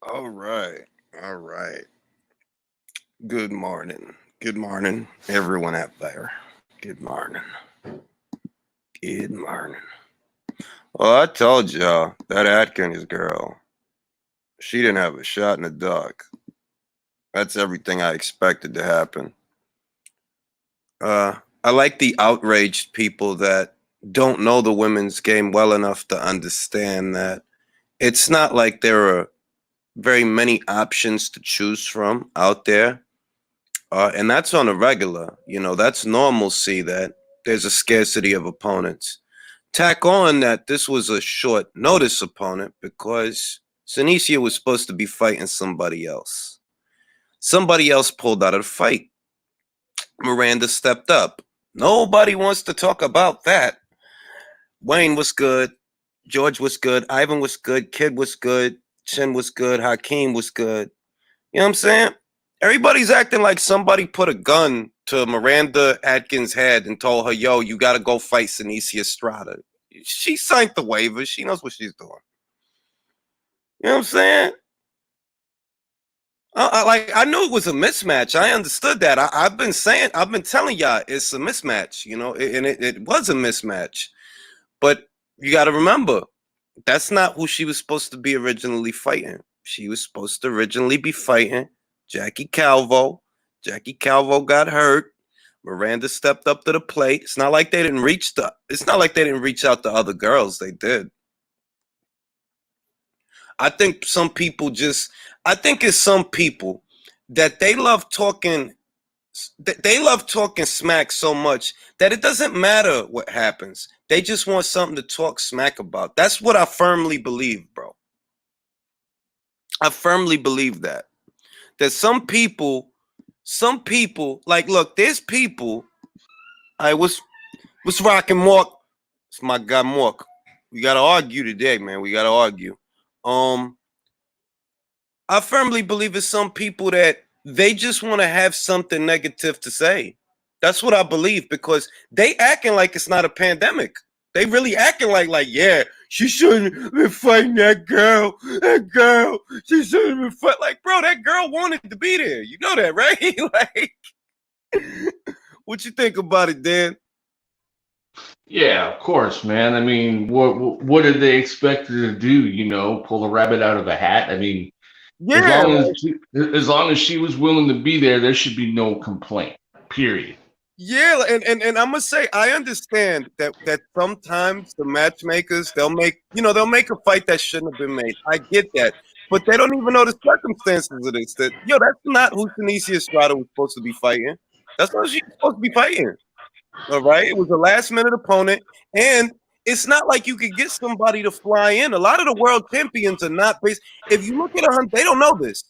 All right. All right. Good morning. Good morning, everyone out there. Good morning. Good morning. Well, I told y'all that Atkins girl, she didn't have a shot in the dark. That's everything I expected to happen. I like the outraged people that don't know the women's game well enough to understand that it's not like there are very many options to choose from out there. And that's on a regular, that's normalcy that there's a scarcity of opponents. Tack on that this was a short notice opponent because Sinicia was supposed to be fighting somebody else. Somebody else pulled out of the fight. Miranda stepped up. Nobody wants to talk about that. Wayne was good. George was good. Ivan was good. Kid was good. Chin was good. Hakeem was good. You know what I'm saying? Everybody's acting like somebody put a gun to Miranda Atkins' head and told her, yo, you got to go fight Sinicia Estrada. She signed the waiver. She knows what she's doing. You know what I'm saying? I knew it was a mismatch. I understood that. I've been telling y'all it's a mismatch, and it was a mismatch. But you got to remember, that's not who she was supposed to be originally fighting. She was supposed to originally be fighting Jackie Calvo. Jackie Calvo got hurt. Miranda stepped up to the plate. It's not like they didn't reach out to other girls. They did. I think it's some people that they love talking smack so much that it doesn't matter what happens. They just want something to talk smack about. That's what I firmly believe, bro. I firmly believe that some people, like, look, there's people. What's rocking, Mark? It's my guy, Mark. We gotta argue today, man. We gotta argue. I firmly believe it's some people that they just want to have something negative to say. That's what I believe because they acting like it's not a pandemic. They really acting like, yeah, she shouldn't have been fighting that girl. That girl, she shouldn't have been fighting. Like, bro, that girl wanted to be there. You know that, right? Like, what you think about it, Dan? Yeah, of course, man. I mean, what did they expect her to do? Pull a rabbit out of a hat? I mean, as Yeah, long as like, as long as she was willing to be there, there should be no complaint. Period. yeah, and I'm gonna say I understand that sometimes the matchmakers they'll make a fight that shouldn't have been made. I get that, but they don't even know the circumstances of this. That's not who Tunisia Estrada was supposed to be fighting. That's not who she was supposed to be fighting. All right, it was a last minute opponent, and it's not like you could get somebody to fly in. A lot of the world champions are not based. If you look at they don't know this.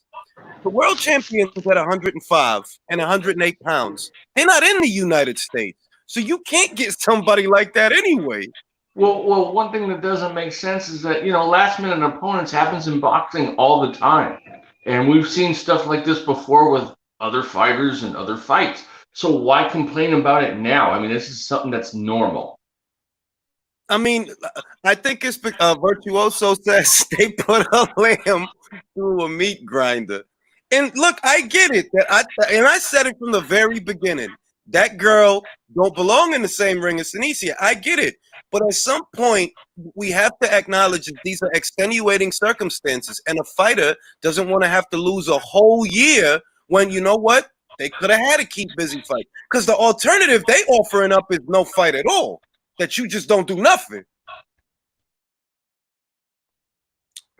The world champions at 105 and 108 pounds, they're not in the United States. So you can't get somebody like that anyway. Well, one thing that doesn't make sense is that last minute opponents happens in boxing all the time, and we've seen stuff like this before with other fighters and other fights. So why complain about it now? I mean, this is something that's normal. I mean, I think it's Virtuoso says they put a lamb through a meat grinder. And look, I get it. I said it from the very beginning. That girl don't belong in the same ring as Sinicia. I get it. But at some point, we have to acknowledge that these are extenuating circumstances. And a fighter doesn't want to have to lose a whole year when, you know what? They could have had to keep busy fight. Because the alternative they offering up is no fight at all. That you just don't do nothing.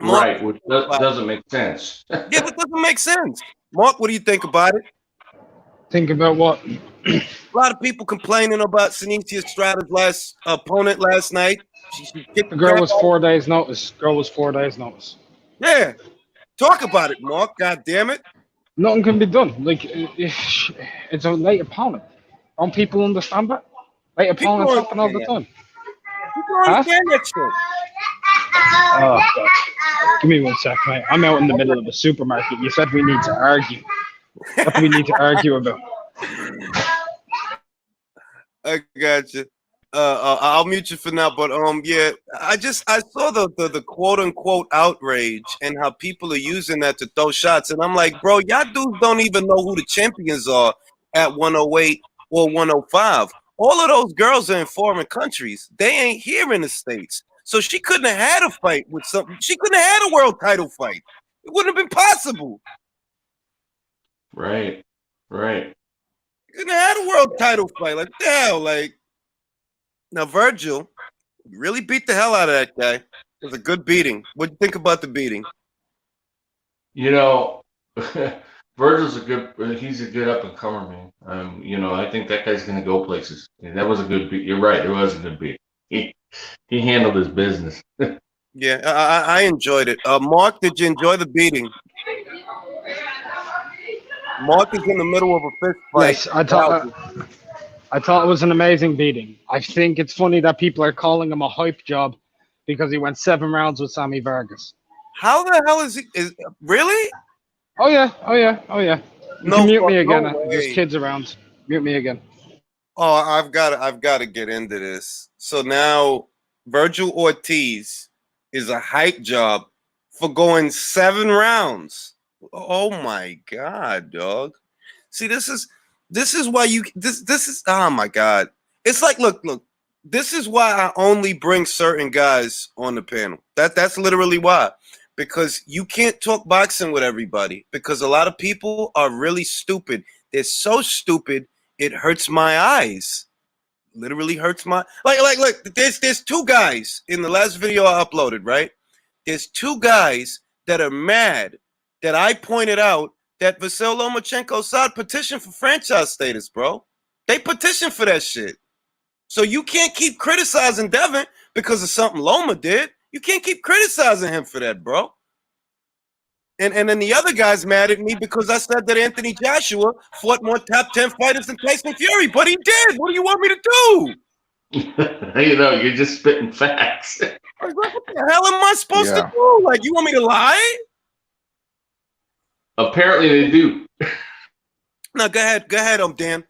Mark, Right, which doesn't make sense. yeah, that doesn't make sense. Mark, what do you think about it? Think about what? A lot of people complaining about Sinicia Estrada's last opponent last night. She kicked The the girl crap was out. 4 days notice. Girl was 4 days notice. Yeah, talk about it, Mark. God damn it. Nothing can be done. Like it's a late opponent. Don't people understand that? Late People opponents don't happen all understand the that. time. People don't Huh? understand that shit. Oh God. Give me one sec, mate. I'm out in the middle of a supermarket. You said we need to argue. What do we need to argue about? I got you. I'll mute you for now, but yeah, I saw the quote unquote outrage and how people are using that to throw shots, and I'm like, bro, y'all dudes don't even know who the champions are at 108 or 105. All of those girls are in foreign countries. They ain't here in the States, so she couldn't have had a fight with something. She couldn't have had a world title fight. It wouldn't have been possible. Right. She couldn't have had a world title fight. Like, the hell, like. Now, Virgil really beat the hell out of that guy. It was a good beating. What do you think about the beating? You know, Virgil's he's a good up and comer, man. You know, I think that guy's gonna go places. And that was a good beat. You're right, it was a good beat. He handled his business. Yeah, I enjoyed it. Mark, did you enjoy the beating? Mark is in the middle of a fist fight. Yes, I thought it was an amazing beating. I think it's funny that people are calling him a hype job because he went 7 rounds with Sammy Vargas. How the hell is he? Really? Oh yeah. You can mute me again. There's kids around. Mute me again. Oh, I've got to get into this. So now Virgil Ortiz is a hype job for going 7 rounds. Oh my God, dog. See, this is why this is, oh my God. It's like, look, this is why I only bring certain guys on the panel. That's literally why. Because you can't talk boxing with everybody, because a lot of people are really stupid. They're so stupid it hurts my eyes. Literally hurts my look, there's 2 guys in the last video I uploaded, right? There's 2 guys that are mad that I pointed out that Vasyl Lomachenko side petitioned for franchise status, bro. They petitioned for that shit. So you can't keep criticizing Devin because of something Loma did. You can't keep criticizing him for that, bro. And then the other guy's mad at me because I said that Anthony Joshua fought more top 10 fighters than Tyson Fury, but he did. What do you want me to do? You know, you're just spitting facts. What the hell am I supposed to do? Like, you want me to lie? Apparently they do. No, go ahead, Dan.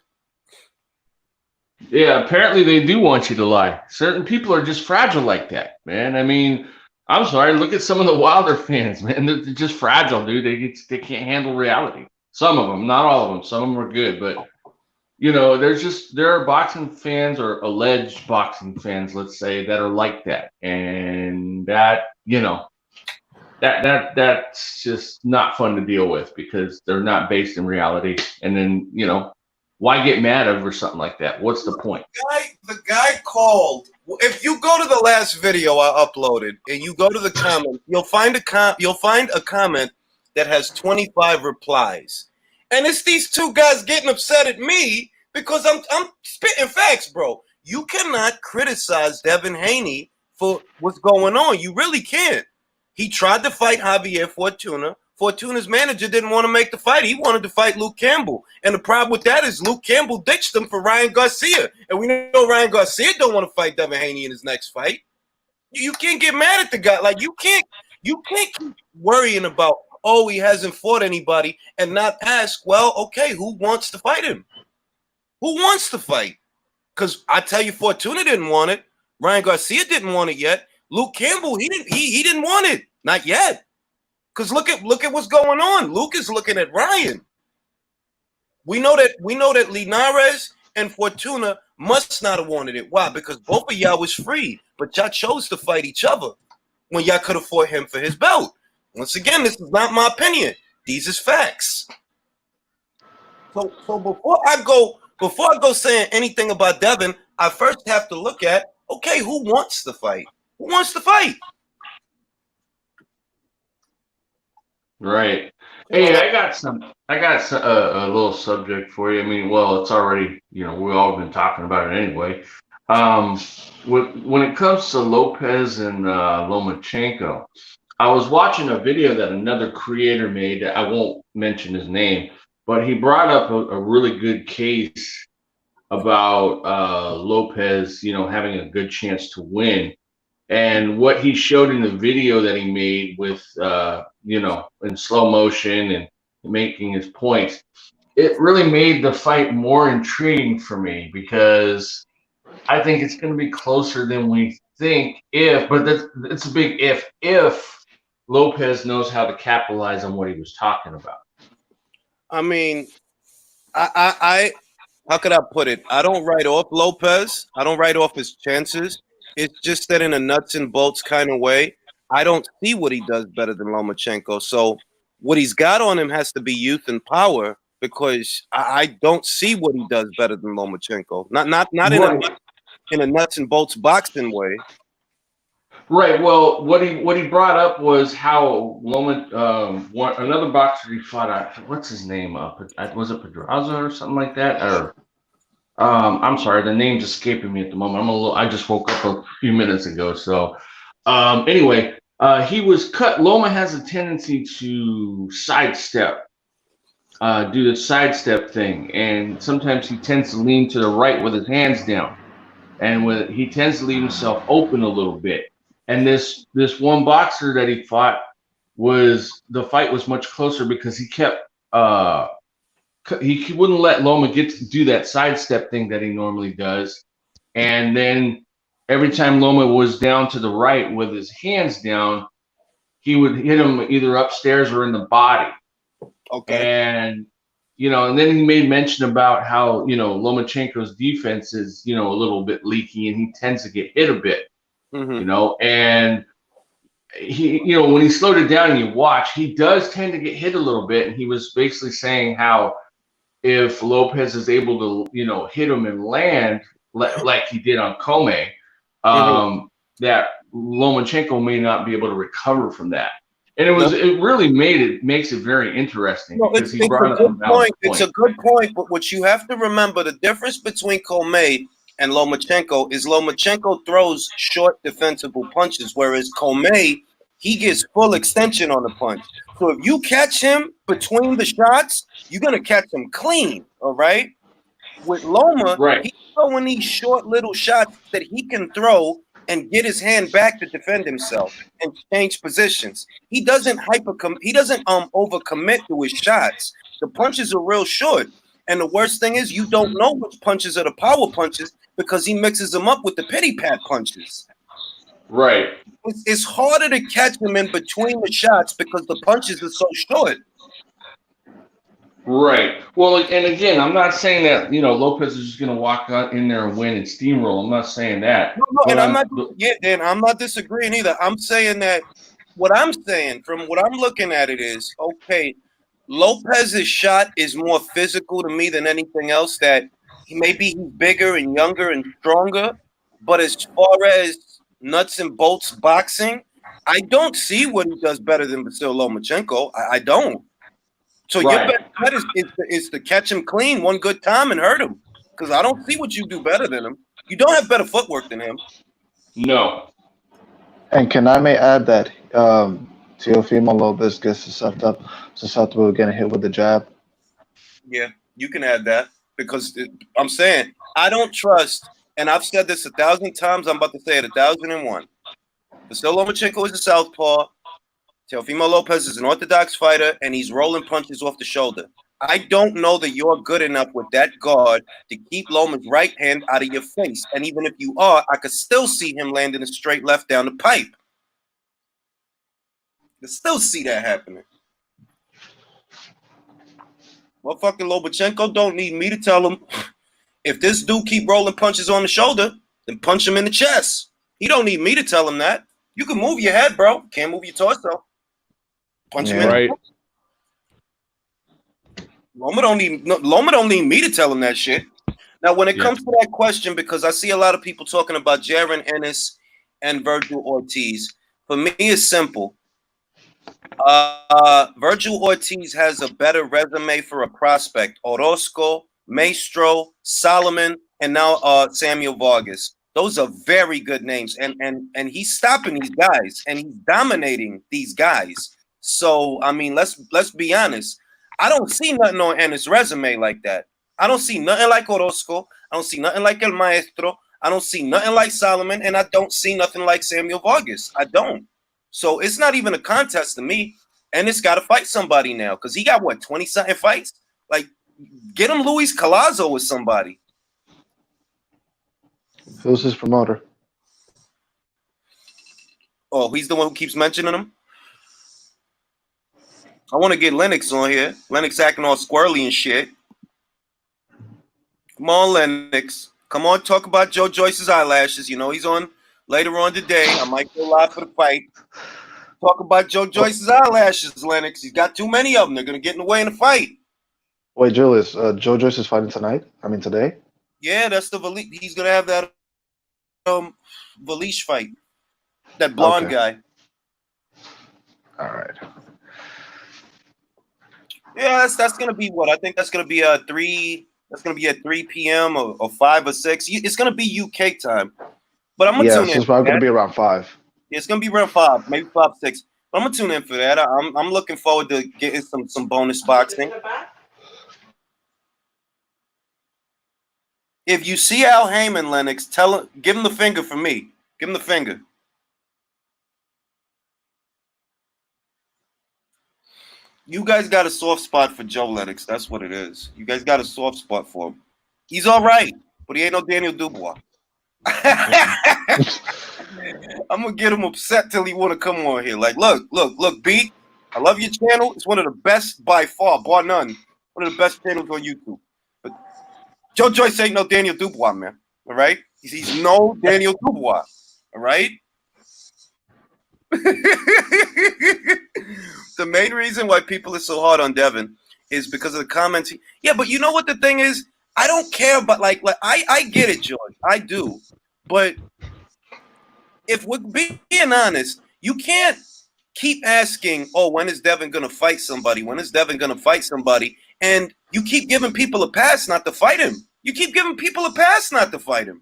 Yeah, apparently they do want you to lie. Certain people are just fragile like that, man. I mean, I'm sorry. Look at some of the Wilder fans, man. They're just fragile, dude. They can't handle reality. Some of them, not all of them. Some of them are good, but you know, there are boxing fans or alleged boxing fans, let's say, that are like that, and that, you know, that's just not fun to deal with because they're not based in reality. And then, you know, why get mad over something like that? What's the point? The guy called. If you go to the last video I uploaded and you go to the comment, you'll find a comment that has 25 replies, and it's these 2 guys getting upset at me because I'm spitting facts, bro. You cannot criticize Devin Haney for what's going on. You really can't. He tried to fight Javier Fortuna. Fortuna's manager didn't want to make the fight. He wanted to fight Luke Campbell. And the problem with that is Luke Campbell ditched him for Ryan Garcia. And we know Ryan Garcia don't want to fight Devin Haney in his next fight. You can't get mad at the guy. Like, you can't keep worrying about, oh, he hasn't fought anybody, and not ask, well, okay, who wants to fight him? Who wants to fight? Because I tell you, Fortuna didn't want it. Ryan Garcia didn't want it yet. Luke Campbell, he didn't want it. Not yet. Because look at what's going on. Luke is looking at Ryan. We know that Linares and Fortuna must not have wanted it. Why? Because both of y'all was free, but y'all chose to fight each other when y'all could have fought him for his belt. Once again, this is not my opinion. These is facts. So before I go saying anything about Devin, I first have to look at, okay, who wants to fight? Who wants to fight? Right. Hey, I got a little subject for you. I mean, well, it's already, you know, we've all been talking about it anyway. When it comes to Lopez and Lomachenko, I was watching a video that another creator made. I won't mention his name, but he brought up a really good case about Lopez, you know, having a good chance to win. And what he showed in the video that he made with, you know, in slow motion and making his points, it really made the fight more intriguing for me because I think it's going to be closer than we think but it's a big if Lopez knows how to capitalize on what he was talking about. I mean, I how could I put it? I don't write off Lopez. I don't write off his chances. It's just that in a nuts and bolts kind of way, I don't see what he does better than Lomachenko. So what he's got on him has to be youth and power because I don't see what he does better than Lomachenko. Not in a nuts and bolts boxing way. Right. Well, what he brought up was how Loma, another boxer he fought. What's his name? Was it Pedraza or something like that? Or I'm sorry, the name's escaping me at the moment. I just woke up a few minutes ago. So anyway, he was cut. Loma has a tendency to sidestep, do the sidestep thing, and sometimes he tends to lean to the right with his hands down, and he tends to leave himself open a little bit. And this one boxer that he fought the fight was much closer because he kept he wouldn't let Loma get to do that sidestep thing that he normally does. And then every time Loma was down to the right with his hands down, he would hit him either upstairs or in the body. Okay. And and then he made mention about how Lomachenko's defense is a little bit leaky and he tends to get hit a bit. Mm-hmm. And he, when he slowed it down and you watch, he does tend to get hit a little bit. And he was basically saying how if Lopez is able to, hit him and land like he did on Comey, that Lomachenko may not be able to recover from that. And it really makes it very interesting because he brought up a point. It's a good point, but what you have to remember, the difference between Comey and Lomachenko is Lomachenko throws short defensible punches, whereas Comey, he gets full extension on the punch. So if you catch him between the shots, you're going to catch him clean, all right? With Loma, he's throwing these short little shots that he can throw and get his hand back to defend himself and change positions. He doesn't overcommit to his shots. The punches are real short. And the worst thing is you don't know which punches are the power punches because he mixes them up with the pity pat punches. Right. It's harder to catch him in between the shots because the punches are so short. Right. Well, and again, I'm not saying that Lopez is just going to walk out in there and win and steamroll. I'm not saying that. No, and I'm not disagreeing either. I'm saying that what I'm saying from what I'm looking at it is okay. Lopez's shot is more physical to me than anything else. That he's bigger and younger and stronger, but as far as nuts and bolts boxing, I don't see what he does better than Vasil Lomachenko. I don't. So your best bet is to catch him clean one good time and hurt him because I don't see what you do better than him. You don't have better footwork than him. No. And can I may add that Teofimo Lopez gets susceptible to getting hit with the jab? Yeah, you can add that because I'm saying I don't trust, and I've said this 1,000 times. I'm about to say it 1,001. Vasil Lomachenko is a southpaw. Teofimo Lopez is an orthodox fighter, and he's rolling punches off the shoulder. I don't know that you're good enough with that guard to keep Loma's right hand out of your face. And even if you are, I could still see him landing a straight left down the pipe. I still see that happening. Motherfucking Lomachenko don't need me to tell him. If this dude keep rolling punches on the shoulder, then punch him in the chest. He don't need me to tell him that. You can move your head, bro. Can't move your torso. Punch him in. Right. Loma don't need me to tell him that shit. Now, when it comes to that question, because I see a lot of people talking about Jaron Ennis and Virgil Ortiz, for me, it's simple. Virgil Ortiz has a better resume for a prospect. Orozco, Maestro, Solomon, and now Samuel Vargas. Those are very good names, and he's stopping these guys, and he's dominating these guys. So, I mean, let's be honest. I don't see nothing on Ennis' resume like that. I don't see nothing like Orozco. I don't see nothing like El Maestro. I don't see nothing like Solomon, and I don't see nothing like Samuel Vargas. I don't. So it's not even a contest to me. Ennis got to fight somebody now because he got, 20-something fights? Like, get him Luis Collazo with somebody. Who's his promoter? Oh, he's the one who keeps mentioning him. I want to get Lennox on here. Lennox acting all squirrely and shit. Come on, Lennox. Come on, talk about Joe Joyce's eyelashes. You know he's on later on today. I might go live for the fight. Talk about Joe Joyce's eyelashes, Lennox. He's got too many of them. They're gonna get in the way in the fight. Wait, Julius, Joe Joyce is fighting tonight? I mean, today? Yeah, that's the he's gonna have that Valish fight. That blonde Okay. guy. All right. Yeah, that's gonna be what I think. That's gonna be 3. That's gonna be at 3 p.m. or 5 or 6. It's gonna be UK time. But I'm gonna Yeah, tune so in. it's probably going to be around 5. It's gonna be around 5, maybe 5, 6. But I'm gonna tune in for that. I'm looking forward to getting some bonus boxing. If you see Al Heyman, Lennox, tell him, give him the finger for me. Give him the finger. You guys got a soft spot for Joe Lennox. That's what it is. You guys got a soft spot for him. He's all right, but he ain't no Daniel Dubois. I'm gonna get him upset till he want to come on here. Like, look, B. I love your channel. It's one of the best by far, bar none. One of the best channels on YouTube. But Joe Joyce ain't no Daniel Dubois, man. All right, he's no Daniel Dubois. All right. The main reason why people are so hard on Devin is because of the comments. Yeah, but you know what the thing is? I don't care about like I get it, George. I do. But if we're being honest, you can't keep asking, oh, when is Devin gonna fight somebody? When is Devin gonna fight somebody? And you keep giving people a pass not to fight him. You keep giving people a pass not to fight him.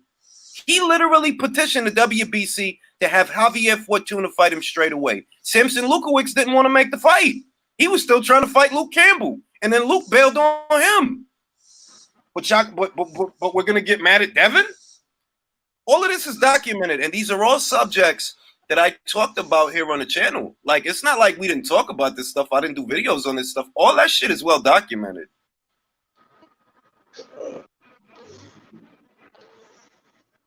He literally petitioned the WBC to have Javier Fortuna fight him straight away. Samson Lukowicz didn't want to make the fight. He was still trying to fight Luke Campbell. And then Luke bailed on him. But we're going to get mad at Devin? All of this is documented. And these are all subjects that I talked about here on the channel. Like, it's not like we didn't talk about this stuff. I didn't do videos on this stuff. All that shit is well documented.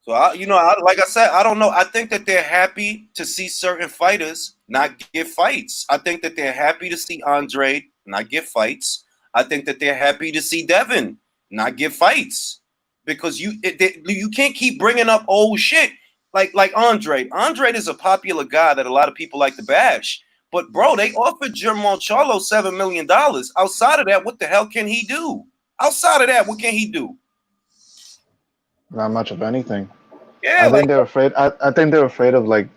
So, like I said, I don't know. I think that they're happy to see certain fighters not get fights. I think that they're happy to see Andradre not get fights. I think that they're happy to see Devin not get fights because you can't keep bringing up old shit like Andradre. Andradre is a popular guy that a lot of people like to bash. But, bro, they offered Jermall Charlo $7 million. Outside of that, what the hell can he do? Outside of that, what can he do? Not much of anything. Yeah, I think they're afraid. I think they're afraid of like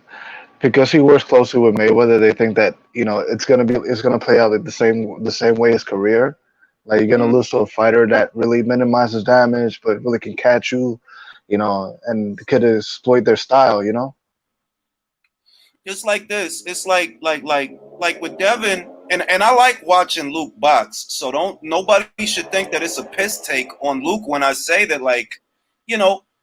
because he works closely with Mayweather. They think that it's gonna play out like the same way his career. Like you're gonna lose to a fighter that really minimizes damage, but really can catch you, and could exploit their style. Just like this, it's like with Devin, and I like watching Luke box. So nobody should think that it's a piss take on Luke when I say that,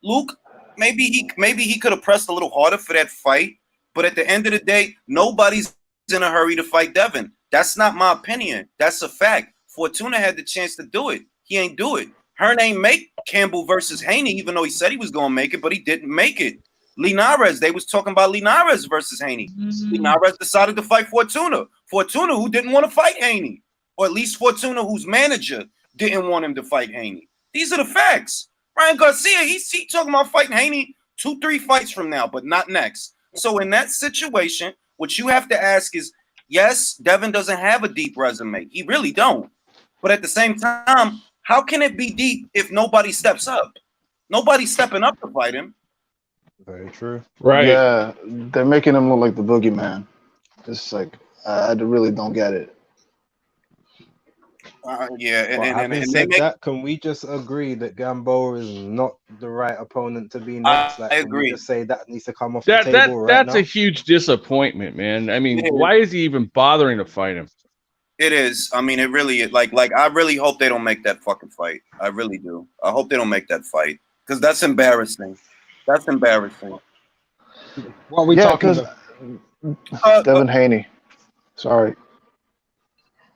Luke, maybe he could have pressed a little harder for that fight, but at the end of the day, nobody's in a hurry to fight Devin. That's not my opinion. That's a fact. Fortuna had the chance to do it. He ain't do it. Hearn ain't make Campbell versus Haney, even though he said he was gonna make it, but he didn't make it. Linares, they was talking about Linares versus Haney. Linares decided to fight Fortuna. Fortuna, who didn't want to fight Haney, or at least Fortuna, whose manager didn't want him to fight Haney. These are the facts. Ryan Garcia, he's talking about fighting Haney 2-3 fights from now, but not next. So in that situation, what you have to ask is, yes, Devin doesn't have a deep resume. He really don't. But at the same time, how can it be deep if nobody steps up? Nobody's stepping up to fight him. Very true. Right. Yeah, they're making him look like the boogeyman. It's like I really don't get it. Yeah, But having and said that, can we just agree that Gamboa is not the right opponent to be next? I agree. Can we just say that needs to come off the table That's now? a huge disappointment, man. I mean, why is he even bothering to fight him? It is. I mean, it really is. Like I really hope they don't make that fucking fight. I really do. I hope they don't make that fight because that's embarrassing. That's embarrassing. What are we talking about? Devin Haney. Sorry.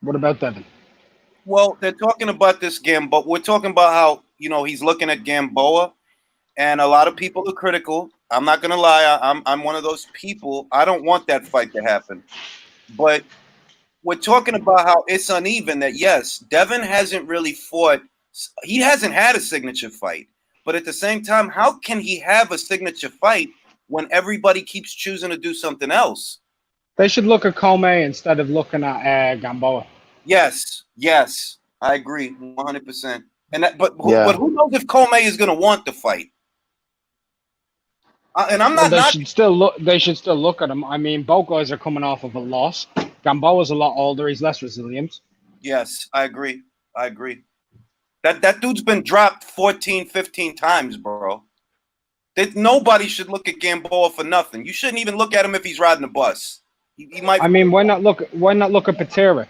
What about Devin? Well, they're talking about this Gamboa. We're talking about how he's looking at Gamboa. and a lot of people are critical. I'm not gonna lie. I'm one of those people. I don't want that fight to happen. But we're talking about how it's uneven. That yes, Devin hasn't really fought. He hasn't had a signature fight. But at the same time, how can he have a signature fight when everybody keeps choosing to do something else? They should look at Comey instead of looking at Gamboa. Yes, I agree 100%. And that, but Yeah. who knows if Comey is going to want to fight? And I'm Well, not they not should still look. They should still look at him. I mean, both guys are coming off of a loss. Gamboa's a lot older. He's less resilient. Yes, I agree. I agree. That dude's been dropped 14, 15 times, bro. That nobody should look at Gamboa for nothing. You shouldn't even look at him if he's riding a bus. He might. I mean, why not look? Why not look at Patera?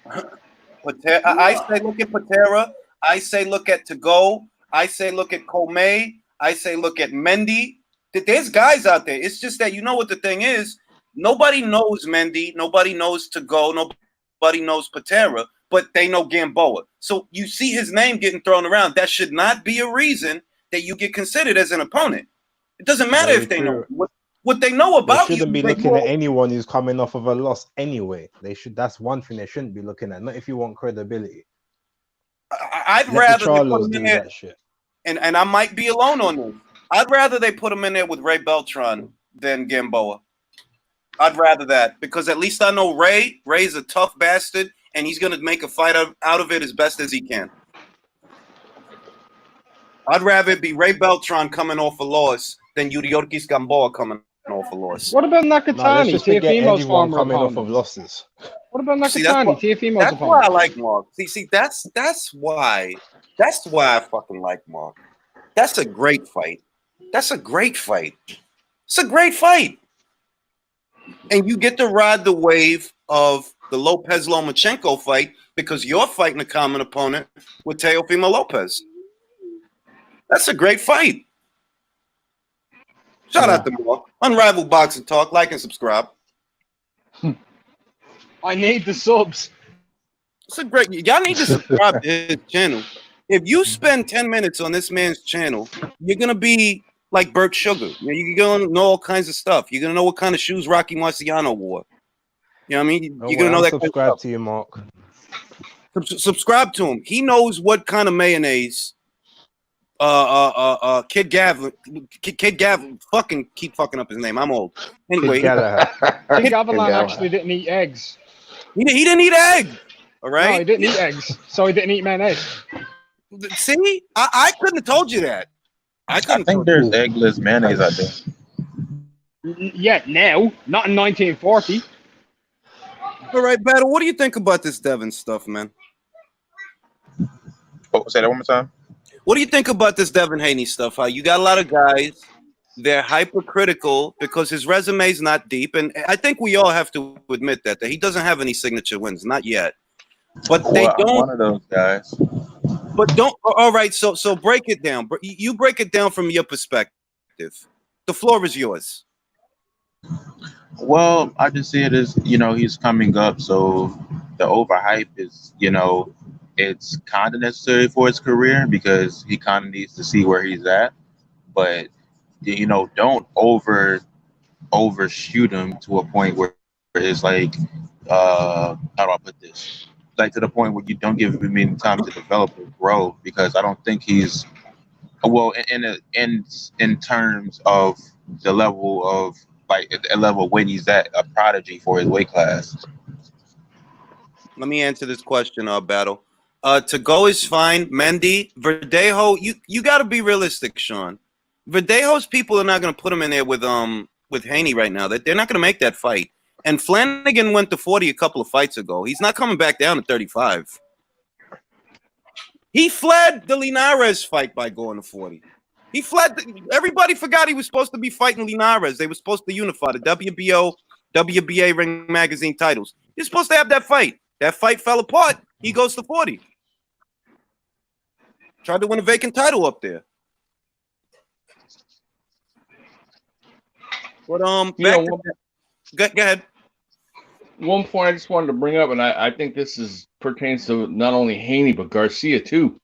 I say look at Patera. I say look at Tago. I say look at Comey. I say look at Mendy. There's guys out there. It's just that you know what the thing is. Nobody knows Mendy. Nobody knows Tago. Nobody knows Patera, but they know Gamboa. So you see his name getting thrown around. That should not be a reason that you get considered as an opponent. It doesn't matter Very if they true. know what they know They about you. shouldn't be they looking know- at anyone who's coming off of a loss anyway. They should. That's one thing they shouldn't be looking at. Not if you want credibility. I'd Let the rather they put Charlos him do in there, that shit. and I might be alone on this. I'd rather they put him in there with Ray Beltran than Gamboa. I'd rather that because at least I know Ray's a tough bastard, and he's gonna make a fight out of it as best as he can. I'd rather it be Ray Beltran coming off a loss than Yuriorkis Gamboa coming off a loss. What about No, let's Nakatani, just forget Teofimo's anyone former coming off opponent? of losses. What about See, that's Nakatani, what- Teofimo's That's why I opponent? like Mark. See, that's why I fucking like Mark. That's a great fight. That's a great fight. It's a great fight. And you get to ride the wave of the Lopez Lomachenko fight because you're fighting a common opponent with Teofimo Lopez. That's a great fight. Shout out to Mark. Unrivaled Boxing Talk. Like and subscribe. I need the subs. It's a great. Y'all need to subscribe to his channel. If you spend 10 minutes on this man's channel, you're gonna be like Burt Sugar. You're gonna know all kinds of stuff. You're gonna know what kind of shoes Rocky Marciano wore. You know what I mean? Oh, You're gonna know I'm that kind of subscribed stuff. to you, Mark. Subscribe to him. He knows what kind of mayonnaise. Kid Gavin. Fucking keep fucking up his name. I'm old. Anyway, Kid Galahad. I think Gavilan Gavilan. actually didn't eat eggs. he didn't eat egg. All No, he right. didn't eat eggs, so he didn't eat mayonnaise. See, I couldn't have told you that. I I couldn't. think there's eggless mayonnaise out there. Yeah, now, not in 1940. All right, Battle. What do you think about this Devin stuff, man? Oh, say that one more time. What do you think about this Devin Haney stuff? How you got a lot of guys, they're hypercritical because his resume's not deep, and I think we all have to admit that he doesn't have any signature wins, not yet. But they Well, I'm don't. one of those guys. But don't. All right, so break it down. You break it down from your perspective. The floor is yours. Well, I just see it as, he's coming up, so the overhype is, it's kind of necessary for his career because he kind of needs to see where he's at. But, don't overshoot him to a point where it's like, how do I put this? Like to the point where you don't give him any time to develop or grow, because I don't think he's in terms of the level of a level when he's at a prodigy for his weight class. Let me answer this question, Battle. To go is fine. Mendy, Verdejo, you got to be realistic, Sean. Verdejo's people are not going to put him in there with Haney right now. They're not going to make that fight. And Flanagan went to 40 a couple of fights ago. He's not coming back down to 35. He fled the Linares fight by going to 40. He fled. Everybody forgot he was supposed to be fighting Linares. They were supposed to unify the WBO, WBA Ring Magazine titles. He's supposed to have that fight. That fight fell apart. He goes to 40. Tried to win a vacant title up there. But go ahead. One point I just wanted to bring up, and I think this pertains to not only Haney but Garcia too.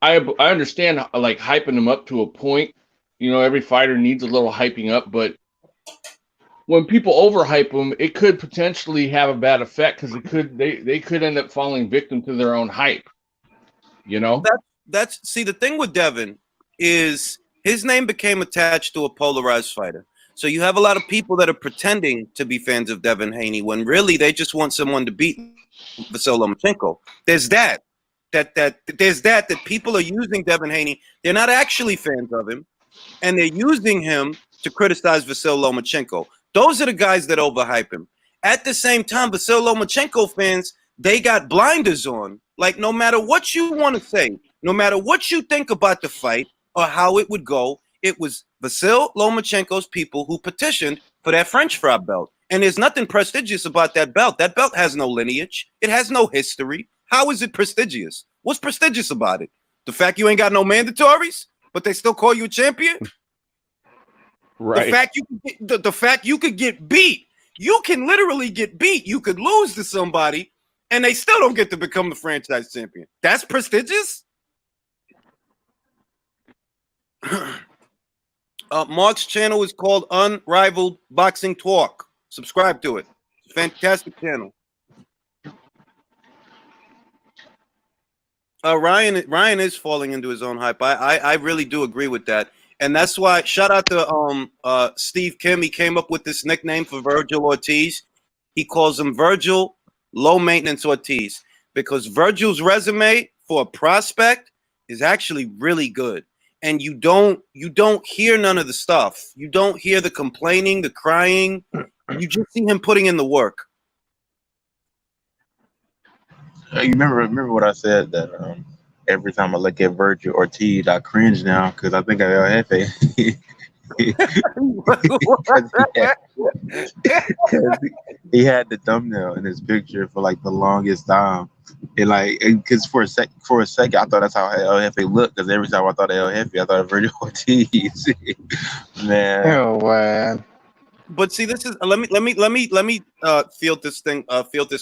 I understand like hyping them up to a point. You know, every fighter needs a little hyping up, but when people overhype them, it could potentially have a bad effect because they could end up falling victim to their own hype. You know, That's see, the thing with Devin is his name became attached to a polarized fighter. So you have a lot of people that are pretending to be fans of Devin Haney when really they just want someone to beat Vasyl Lomachenko. There's that people are using Devin Haney. They're not actually fans of him, and they're using him to criticize Vasyl Lomachenko. Those are the guys that overhype him. At the same time, Vasyl Lomachenko fans, they got blinders on. Like, no matter what you want to say, no matter what you think about the fight or how it would go, it was Vasyl Lomachenko's people who petitioned for that French fry belt. And there's nothing prestigious about that belt. That belt has no lineage. It has no history. How is it prestigious? What's prestigious about it? The fact you ain't got no mandatories, but they still call you a champion? right? The fact you could get beat. You can literally get beat. You could lose to somebody, and they still don't get to become the franchise champion. That's prestigious? Mark's channel is called Unrivaled Boxing Talk. Subscribe to it. Fantastic channel. Ryan is falling into his own hype. I really do agree with that. And that's why, shout out to Steve Kim. He came up with this nickname for Virgil Ortiz. He calls him Virgil Low Maintenance Ortiz because Virgil's resume for a prospect is actually really good. And you don't hear none of the stuff. You don't hear the complaining, the crying. You just see him putting in the work. You remember what I said that every time I look at Virgil Ortiz, I cringe now because I think of El Jefe. He had the thumbnail in his picture for like the longest time, and like because for a second I thought that's how El Jefe looked because every time I thought of El Jefe, I thought of Virgil Ortiz. Man, Oh man. But see, this is let me field this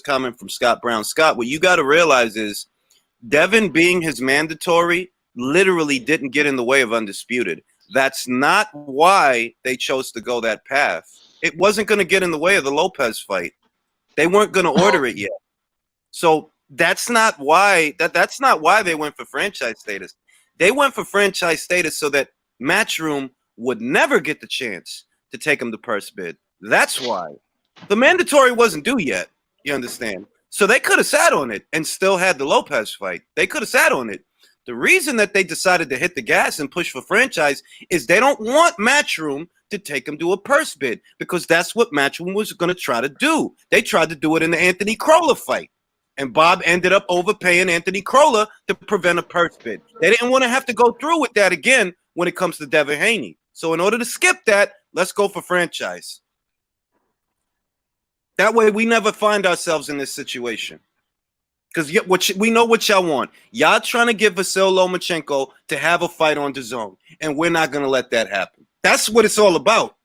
comment from Scott Brown. Scott, what you got to realize is Devin being his mandatory literally didn't get in the way of Undisputed. That's not why they chose to go that path. It wasn't going to get in the way of the Lopez fight. They weren't going to order it yet. So that's not why that's not why they went for franchise status. They went for franchise status so that Matchroom would never get the chance to take him to purse bid. That's why. The mandatory wasn't due yet. You understand? So they could have sat on it and still had the Lopez fight. They could have sat on it. The reason that they decided to hit the gas and push for franchise is they don't want Matchroom to take him to a purse bid because that's what Matchroom was going to try to do. They tried to do it in the Anthony Crolla fight. And Bob ended up overpaying Anthony Crolla to prevent a purse bid. They didn't want to have to go through with that again when it comes to Devin Haney. So in order to skip that, let's go for franchise. That way we never find ourselves in this situation. Because we know what y'all want. Y'all trying to get Vasyl Lomachenko to have a fight on DAZN, and we're not going to let that happen. That's what it's all about.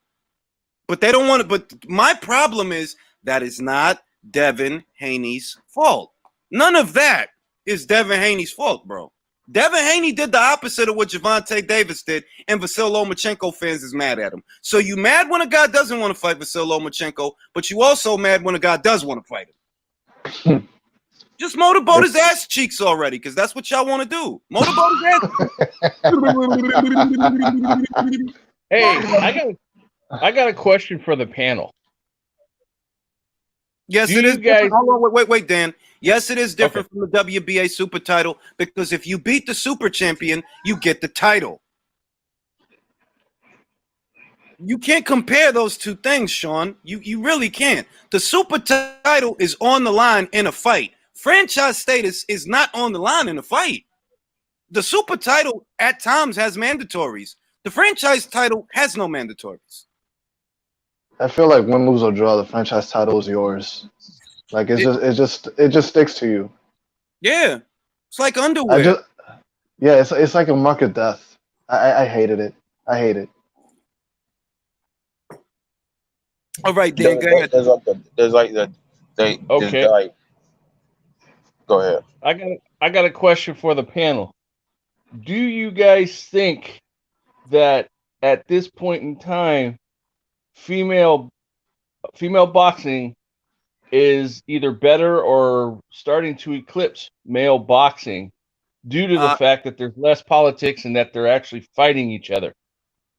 But they don't want to. But my problem is that is not Devin Haney's fault. None of that is Devin Haney's fault, bro. Devin Haney did the opposite of what Gervonta Davis did, and Vasyl Lomachenko fans is mad at him. So you mad when a guy doesn't want to fight Vasyl Lomachenko, but you also mad when a guy does want to fight him. Just motorboat his ass cheeks already, because that's what y'all want to do. Motorboat his ass. Hey, I got a question for the panel. Yes, it is. Hold on, wait, Dan. Yes, it is different from the WBA super title because if you beat the super champion, you get the title. You can't compare those two things, Sean. You really can't. The super title is on the line in a fight. Franchise status is not on the line in a fight. The super title at times has mandatories. The franchise title has no mandatories. I feel like win, lose, or draw, the franchise title is yours. Like it just sticks to you. Yeah, it's like underwear. It's like a mark of death. I hated it. I hate it. All right, Dan, go ahead. Go ahead. I got a question for the panel. Do you guys think that at this point in time, female boxing is either better or starting to eclipse male boxing due to the Uh, fact that there's less politics and that they're actually fighting each other?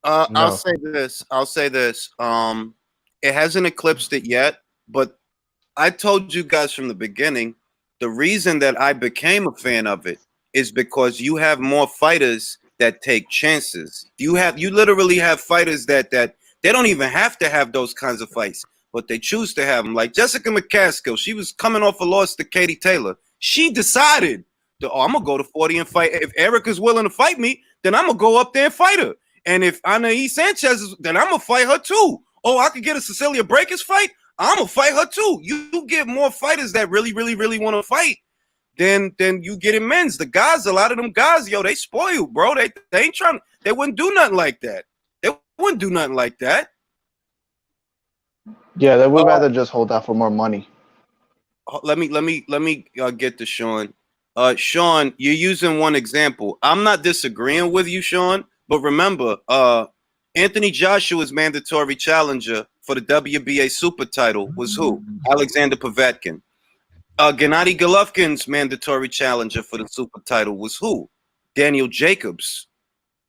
I'll No. say this. I'll say this. It hasn't eclipsed it yet, but I told you guys from the beginning, the reason that I became a fan of it is because you have more fighters that take chances. You literally have fighters that they don't even have to have those kinds of fights, but they choose to have them. Like Jessica McCaskill, she was coming off a loss to Katie Taylor. She decided to, I'm gonna go to 40 and fight. If Erica's willing to fight me, then I'm gonna go up there and fight her. And if Anaí Sanchez is, then I'm gonna fight her too. Oh, I could get a Cecilia Breakers fight. I'm gonna fight her too. You get more fighters that really want to fight than you get in men's. The guys, a lot of them guys, yo, they spoiled, bro. They ain't trying. They wouldn't do nothing like that. They wouldn't do nothing like that. Yeah, they would rather just hold out for more money. Let me get to Sean. Sean, you're using one example. I'm not disagreeing with you, Sean, but remember, Anthony Joshua's mandatory challenger for the WBA super title was who? Alexander Povetkin. Gennady Golovkin's mandatory challenger for the super title was who? Daniel Jacobs.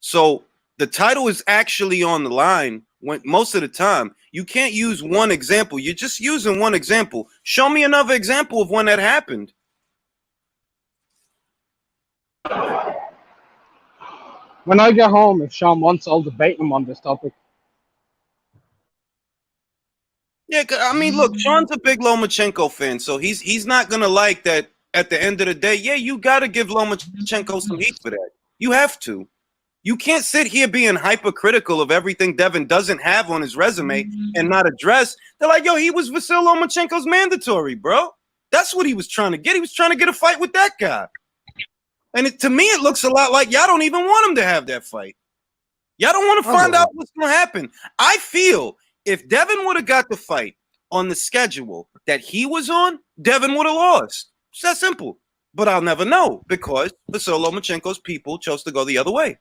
So the title is actually on the line when most of the time. You can't use one example. You're just using one example. Show me another example of when that happened. When I get home, if Sean wants, I'll debate him on this topic. Yeah, I mean, look, Sean's a big Lomachenko fan, so he's not gonna like that. At the end of the day, yeah, you got to give Lomachenko some heat for that. You have to. You can't sit here being hypercritical of everything Devin doesn't have on his resume and not address. They're like, yo, he was Vasyl Lomachenko's mandatory, bro. That's what he was trying to get. He was trying to get a fight with that guy. And to me, it looks a lot like y'all don't even want him to have that fight. Y'all don't want to find out what's going to happen. I feel if Devin would have got the fight on the schedule that he was on, Devin would have lost. It's that simple. But I'll never know because Vasyl Lomachenko's people chose to go the other way.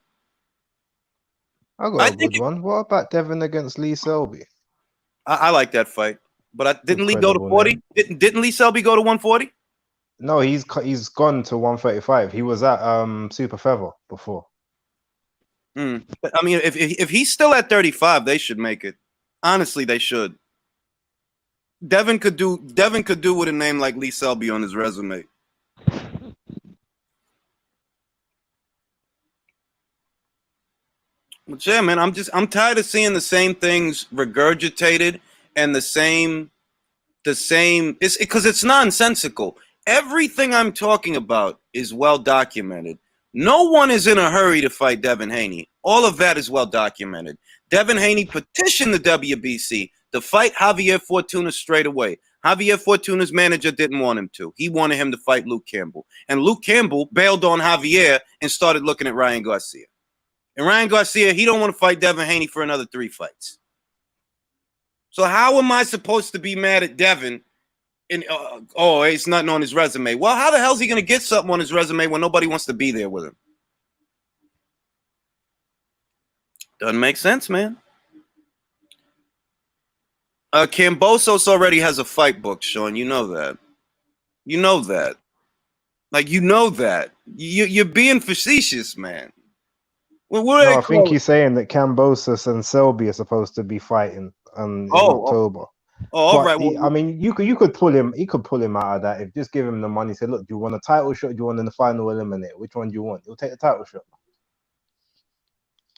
I got a good one. What about Devin against Lee Selby? I like that fight. But didn't Lee go to 40? Didn't Lee Selby go to 140? No, he's gone to 135. He was at Super Feather before. But, I mean, if he's still at 35, they should make it. Honestly, they should. Devin could do with a name like Lee Selby on his resume. But yeah, man, I'm tired of seeing the same things regurgitated and the same. It's because it's nonsensical. Everything I'm talking about is well documented. No one is in a hurry to fight Devin Haney. All of that is well documented. Devin Haney petitioned the WBC to fight Javier Fortuna straight away. Javier Fortuna's manager didn't want him to. He wanted him to fight Luke Campbell. And Luke Campbell bailed on Javier and started looking at Ryan Garcia. And Ryan Garcia, he don't want to fight Devin Haney for another 3 fights. So how am I supposed to be mad at Devin? And it's nothing on his resume. Well, how the hell is he going to get something on his resume when nobody wants to be there with him? Doesn't make sense, man. Kambosos already has a fight booked, Sean. You know that. You know that. Like, you know that. You're being facetious, man. No, I think he's saying that Kambosos and Selby are supposed to be fighting in October. All right. I mean, you could pull him. He could pull him out of that if just give him the money. Say, look, do you want a title shot? Do you want in the final eliminator? Which one do you want? He'll take the title shot.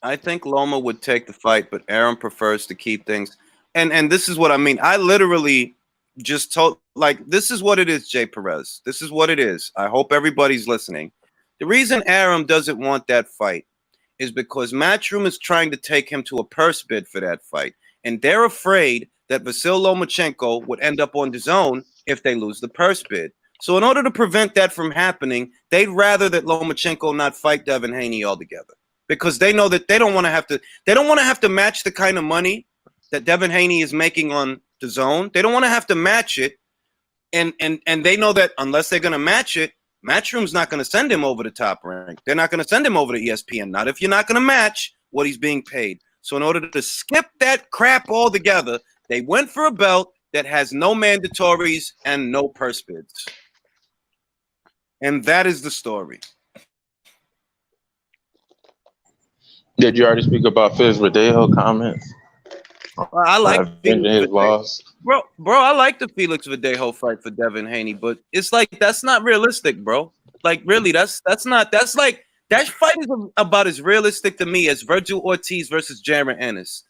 I think Loma would take the fight, but Aaron prefers to keep things. And this is what I mean. I literally just told, like, this is what it is, Jay Perez. This is what it is. I hope everybody's listening. The reason Aaron doesn't want that fight is because Matchroom is trying to take him to a purse bid for that fight. And they're afraid that Vasyl Lomachenko would end up on DAZN if they lose the purse bid. So in order to prevent that from happening, they'd rather that Lomachenko not fight Devin Haney altogether. Because they know that they don't want to have to match the kind of money that Devin Haney is making on DAZN. They don't want to have to match it. And they know that unless they're going to match it, Matchroom's not going to send him over to Top Rank. They're not going to send him over to ESPN. Not if you're not going to match what he's being paid. So in order to skip that crap altogether, they went for a belt that has no mandatories and no purse bids. And that is the story. Did you already speak about Felix Verdejo comments? I like his loss. Bro, I like the Felix Verdejo fight for Devin Haney, but it's like that's not realistic, bro. Like really, that's like that fight is about as realistic to me as Virgil Ortiz versus Jaron Ennis.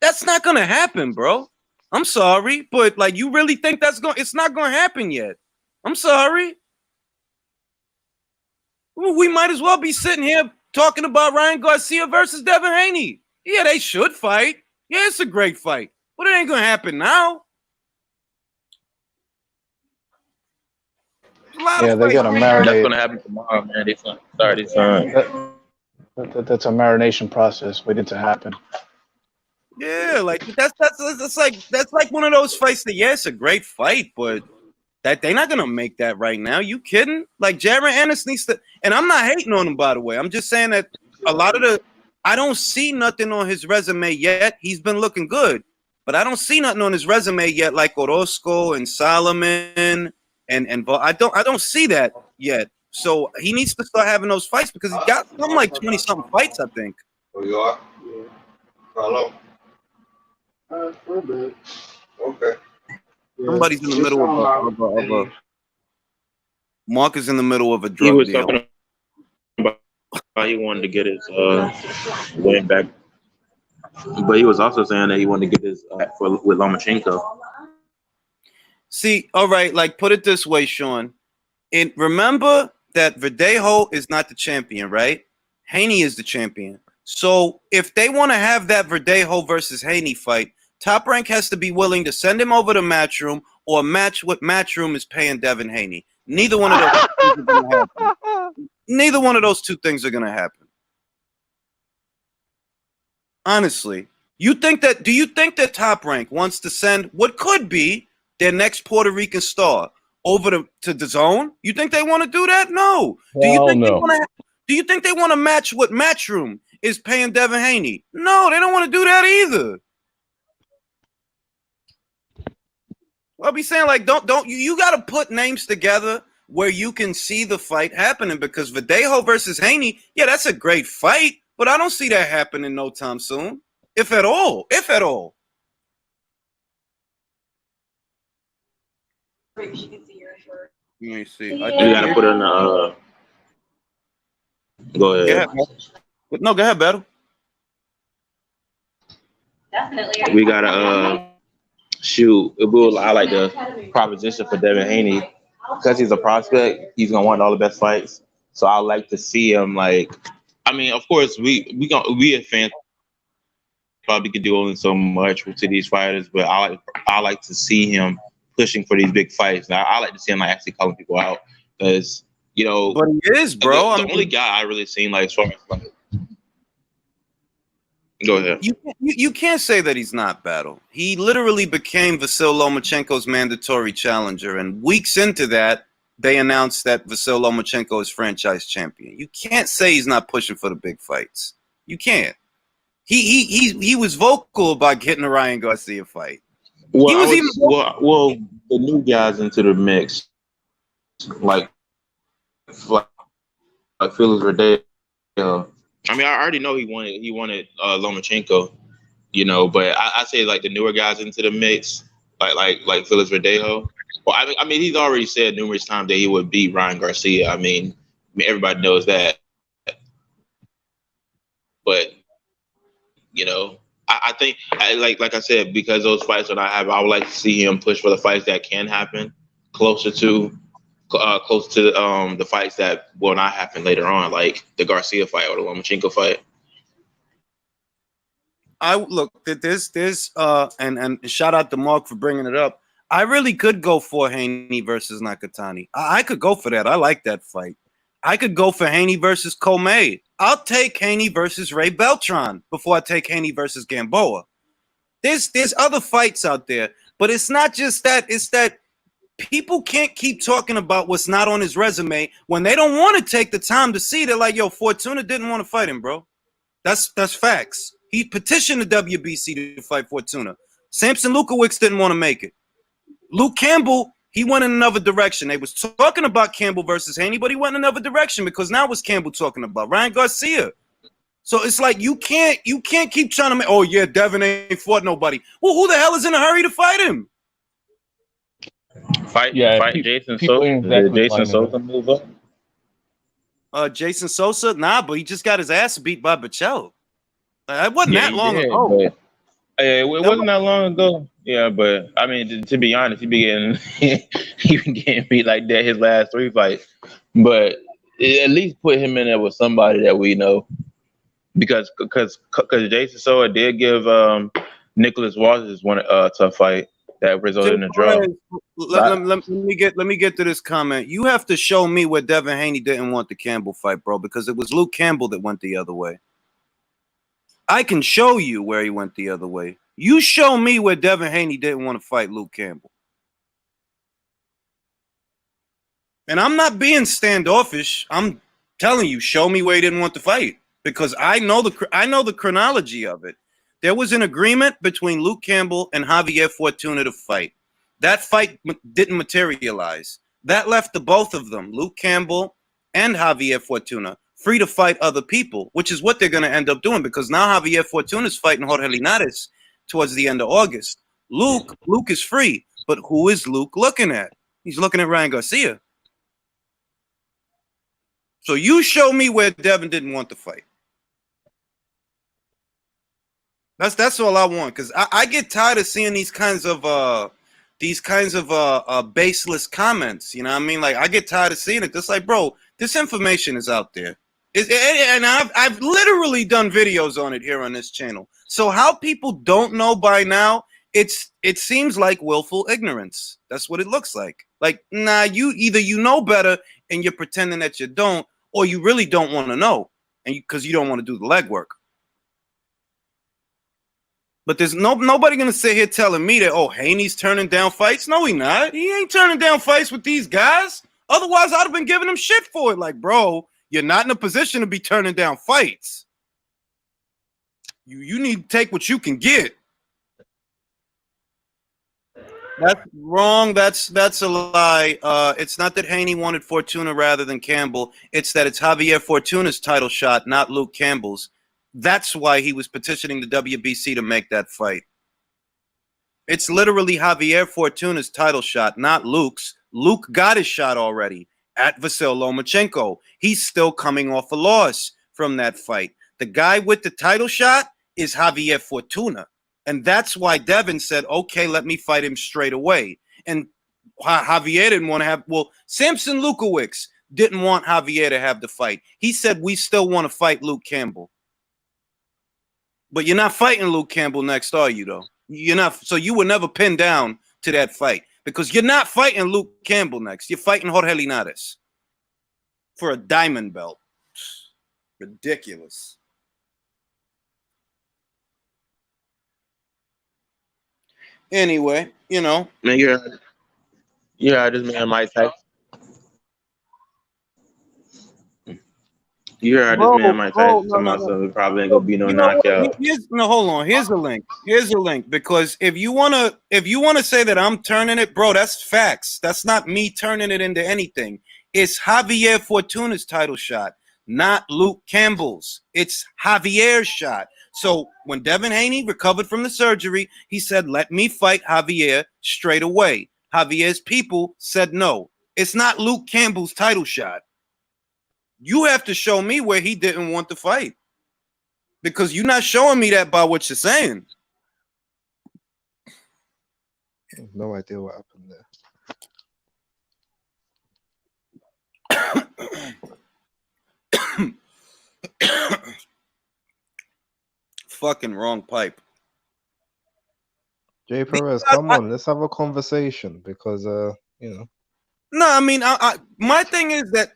That's not gonna happen, bro. I'm sorry, but like you really think it's not gonna happen yet. I'm sorry. We might as well be sitting here talking about Ryan Garcia versus Devin Haney. Yeah, they should fight. Yeah, it's a great fight, but it ain't gonna happen now. Yeah, they're gonna marinate. That's gonna happen tomorrow, man. That's a marination process waiting to happen. Yeah, like that's like one of those fights that it's a great fight, but that they're not gonna make that right now. You kidding? Like Jaron Ennis needs to, and I'm not hating on him, by the way. I'm just saying that a lot of I don't see nothing on his resume yet. He's been looking good, but I don't see nothing on his resume yet, like Orozco and Solomon and I don't see that yet. So he needs to start having those fights because he got something like 20-something fights, I think. Oh, you are? Yeah. Hello. For a bit. Okay. Yeah. Somebody's in the middle of a Mark is in the middle of a drug He was deal. talking about how he wanted to get his win back, but he was also saying that he wanted to get his with Lomachenko. See, all right, like put it this way, Sean. And remember that Verdejo is not the champion, right? Haney is the champion. So if they want to have that Verdejo versus Haney fight, Top Rank has to be willing to send him over to Matchroom or match what Matchroom is paying Devin Haney. Neither one of those things are going to happen. Neither one of those two things are going to happen. Honestly, do you think that Top Rank wants to send what could be their next Puerto Rican star over to the zone? You think they want to do that? No. Do you think they want to match what Matchroom is paying Devin Haney? No, they don't want to do that either. I'll be saying like, don't you got to put names together where you can see the fight happening because Verdejo versus Haney, yeah, that's a great fight, but I don't see that happening no time soon, if at all. If at all. Let me see. You gotta put in the. Go ahead. No, go ahead, Battle. Definitely. We gotta shoot. I like the proposition for Devin Haney because he's a prospect. He's gonna want all the best fights. So I like to see him. Like, I mean, of course, we as fans probably could do only so much to these fighters, but I like to see him pushing for these big fights. Now, I like to see him like actually calling people out because But he is, bro. The only guy I really seen like as far as like. Go ahead. You can't say that he's not Battle. He literally became Vasyl Lomachenko's mandatory challenger, and weeks into that, they announced that Vasyl Lomachenko is franchise champion. You can't say he's not pushing for the big fights. You can't. He was vocal about getting a Ryan Garcia fight. Well, the new guys into the mix, like Felix Verdejo. I mean, I already know he wanted Lomachenko, but I say like the newer guys into the mix, like Felix Verdejo. Well, I mean, he's already said numerous times that he would beat Ryan Garcia. I mean everybody knows that. But I think like I said, because those fights that I have, I would like to see him push for the fights that can happen closer to the fights that will not happen later on, like the Garcia fight or the Lomachenko fight. And shout out to Mark for bringing it up. I really could go for Haney versus Nakatani. I could go for that. I like that fight. I could go for Haney versus Comey. I'll take Haney versus Ray Beltran before I take Haney versus Gamboa. There's other fights out there, but it's not just that. It's that people can't keep talking about what's not on his resume when they don't want to take the time to see. They're like, yo, Fortuna didn't want to fight him, bro. That's facts. He petitioned the WBC to fight Fortuna. Samson Lukowicz didn't want to make it. Luke Campbell, he went in another direction. They was talking about Campbell versus Haney, but he went in another direction because now what's Campbell talking about? Ryan Garcia. So it's like you can't keep trying to make, oh yeah, Devin ain't fought nobody. Well, who the hell is in a hurry to fight him? Fight Jason people Sosa. ain't exactly Did Jason fighting Sosa move up? Jason Sosa? Nah, but he just got his ass beat by Bichello. It wasn't that long ago. But, it wasn't that long ago. Yeah, but I mean, to be honest, he been getting beat like that his last 3 fights. But at least put him in there with somebody that we know, because Jason Sosa did give Nicholas Walters one tough fight that resulted in a draw. Let me get to this comment. You have to show me where Devin Haney didn't want the Campbell fight, bro, because it was Luke Campbell that went the other way. I can show you where he went the other way. You show me where Devin Haney didn't want to fight Luke Campbell. And I'm not being standoffish. I'm telling you, show me where he didn't want to fight, because I know the chronology of it. There was an agreement between Luke Campbell and Javier Fortuna to fight. That fight didn't materialize. That left the both of them, Luke Campbell and Javier Fortuna, free to fight other people, which is what they're going to end up doing, because now Javier Fortuna is fighting Jorge Linares towards the end of August. Luke is free, but who is Luke looking at? He's looking at Ryan Garcia. So you show me where Devin didn't want to fight. That's all I want, because I get tired of seeing these kinds of baseless comments. You know what I mean? Like, I get tired of seeing it. Just like, bro, this information is out there. And I've literally done videos on it here on this channel. So how people don't know by now, it seems like willful ignorance. That's what it looks like. Like, nah, you know better and you're pretending that you don't, or you really don't want to know, and because you don't want to do the legwork. But there's nobody gonna sit here telling me that, oh, Haney's turning down fights. No, he not. He ain't turning down fights with these guys. Otherwise, I'd have been giving him shit for it. Like, bro, you're not in a position to be turning down fights. You need to take what you can get. That's wrong. That's a lie. It's not that Haney wanted Fortuna rather than Campbell. It's that it's Javier Fortuna's title shot, not Luke Campbell's. That's why he was petitioning the WBC to make that fight. It's literally Javier Fortuna's title shot, not Luke's. Luke got his shot already at Vasyl Lomachenko. He's still coming off a loss from that fight. The guy with the title shot is Javier Fortuna. And that's why Devin said, okay, let me fight him straight away. And Javier didn't want to have, Samson Lukowicz didn't want Javier to have the fight. He said, we still want to fight Luke Campbell. But you're not fighting Luke Campbell next, are you, though? You're not. So you were never pinned down to that fight, because you're not fighting Luke Campbell next. You're fighting Jorge Linares for a diamond belt. Ridiculous. Anyway, you know. Man, yeah, this man Mike Tyson. You heard this man Mike Tyson talking about something probably ain't gonna be no knockout. Hold on. Here's a link. Because if you wanna say that I'm turning it, bro, that's facts. That's not me turning it into anything. It's Javier Fortuna's title shot, not Luke Campbell's. It's Javier's shot. So when Devin Haney recovered from the surgery, he said, let me fight Javier straight away. Javier's people said no. It's not Luke Campbell's title shot. You have to show me where he didn't want to fight, because you're not showing me that by what you're saying. I have no idea what happened there. Fucking wrong pipe. Jay Perez, come on, let's have a conversation, because you know. No, I mean, my thing is that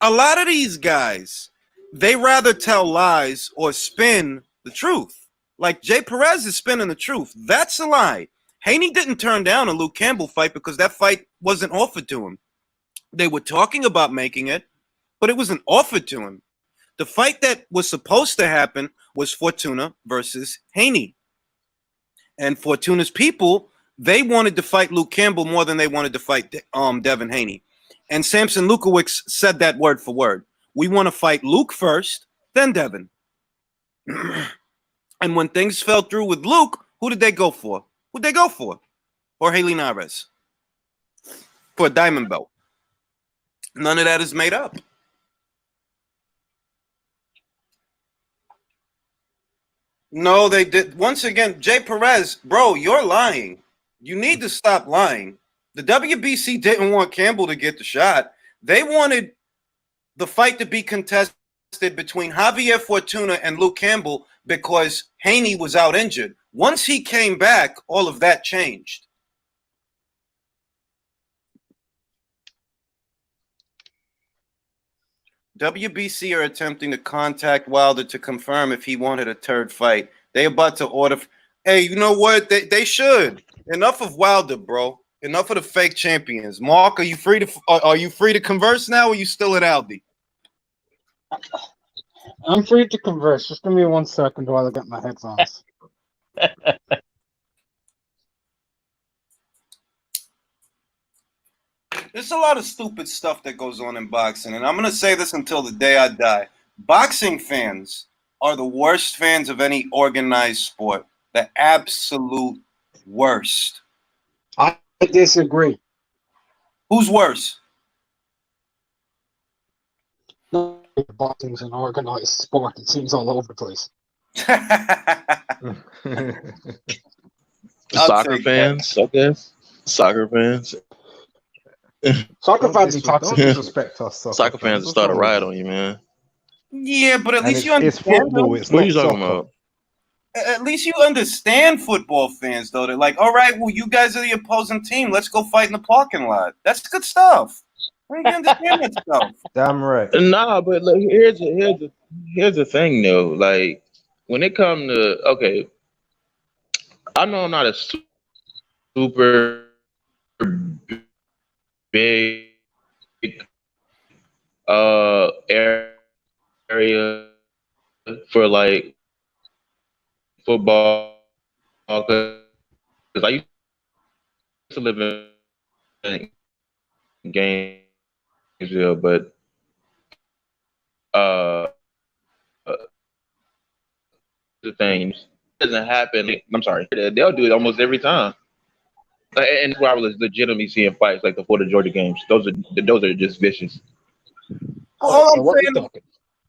a lot of these guys, they rather tell lies or spin the truth. Like Jay Perez is spinning the truth. That's a lie. Haney didn't turn down a Luke Campbell fight because that fight wasn't offered to him. They were talking about making it, but it wasn't offered to him. The fight that was supposed to happen was Fortuna versus Haney. And Fortuna's people, they wanted to fight Luke Campbell more than they wanted to fight Devin Haney. And Samson Lukowicz said that word for word. We want to fight Luke first, then Devin. And when things fell through with Luke, who did they go for? Who'd they go for? Jorge Linares. For a diamond belt. None of that is made up. No, they did. Once again, Jay Perez, bro, you're lying. You need to stop lying. The WBC didn't want Campbell to get the shot. They wanted the fight to be contested between Javier Fortuna and Luke Campbell because Haney was out injured. Once he came back, all of that changed. WBC are attempting to contact Wilder to confirm if he wanted a third fight. They about to order. Hey, you know what? They should. Enough of Wilder, bro. Enough of the fake champions. Mark, are you free to converse now, or are you still at Aldi? I'm free to converse. Just give me 1 second while I get my headphones. There's a lot of stupid stuff that goes on in boxing, and I'm going to say this until the day I die. Boxing fans are the worst fans of any organized sport. The absolute worst. I disagree. Who's worse? Boxing's an organized sport. It seems all over the place. Soccer fans, I guess. Soccer fans. Soccer fans are Don't toxic. disrespect us. Soccer fans will start a riot on you, man. Yeah, but at And least you it's understand. football. It's What are not you talking soccer. about? At least you understand football fans, though. They're like, all right, well, you guys are the opposing team. Let's go fight in the parking lot. That's good stuff. I you understand that stuff. Damn right. Nah, but look, here's the thing though. Like when it comes to I know I'm not a super big area for like football because I used to live in Gainesville, but the thing doesn't happen. I'm sorry, they'll do it almost every time. And where I was legitimately seeing fights like the Florida Georgia games. Those are just vicious. All So I'm what we saying, talking?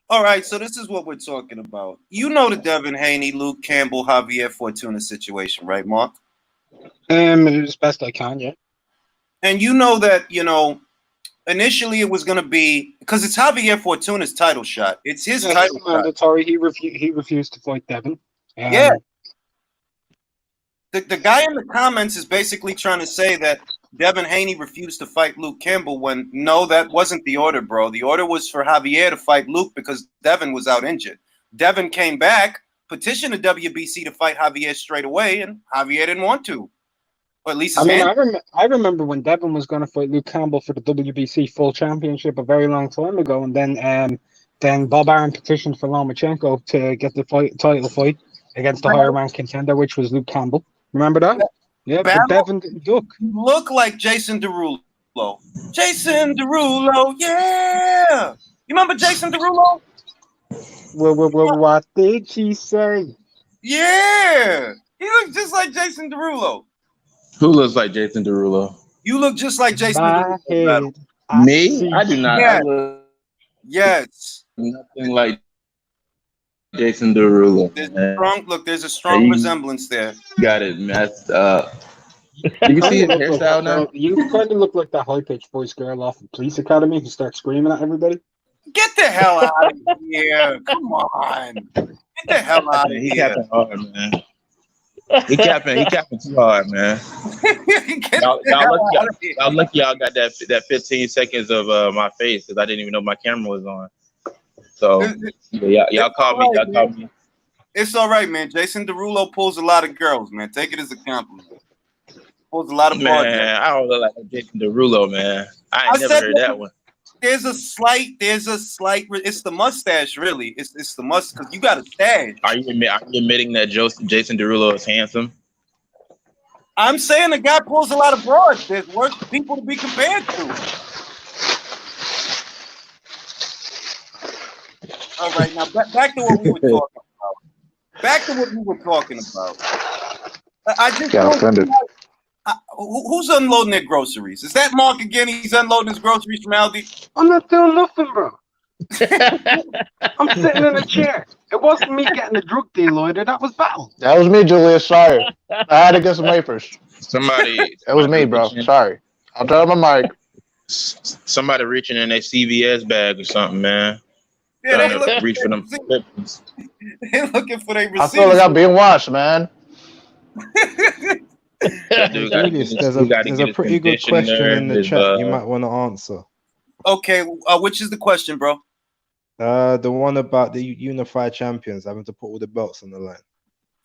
all right, so this is what we're talking about. You know the Devin Haney, Luke Campbell, Javier Fortuna situation, right, Mark? As best I can, yeah. And you know that, initially it was going to be because it's Javier Fortuna's title shot. It's his Yeah, title he's shot. mandatory. He refused to fight Devin. Yeah. The guy in the comments is basically trying to say that Devin Haney refused to fight Luke Campbell when no, that wasn't the order, bro. The order was for Javier to fight Luke because Devin was out injured. Devin came back, petitioned the WBC to fight Javier straight away, and Javier didn't want to. Or at least his hand. I remember when Devin was going to fight Luke Campbell for the WBC full championship a very long time ago, and then Bob Arum petitioned for Lomachenko to get the title fight against the higher ranked contender, which was Luke Campbell. Remember that? Yeah, but Devin didn't duck. You look like Jason Derulo. Jason Derulo, yeah. You remember Jason Derulo? What did she say? Yeah. He looks just like Jason Derulo. Who looks like Jason Derulo? You look just like Jason My Derulo. head. Me? I do not. Yes. I look Yes. nothing like Jason Derulo. There's a strong resemblance there. Got it messed up. Did you see his hairstyle now? You kind of look like that high-pitched voice girl off the Police Academy who starts screaming at everybody. Get the hell out of here. Come on. Get the hell out of He here. capping hard, man. He capping too hard, man. Y'all lucky y'all got that 15 seconds of my face because I didn't even know my camera was on. So y'all called me. Y'all called me. It's all right, man. Jason Derulo pulls a lot of girls, man. Take it as a compliment. Pulls a lot of broad. Man, I don't look like Jason Derulo, man. I ain't never heard that one. There's a slight. It's the mustache, really. It's the mustache because you got a stash. Are you admitting that Jason Derulo is handsome? I'm saying the guy pulls a lot of broads. There's worse people to be compared to. All right, now back to what we were talking about. I just got offended. Who's unloading their groceries? Is that Mark again? He's unloading his groceries from Aldi. I'm not doing nothing, bro. I'm sitting in a chair. It wasn't me getting the drug deal order. That was Battle. That was me, Julius. Sorry. I had to get some wafers. It was me, bro. Sorry. I'll tell my mic. Somebody reaching in their CVS bag or something, man. Yeah, they reach for them. They're looking for their receipts. I feel like I'm being watched, man. Julius, there's a pretty good question in the chat you might want to answer. Okay, which is the question, bro? The one about the unified champions having to put all the belts on the line.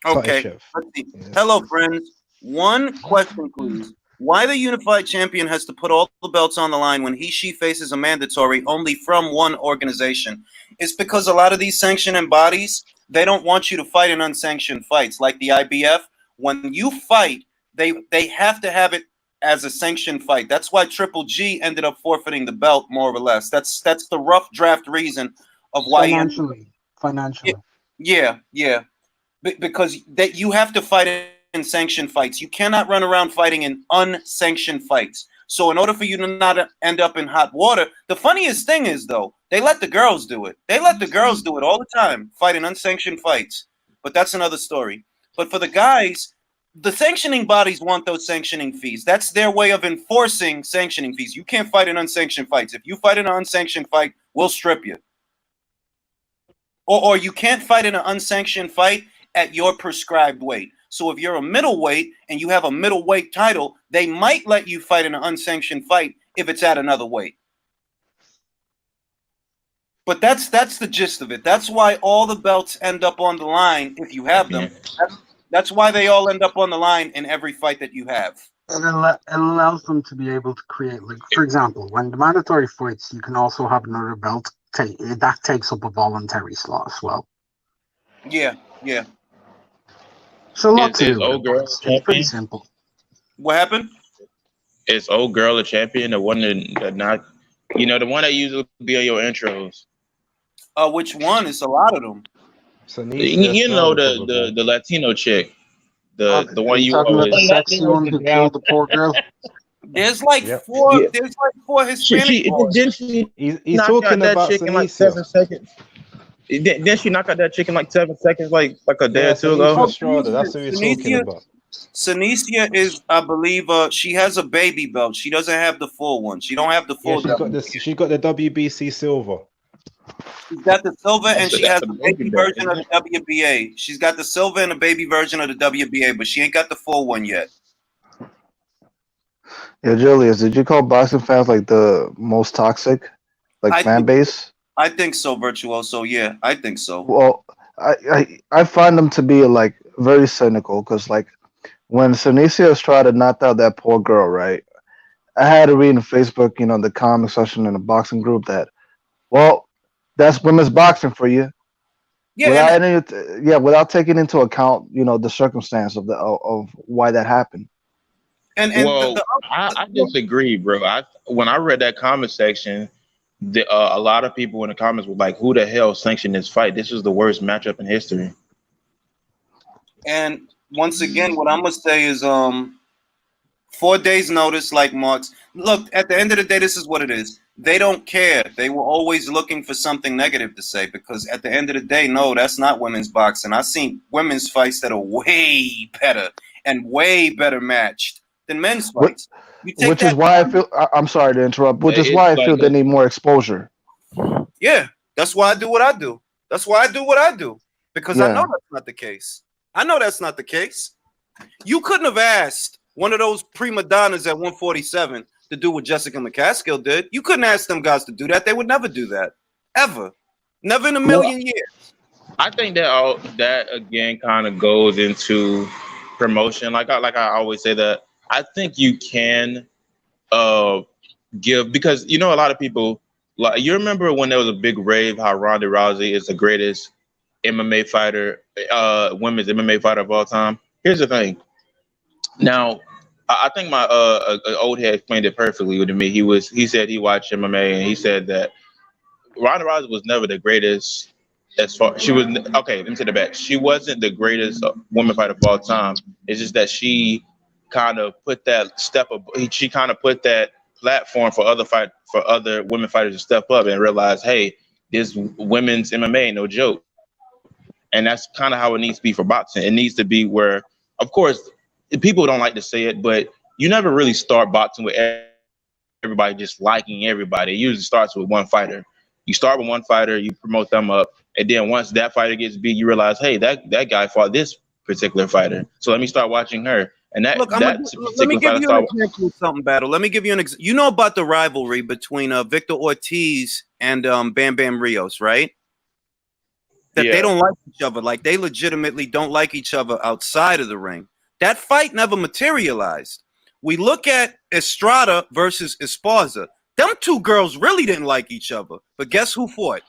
Okay. Let's see. Yes. Hello, friends. One question, please. Why the unified champion has to put all the belts on the line when she faces a mandatory only from one organization? It's because a lot of these sanctioning bodies, they don't want you to fight in unsanctioned fights. Like the IBF, when you fight, they have to have it as a sanctioned fight. That's why Triple G ended up forfeiting the belt, more or less. That's the rough draft reason of why financially. Yeah. Because you have to fight in sanctioned fights. You cannot run around fighting in unsanctioned fights. So in order for you to not end up in hot water, the funniest thing is, though, they let the girls do it. They let the girls do it all the time, fighting unsanctioned fights. But that's another story. But for the guys, the sanctioning bodies want those sanctioning fees. That's their way of enforcing sanctioning fees. You can't fight in unsanctioned fights. If you fight in an unsanctioned fight, we'll strip you. Or you can't fight in an unsanctioned fight at your prescribed weight. So if you're a middleweight and you have a middleweight title, they might let you fight in an unsanctioned fight if it's at another weight. But that's the gist of it. That's why all the belts end up on the line if you have them. That's why they all end up on the line in every fight that you have. It allows them to be able to create, like, for example, when the mandatory fights, you can also have another belt. That takes up a voluntary slot as well. Yeah. So lots is old girl it's pretty simple. What happened? Is old girl a champion? The one that not, the one that usually be on your intros. Which one? It's a lot of them. So the Latino chick, the one you talking about the sexy one who killed the poor girl. There's like four. Yeah. There's like four Hispanic. He's talking about chick in like 7 seconds. Didn't she knock out that chick in like 7 seconds, like a day or two ago? That's what he's talking about. Sanicia is, I believe, she has a baby belt. She doesn't have the full one. She don't have the full. She's got the WBC silver. She's got the silver, and she has the baby version of the WBA. She's got the silver and the baby version of the WBA, but she ain't got the full one yet. Yeah, Julius, did you call boxing fans like the most toxic, fan base? I think so, Virtuoso. Yeah, I think so. Well, I find them to be like very cynical because when Sanicia tried to knock out that poor girl, right? I had to read in Facebook, the comment section in the boxing group that, well, that's women's boxing for you. Yeah, without taking into account, the circumstance of why that happened. I disagree, bro. When I read that comment section, a lot of people in the comments were like, "Who the hell sanctioned this fight? This is the worst matchup in history." And once again, what I'm gonna say is, 4 days notice, like Mark's. Look, at the end of the day, this is what it is. They don't care. They were always looking for something negative to say because at the end of the day, no, that's not women's boxing. I've seen women's fights that are way better and way better matched than men's fights. Which is why I feel. I'm sorry to interrupt. Which is why I feel they need more exposure. Yeah, that's why I do what I do. That's why I do what I do because I know that's not the case. I know that's not the case. You couldn't have asked one of those prima donnas at 147 to do what Jessica McCaskill did. You couldn't ask them guys to do that. They would never do that, ever, never in a million years. I think that again kind of goes into promotion. Like I always say that I think you can give, because you know a lot of people, like, you remember when there was a big rave how Ronda Rousey is the greatest MMA fighter, women's MMA fighter of all time. Here's the thing. Now, I think my old head explained it perfectly to me. He said he watched MMA and he said that Ronda Rousey was never the greatest. As far she was okay, let me take it back. She wasn't the greatest woman fighter of all time. It's just that she kind of put that step up. She kind of put that platform for other women fighters to step up and realize, hey, this women's MMA ain't no joke. And that's kind of how it needs to be for boxing. It needs to be where, of course, people don't like to say it, but you never really start boxing with everybody just liking everybody. It usually starts with one fighter. You start with one fighter, you promote them up, and then once that fighter gets big, you realize, hey, that guy fought this particular fighter, so let me start watching her. And Look, let me give you an example of something, Battle. Let me give you an example. You know about the rivalry between Victor Ortiz and Bam Bam Rios, right? That they don't like each other. Like, they legitimately don't like each other outside of the ring. That fight never materialized. We look at Estrada versus Esparza. Them two girls really didn't like each other. But guess who fought?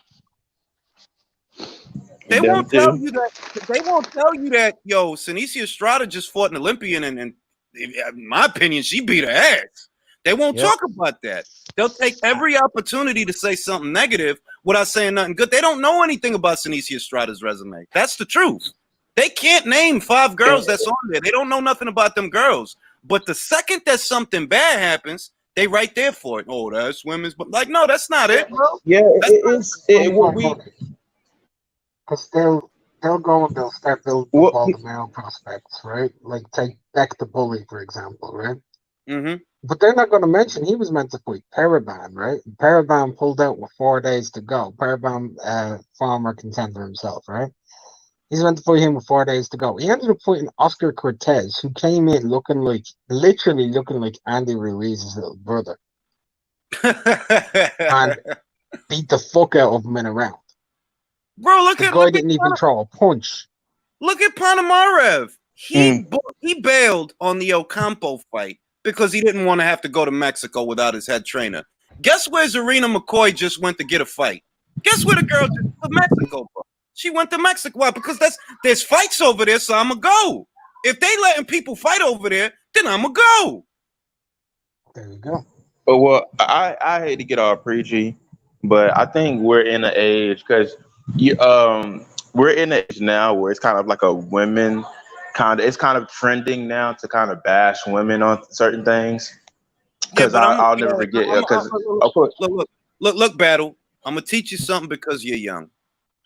They won't tell you that. They won't tell you that, yo, Senicia Estrada just fought an Olympian, and in my opinion, she beat her ass. They won't talk about that. They'll take every opportunity to say something negative without saying nothing good. They don't know anything about Senicia Estrada's resume. That's the truth. They can't name 5 girls that's on there. They don't know nothing about them girls. But the second that something bad happens, they right there for it. Oh, that's women's, but like, no, that's not it, bro. Yeah, it will be. Because they'll go and they'll start building all the male prospects, right? Like, take Beck the Bully, for example, right? Mm-hmm. But they're not going to mention he was meant to fight Paraban, right? Paraban pulled out with 4 days to go. Paraban, former contender himself, right? He's meant to fight him with 4 days to go. He ended up fighting Oscar Cortez, who came in literally looking like Andy Ruiz's little brother, and beat the fuck out of him in a round. Bro, The guy didn't even throw a punch. Look at Panamarev. He bailed on the Ocampo fight because he didn't want to have to go to Mexico without his head trainer. Guess where Zarina McCoy just went to get a fight? Guess where the girl just went to Mexico, bro? She went to Mexico. Why? Because there's fights over there, so I'ma go. If they letting people fight over there, then I'ma go. There you go. But well, I hate to get all preachy, but I think we're in an age because we're in an age now where it's kind of like a women it's kind of trending now to kind of bash women on certain things. Because I'll never forget. Because look, Battle. I'm gonna teach you something because you're young.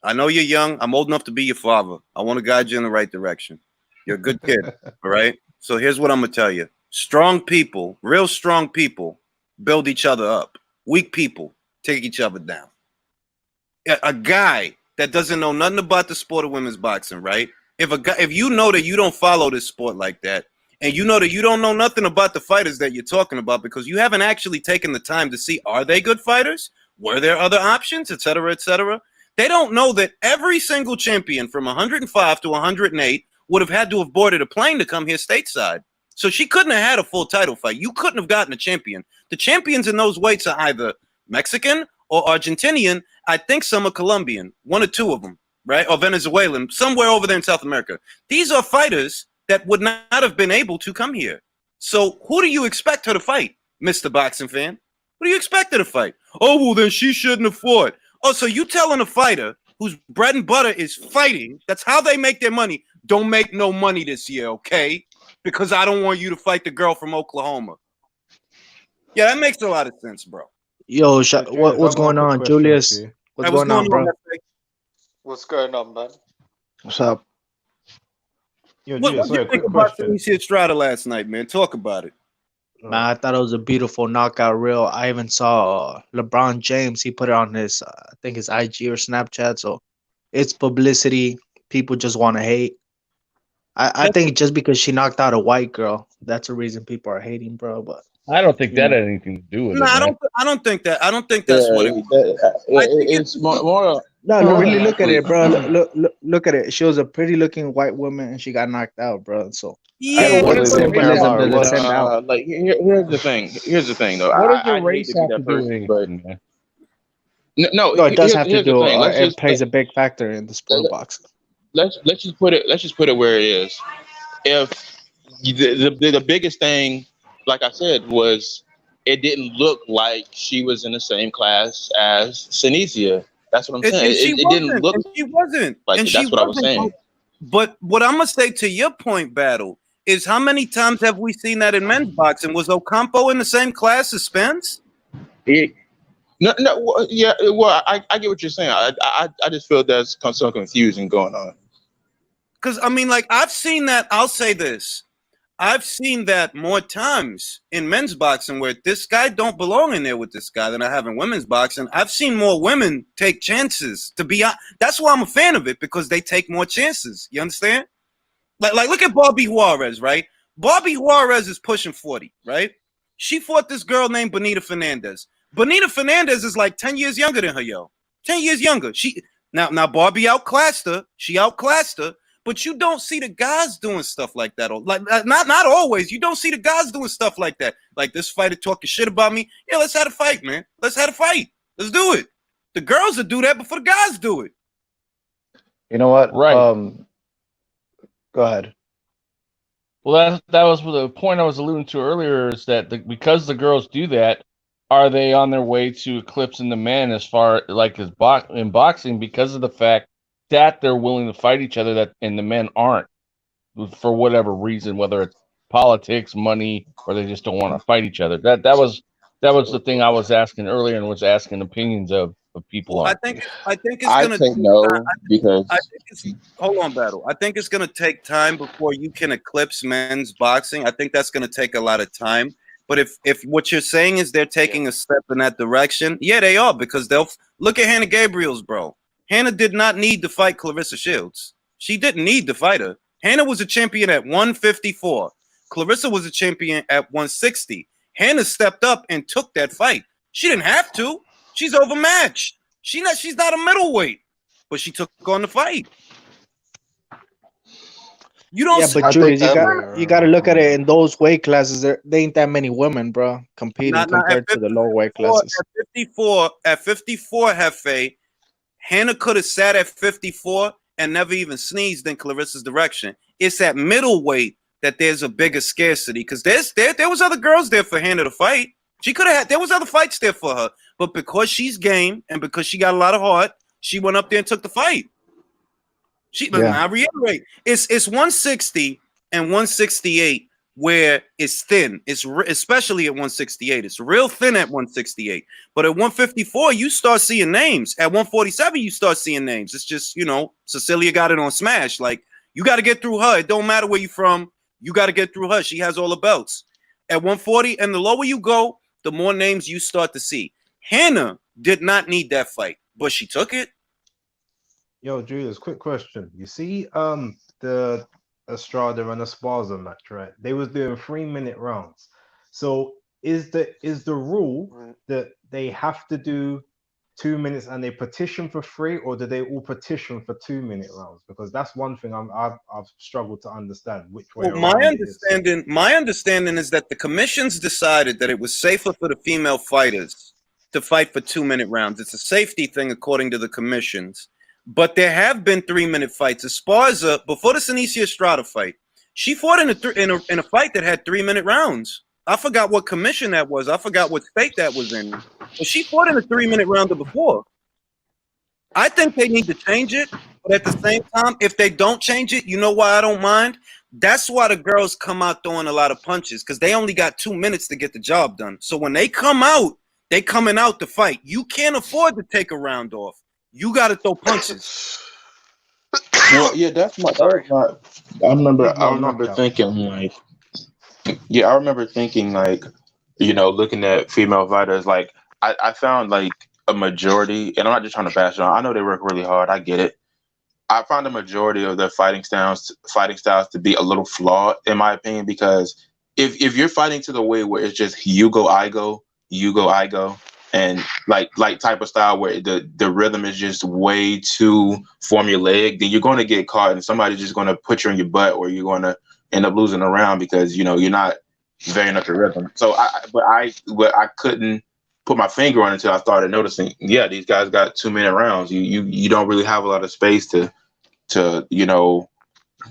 I know you're young. I'm old enough to be your father. I want to guide you in the right direction. You're a good kid, all right? So here's what I'm gonna tell you: strong people, real strong people, build each other up. Weak people take each other down. A guy that doesn't know nothing about the sport of women's boxing, right? If you know that you don't follow this sport like that, and you know that you don't know nothing about the fighters that you're talking about because you haven't actually taken the time to see, are they good fighters? Were there other options, et cetera, et cetera? They don't know that every single champion from 105 to 108 would have had to have boarded a plane to come here stateside. So she couldn't have had a full title fight. You couldn't have gotten a champion. The champions in those weights are either Mexican or Argentinian. I think some are Colombian, one or two of them, right? Or Venezuelan, somewhere over there in South America. These are fighters that would not have been able to come here. So who do you expect her to fight, Mr. Boxing fan? Who do you expect her to fight? Oh, well, then she shouldn't have fought. Oh, so you telling a fighter whose bread and butter is fighting, that's how they make their money, don't make no money this year, okay? Because I don't want you to fight the girl from Oklahoma. Yeah, that makes a lot of sense, bro. Yo, what's going on, Julius? What's going on, bro? What's going on, man? What's up? Yo, What Julius, did you quick think about question. Senicia Estrada last night, man? Talk about it. Man, I thought it was a beautiful knockout reel. I even saw LeBron James. He put it on his, I think his IG or Snapchat. So it's publicity. People just want to hate. I think just because she knocked out a white girl, that's the reason people are hating, bro. But I don't think that had anything to do with No, it, I man. don't think that. I don't think that's what it. I think it's more. No, more than really look at likely. it, bro. Look at it. She was a pretty looking white woman and she got knocked out, bro. So Yeah, what what is but it? symbolism does it But send out? like here's the thing. Here's the thing, though. What does the I'd hate race to be have that to do with person, but anything, man? no. No, it does have to Here's the do. thing. It plays a big factor in the sport of boxing. Let's just put it where it is. If the biggest thing, like I said, was it didn't look like she was in the same class as Sinicia. That's what I'm saying. and she It didn't wasn't, look and she wasn't, like and it. she That's what I was wasn't. saying. But what I'm gonna say to your point, Battle, is how many times have we seen that in men's boxing? Was Ocampo in the same class as Spence? Yeah. Well, I get what you're saying. I just feel there's some confusion going on. Because I mean, like I've seen that. I'll say this: I've seen that more times in men's boxing where this guy don't belong in there with this guy than I have in women's boxing. I've seen more women take chances. That's why I'm a fan of it, because they take more chances. You understand? Like look at Bobby Juarez, right? Bobby Juarez is pushing 40, right? She fought this girl named Bonita Fernandez. Bonita Fernandez is like 10 years younger than her, yo. 10 years younger. Now Barbie outclassed her. She outclassed her. But you don't see the guys doing stuff like that. Like not always. You don't see the guys doing stuff like that. Like this fighter talking shit about me. Yeah, let's have a fight, man. Let's have a fight. Let's do it. The girls will do that before the guys do it. You know what? Right. Go ahead. Well, that was the point I was alluding to earlier, is that because the girls do that, are they on their way to eclipsing the men as far like as in boxing, because of the fact that they're willing to fight each other, and the men aren't, for whatever reason, whether it's politics, money, or they just don't want to fight each other. That was the thing I was asking earlier and was asking opinions of people Well, on. I think it's I'd gonna say take no, time. because Hold on, Battle. I think it's gonna take time before you can eclipse men's boxing. I think that's gonna take a lot of time. But if what you're saying is they're taking a step in that direction, yeah, they are, because they'll look at Hannah Gabriel's, bro. Hannah did not need to fight Clarissa Shields. She didn't need to fight her. Hannah was a champion at 154. Clarissa was a champion at 160. Hannah stepped up and took that fight. She didn't have to. She's overmatched. She's not a middleweight, but she took on the fight. You don't. Yeah, see, but Julius, you got to look at it in those weight classes. There ain't that many women, bro, competing compared to the lower weight classes. At 54, Hefe, Hannah could have sat at 54 and never even sneezed in Clarissa's direction. It's at middleweight that there's a bigger scarcity, because there was other girls there for Hannah to fight. She could have had, there was other fights there for her, but because she's game and because she got a lot of heart, she went up there and took the fight. I reiterate, it's 160 and 168 where it's thin. It's especially at 168. It's real thin at 168. But at 154, you start seeing names. At 147, you start seeing names. It's just, Cecilia got it on Smash. Like, you got to get through her. It don't matter where you're from. You got to get through her. She has all the belts. At 140, and the lower you go, the more names you start to see. Hannah did not need that fight, but she took it. Yo, Julius, quick question. You see, the Estrada and Esparza match, right? They was doing 3-minute rounds. So is the rule that they have to do 2 minutes and they petition for 3, or do they all petition for 2-minute rounds? Because that's one thing I've struggled to understand which way. Well, my understanding is that the commissions decided that it was safer for the female fighters to fight for 2-minute rounds. It's a safety thing according to the commissions. But there have been 3-minute fights. Esparza, before the Sinicia Estrada fight, she fought in a fight that had 3-minute rounds. I forgot what commission that was. I forgot what state that was in. But she fought in a 3-minute round before. I think they need to change it. But at the same time, if they don't change it, you know why I don't mind? That's why the girls come out throwing a lot of punches, because they only got 2 minutes to get the job done. So when they come out, they coming out to fight. You can't afford to take a round off. You got to throw punches. Well, yeah, that's my. I remember thinking like, looking at female fighters, like I found like a majority, and I'm not just trying to bash them. I know they work really hard. I get it. I found a majority of their fighting styles to be a little flawed, in my opinion, because if you're fighting to the way where it's just you go, I go, you go, I go, and like type of style where the rhythm is just way too formulaic, then you're going to get caught and somebody's just going to put you in your butt, or you're going to end up losing a round because you're not varying up the rhythm. So I couldn't put my finger on it until I started noticing. Yeah, these guys got 2-minute rounds. You don't really have a lot of space to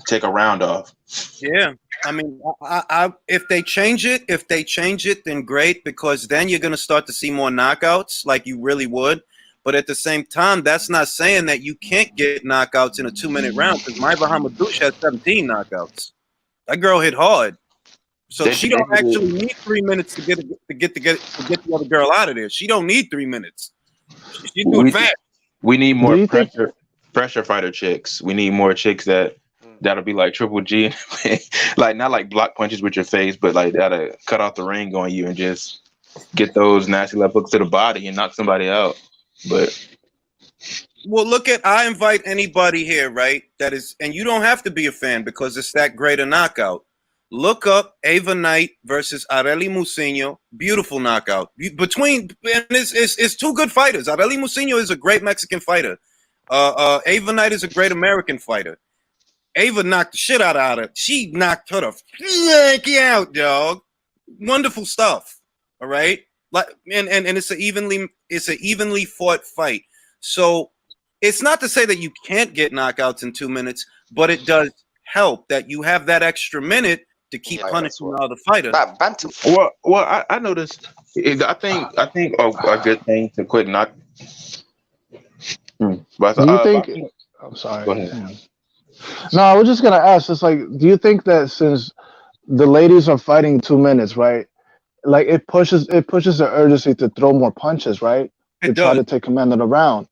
take a round off. Yeah, I mean, if they change it, then great, because then you're going to start to see more knockouts, like you really would. But at the same time, that's not saying that you can't get knockouts in a 2-minute round, because Maiva Hamadouche has 17 knockouts. That girl hit hard, so she don't actually need 3 minutes to get the other girl out of there. She don't need 3 minutes. She do it fast. We need more pressure fighter chicks. We need more chicks that'll be like Triple G, like not like block punches with your face, but like that'll cut off the ring on you and just get those nasty left hooks to the body and knock somebody out. But well, I invite anybody here, right? That is, and you don't have to be a fan because it's that great a knockout. Look up Ava Knight versus Arely Musinho. Beautiful knockout. And it's two good fighters. Arely Musinho is a great Mexican fighter. Ava Knight is a great American fighter. Ava knocked the shit out of her. She knocked her the fuck out, dog. Wonderful stuff. All right, like and it's an evenly fought fight. So it's not to say that you can't get knockouts in 2 minutes, but it does help that you have that extra minute to keep punishing the other fighter. Well, I noticed. I think a good thing to quit knock. Do you think? I'm sorry. Go ahead. No, I was just gonna ask. It's like, do you think that since the ladies are fighting 2 minutes, right? Like it pushes the urgency to throw more punches, right? To try to take command of the round.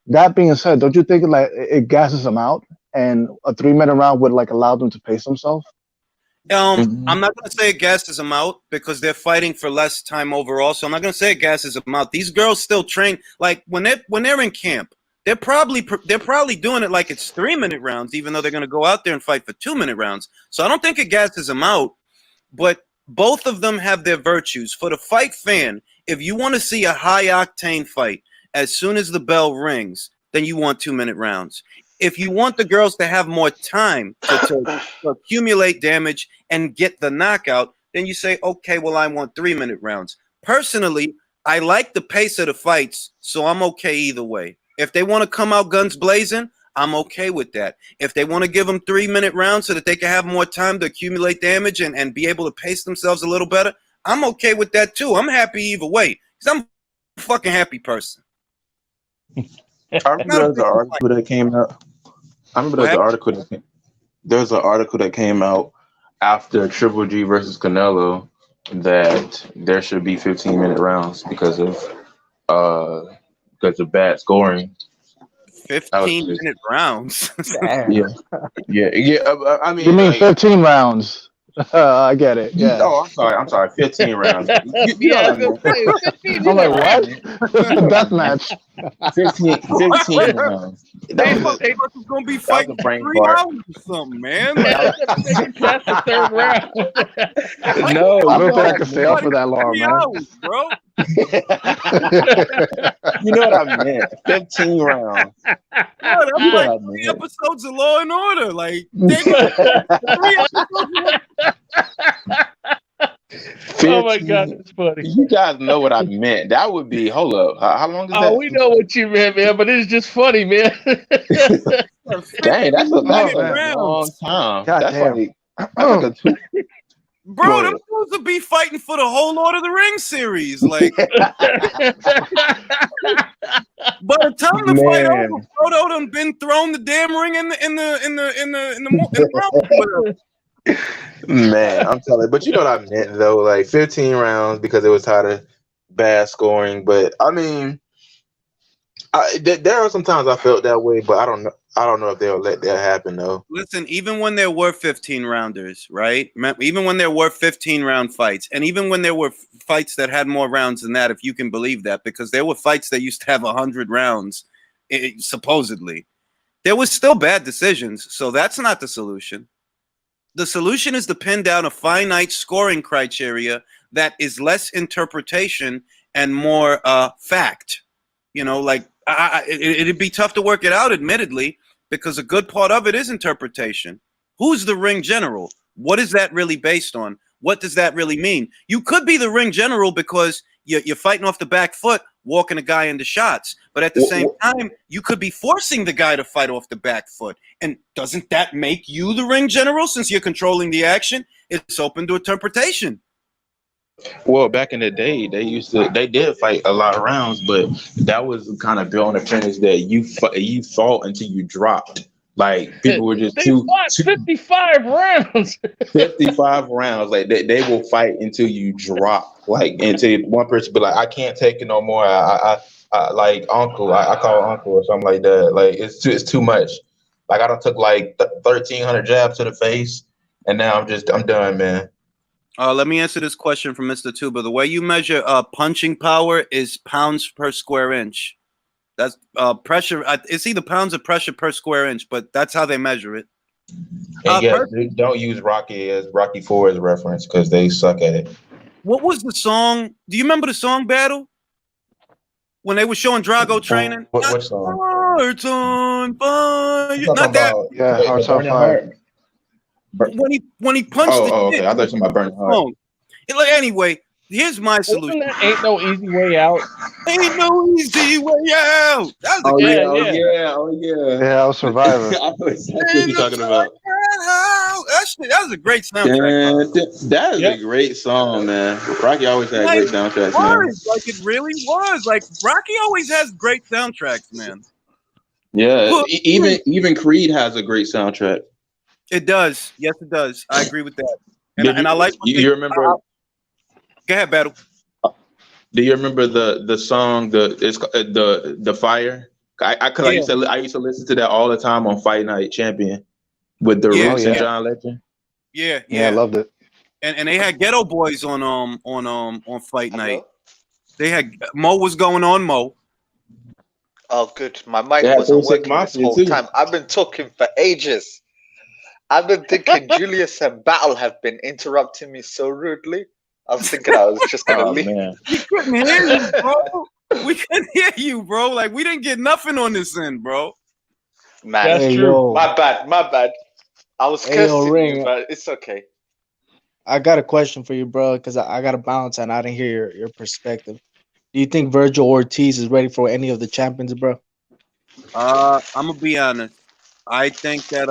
That being said, don't you think like it gasses them out, and a 3-minute round would like allow them to pace themselves? I'm not going to say it gasses them out because they're fighting for less time overall. So I'm not going to say it gasses them out. These girls still train. Like when they're in camp, they're probably doing it like it's 3-minute rounds, even though they're going to go out there and fight for 2-minute rounds. So I don't think it gasses them out. But both of them have their virtues. For the fight fan, if you want to see a high octane fight, as soon as the bell rings, then you want 2-minute rounds. If you want the girls to have more time to accumulate damage and get the knockout, then you say, okay, well, I want 3-minute rounds. Personally, I like the pace of the fights, so I'm okay either way. If they want to come out guns blazing, I'm okay with that. If they want to give them 3-minute rounds so that they can have more time to accumulate damage and be able to pace themselves a little better, I'm okay with that too. I'm happy either way because I'm a fucking happy person. I remember there's an article that came out. There's an article that came out after Triple G versus Canelo that there should be 15-minute rounds because of bad scoring. 15-minute rounds. Yeah. I mean, you mean like, 15 rounds? I get it. Yeah. Oh, I'm sorry. 15 rounds. You know what I mean? I'm like, what? Death match. 15 rounds. They was gonna be fighting 3 hours or something, man. That's the third round. No, I don't think I can stay up for that long, man. Hours, bro. You know what I meant? 15 rounds. That's like 3 episodes of Law and Order. Like, they got 3 episodes. Oh my god, that's funny. You guys know what I meant. That would be, hold up. How long is that? Oh, we know what you meant, man, but it's just funny, man. Dang, that's a long time. God that's damn. like a 2. Bro, they're supposed to be fighting for the whole Lord of the Rings series. Like, by the time the fight over, Frodo done been thrown the damn ring in the Man, I'm telling you. But you know what I meant, though. Like 15 rounds because it was tired of bad scoring. But I mean, there are some times I felt that way, but I don't know if they'll let that happen, though. Listen, even when there were 15 rounders, right? Even when there were 15 round fights, and even when there were fights that had more rounds than that, if you can believe that, because there were fights that used to have 100 rounds, supposedly, there was still bad decisions. So that's not the solution. The solution is to pin down a finite scoring criteria that is less interpretation and more fact. You know, like it'd be tough to work it out, admittedly, because a good part of it is interpretation. Who's the ring general? What is that really based on? What does that really mean? You could be the ring general because you're fighting off the back foot, walking a guy into shots. But at the same time, you could be forcing the guy to fight off the back foot. And doesn't that make you the ring general since you're controlling the action? It's open to interpretation. Well, back in the day, they did fight a lot of rounds, but that was kind of built on the premise that you fought until you dropped. Like people were just They fought 55 rounds. 55 rounds. Like they will fight until you drop. Like until one person be like, I can't take it no more. I like uncle. I call uncle or something like that. Like it's too much. Like I done took like 1,300 jabs to the face, and now I'm done, man. Let me answer this question from Mr. Tuba. The way you measure punching power is pounds per square inch. That's pressure. It's either pounds of pressure per square inch, but that's how they measure it. And don't use Rocky 4 as reference because they suck at it. What was the song? Do you remember the song Battle? When they were showing Drago training? What song? Hearts on fire. Not that. Yeah, Hearts on Fire. When he punched the okay. shit. I thought you were talking about Burning Heart. Like, anyway, here's my solution. Ain't no easy way out. Ain't no easy way out. That was Yeah, I was Survivor. I know exactly what you're talking about. That was a great soundtrack. That is a great song, man. Rocky always had great soundtracks, man. Like it really was. Like Rocky always has great soundtracks, man. Yeah, even Creed has a great soundtrack. It does. Yes, it does. I agree with that. And I like. You remember? Go ahead, Battle. Do you remember the song the Fire? I used to listen to that all the time on Fight Night Champion with the Roots and John Legend. Yeah, I loved it. And they had Ghetto Boys on Fight Night. They had Mo was going on Mo. Oh, good. My mic wasn't working this whole time. I've been talking for ages. I've been thinking Julius and Battle have been interrupting me so rudely. I was thinking I was just gonna leave. Man. We couldn't hear you, bro. We couldn't hear you, bro. Like we didn't get nothing on this end, bro. Man, that's true. My bad. I was cursing you, but it's okay. I got a question for you, bro, because I got a bounce and I didn't hear your perspective. Do you think Virgil Ortiz is ready for any of the champions, bro? I'm gonna be honest. I think that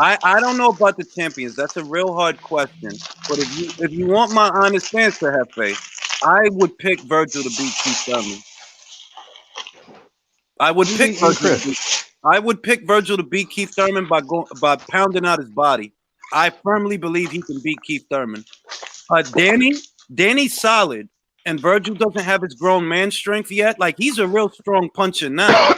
I don't know about the champions. That's a real hard question. But if you want my honest answer, Hefe, I would pick Virgil to beat Keith Thurman. I would pick Virgil to beat Keith Thurman by pounding out his body. I firmly believe he can beat Keith Thurman. Danny's solid, and Virgil doesn't have his grown man strength yet. Like he's a real strong puncher now.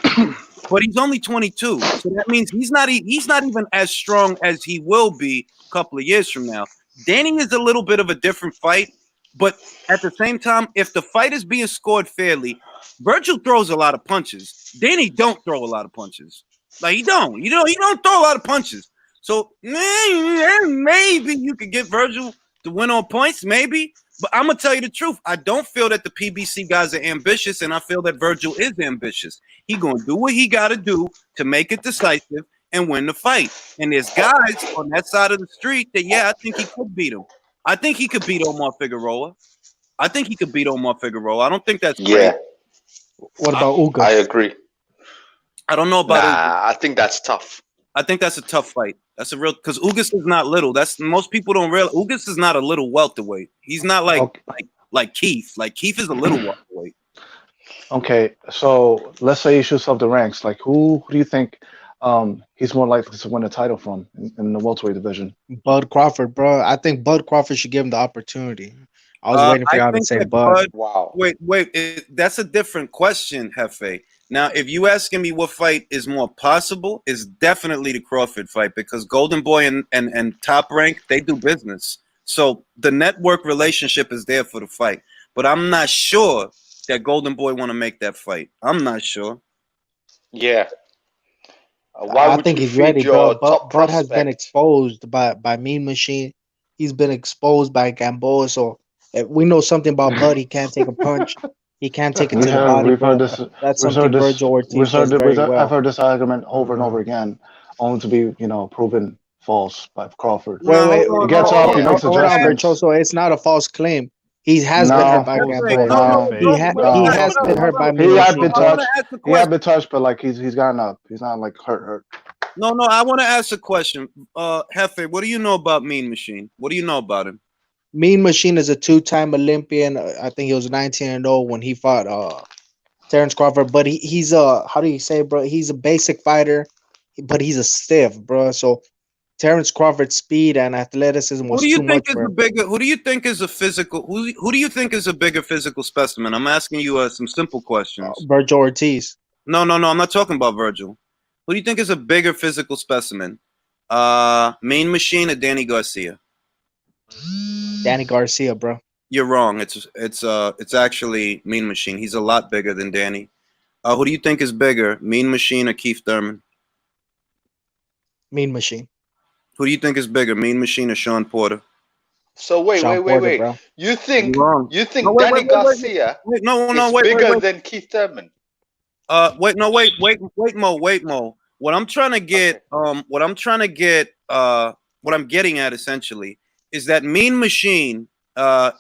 But he's only 22, so that means he's not even as strong as he will be a couple of years from now. Danny is a little bit of a different fight, but at the same time, if the fight is being scored fairly, Virgil throws a lot of punches. Danny don't throw a lot of punches. Like he don't. He don't throw a lot of punches. So maybe you could get Virgil to win on points, maybe. But I'm gonna tell you the truth. I don't feel that the PBC guys are ambitious, and I feel that Virgil is ambitious. He gonna do what he gotta do to make it decisive and win the fight. And there's guys on that side of the street that I think he could beat him. I think he could beat Omar Figueroa. I don't think that's great. What about Uga? I agree. I don't know about Uga. I think that's tough. I think that's a tough fight. That's a real because Ugas is not little. Most people don't realize Ugas is not a little welterweight. He's not like Keith. Like Keith is a little welterweight. Okay, so let's say you shoot up the ranks. Like who do you think he's more likely to win a title from in the welterweight division? Bud Crawford, bro. I think Bud Crawford should give him the opportunity. I was waiting for y'all to say Bud. Wow. Wait. That's a different question, Hefe. Now, if you asking me what fight is more possible, is definitely the Crawford fight because Golden Boy and Top Rank, they do business. So the network relationship is there for the fight. But I'm not sure that Golden Boy want to make that fight. I'm not sure. Yeah. Why I would think you he's feed ready, bro. your top Bud has been prospect? exposed by Mean Machine. He's been exposed by Gamboa. So if we know something about Bud. He can't take a punch. He can't take it to the body, We've heard bro. this That's we've heard something this Virgil Ortiz does very I've well. heard this argument over and over again, only to be proven false by Crawford. Wait, No, wait, He hold gets on, up, hold he on, Yeah. makes hold on, Hefe, adjustments. Virtuoso. It's not a false claim. He has been hurt No, by Hefe, Gamboa. no, no, no, bro, He but no. has hold been up, hurt hold by up. Mean He had Machine, been I bro. want to touched. ask a He had question. been touched, but like he's gotten up. He's not like hurt. No, I want to ask a question. Hefe, what do you know about Mean Machine? What do you know about him? Mean Machine is a two-time Olympian. I think he was 19-0 when he fought Terrence Crawford. But he's a, how do you say, bro? He's a basic fighter, but he's a stiff, bro. So Terrence Crawford's speed and athleticism Who was do you too think much is for a him. bigger? Who do you think is a physical? Who do you think is a bigger physical specimen? I'm asking you some simple questions. Virgil Ortiz. No, I'm not talking about Virgil. Who do you think is a bigger physical specimen? Mean Machine or Danny Garcia? Danny Garcia, bro. You're wrong. It's actually Mean Machine. He's a lot bigger than Danny. Who do you think is bigger, Mean Machine or Keith Thurman? Mean Machine. Who do you think is bigger, Mean Machine or Sean Porter? So wait, Sean wait, wait, Porter, wait. bro. You You're think wrong. you No, think wait, Danny Garcia is wait, bigger than Keith Thurman? wait, Mo. What I'm trying to get, Okay. what I'm getting at essentially is that Mean Machine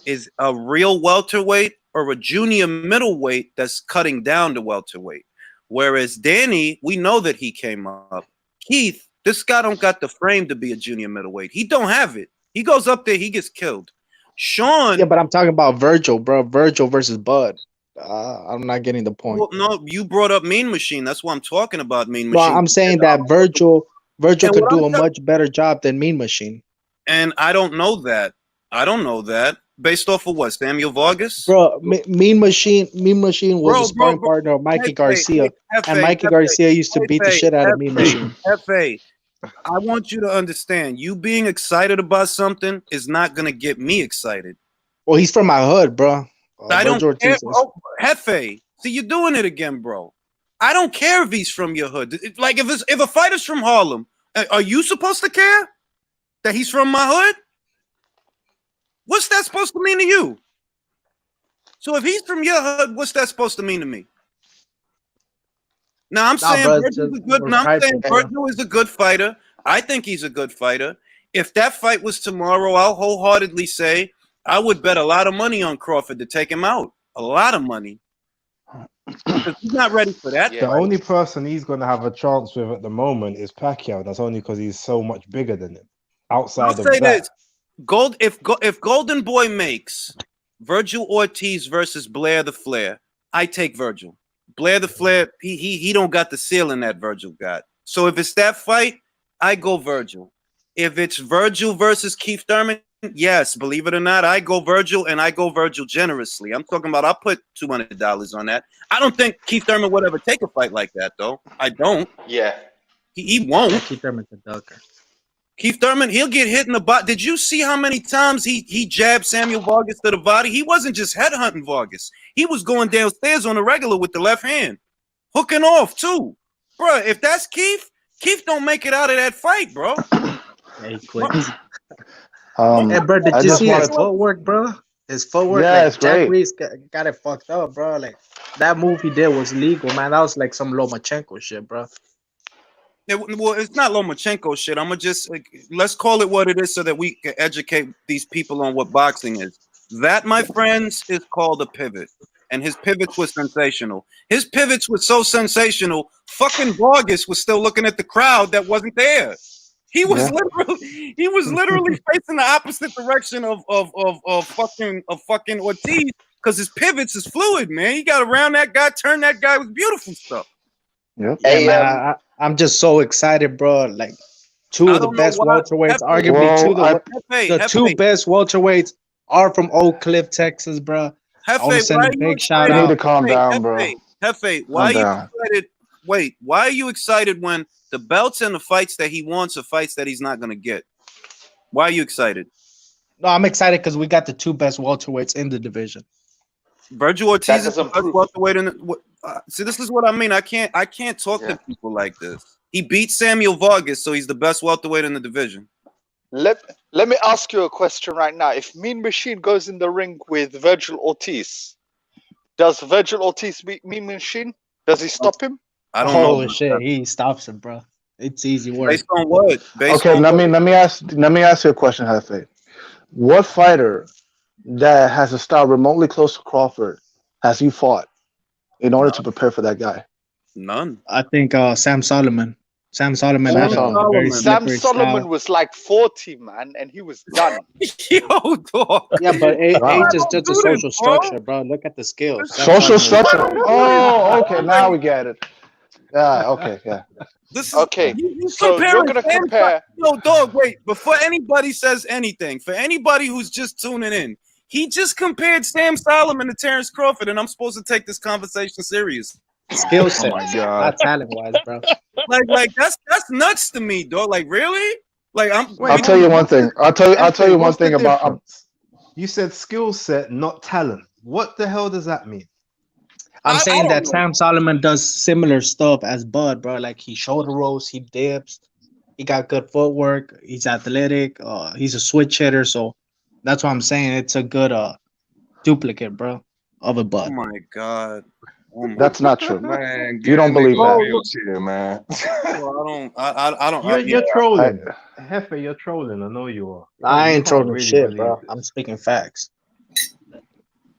is a real welterweight or a junior middleweight that's cutting down to welterweight. Whereas Danny, we know that he came up. Keith, this guy don't got the frame to be a junior middleweight. He don't have it. He goes up there, he gets killed. Sean, Yeah, but I'm talking about Virgil, bro. Virgil versus Bud. I'm not getting the point. well, no, you brought up Mean Machine. That's why I'm talking about Mean No, Machine. I'm saying that Virgil And could what do a I'm much better job than Mean Machine. And I don't know that. Based off of what? Samuel Vargas? Bro, Mean Machine was a sparring Bro. partner of Mikey Garcia, and Hefe, Mikey Garcia used to beat the shit out of Mean Machine. Hefe, I want you to understand, you being excited about something is not going to get me excited. Well, he's from my hood, bro. I don't Virgil care. Ortiz. Oh, Hefe, see, you're doing it again, bro. I don't care if he's from your hood. Like, if a fighter's from Harlem, are you supposed to care that he's from my hood? What's that supposed to mean to you? So if he's from your hood, what's that supposed to mean to me? Now I'm saying Virgil is a good fighter. I think he's a good fighter. If that fight was tomorrow, I'll wholeheartedly say I would bet a lot of money on Crawford to take him out. A lot of money. Because he's not ready for that. The only person he's going to have a chance with at the moment is Pacquiao. That's only because he's so much bigger than him. Outside of that, if Golden Boy makes Virgil Ortiz versus Blair the Flair, I take Virgil. Blair the Flair, he don't got the ceiling that Virgil got. So if it's that fight, I go Virgil. If it's Virgil versus Keith Thurman, yes, believe it or not, I go Virgil, and I go Virgil generously. I'm talking about I'll put $200 on that. I don't think Keith Thurman would ever take a fight like that, though. I don't. Yeah. He won't. Keith Thurman's a ducker. Keith Thurman, he'll get hit in the body. Did you see how many times he jabbed Samuel Vargas to the body? He wasn't just headhunting Vargas. He was going downstairs on the regular with the left hand. Hooking off, too. Bro, if that's Keith don't make it out of that fight, bro. Yeah, he quits. Hey, bro, did you see his footwork, bro? His footwork, yeah, it's great. Jack Reese got it fucked up, bro. Like, that move he did was legal, man. That was like some Lomachenko shit, bro. Well, it's not Lomachenko shit. I'm gonna just let's call it what it is so that we can educate these people on what boxing is. That, my friends, is called a pivot, and his pivots were sensational. His pivots were so sensational. Fucking Vargas was still looking at the crowd that wasn't there. He was literally facing the opposite direction of fucking Ortiz because his pivots is fluid, man. He got around that guy, turned that guy with beautiful stuff. Yep. Yeah, man, I'm just so excited, bro. Like, two of the best welterweights, arguably the two best welterweights are from Oak Cliff, Texas, bro. I want to send a big shout out. You need to calm down, bro. Hefe, why are you excited? Wait, why are you excited when the belts and the fights that he wants are fights that he's not going to get? Why are you excited? No, I'm excited because we got the two best welterweights in the division. Virgil Ortiz is the best welterweight in see, this is what I mean. I can't talk to people like this. He beat Samuel Vargas, so he's the best welterweight in the division. Let me ask you a question right now. If Mean Machine goes in the ring with Virgil Ortiz, does Virgil Ortiz beat Mean Machine? Does he stop him? I don't know. Holy shit, he stops him, bro. It's easy work. Based on what? Okay, let me ask you a question, Hefe. What fighter that has a style remotely close to Crawford has you fought in order to prepare for that guy? None. I think Sam Solomon. Sam Solomon had a very Sam slippery Solomon style. was like 40, man, and he was done. Yo, dog. Yeah, but Wow. age is just a social structure, bro. Look at the skills. Sam Social Solomon- structure. Oh, okay. Now we get it. Yeah. Okay. Yeah. This is Okay, you so you're comparing gonna Sam compare. Yo, dog, wait. Before anybody says anything, for anybody who's just tuning in, he just compared Sam Solomon to Terrence Crawford, and I'm supposed to take this conversation serious. skill set, my God. not talent wise, bro. Like that's nuts to me, dog. Like really? Like I'm. Wait, I'll tell you one thing. I'll tell you one what's the thing about. difference? You said skill set, not talent. What the hell does that mean? I'm I saying don't that know. Sam Solomon does similar stuff as Bud, bro. Like he shoulder rolls, he dips, he got good footwork, he's athletic, he's a switch hitter. So that's what I'm saying. It's a good duplicate, bro, of a Oh Bud. my god. Oh my That's not true. Man, You don't believe that. Here, man. God. I don't. You're trolling. Hefe, you're trolling. I know you are. I You ain't can't trolling really shit, believe bro. this. I'm speaking facts.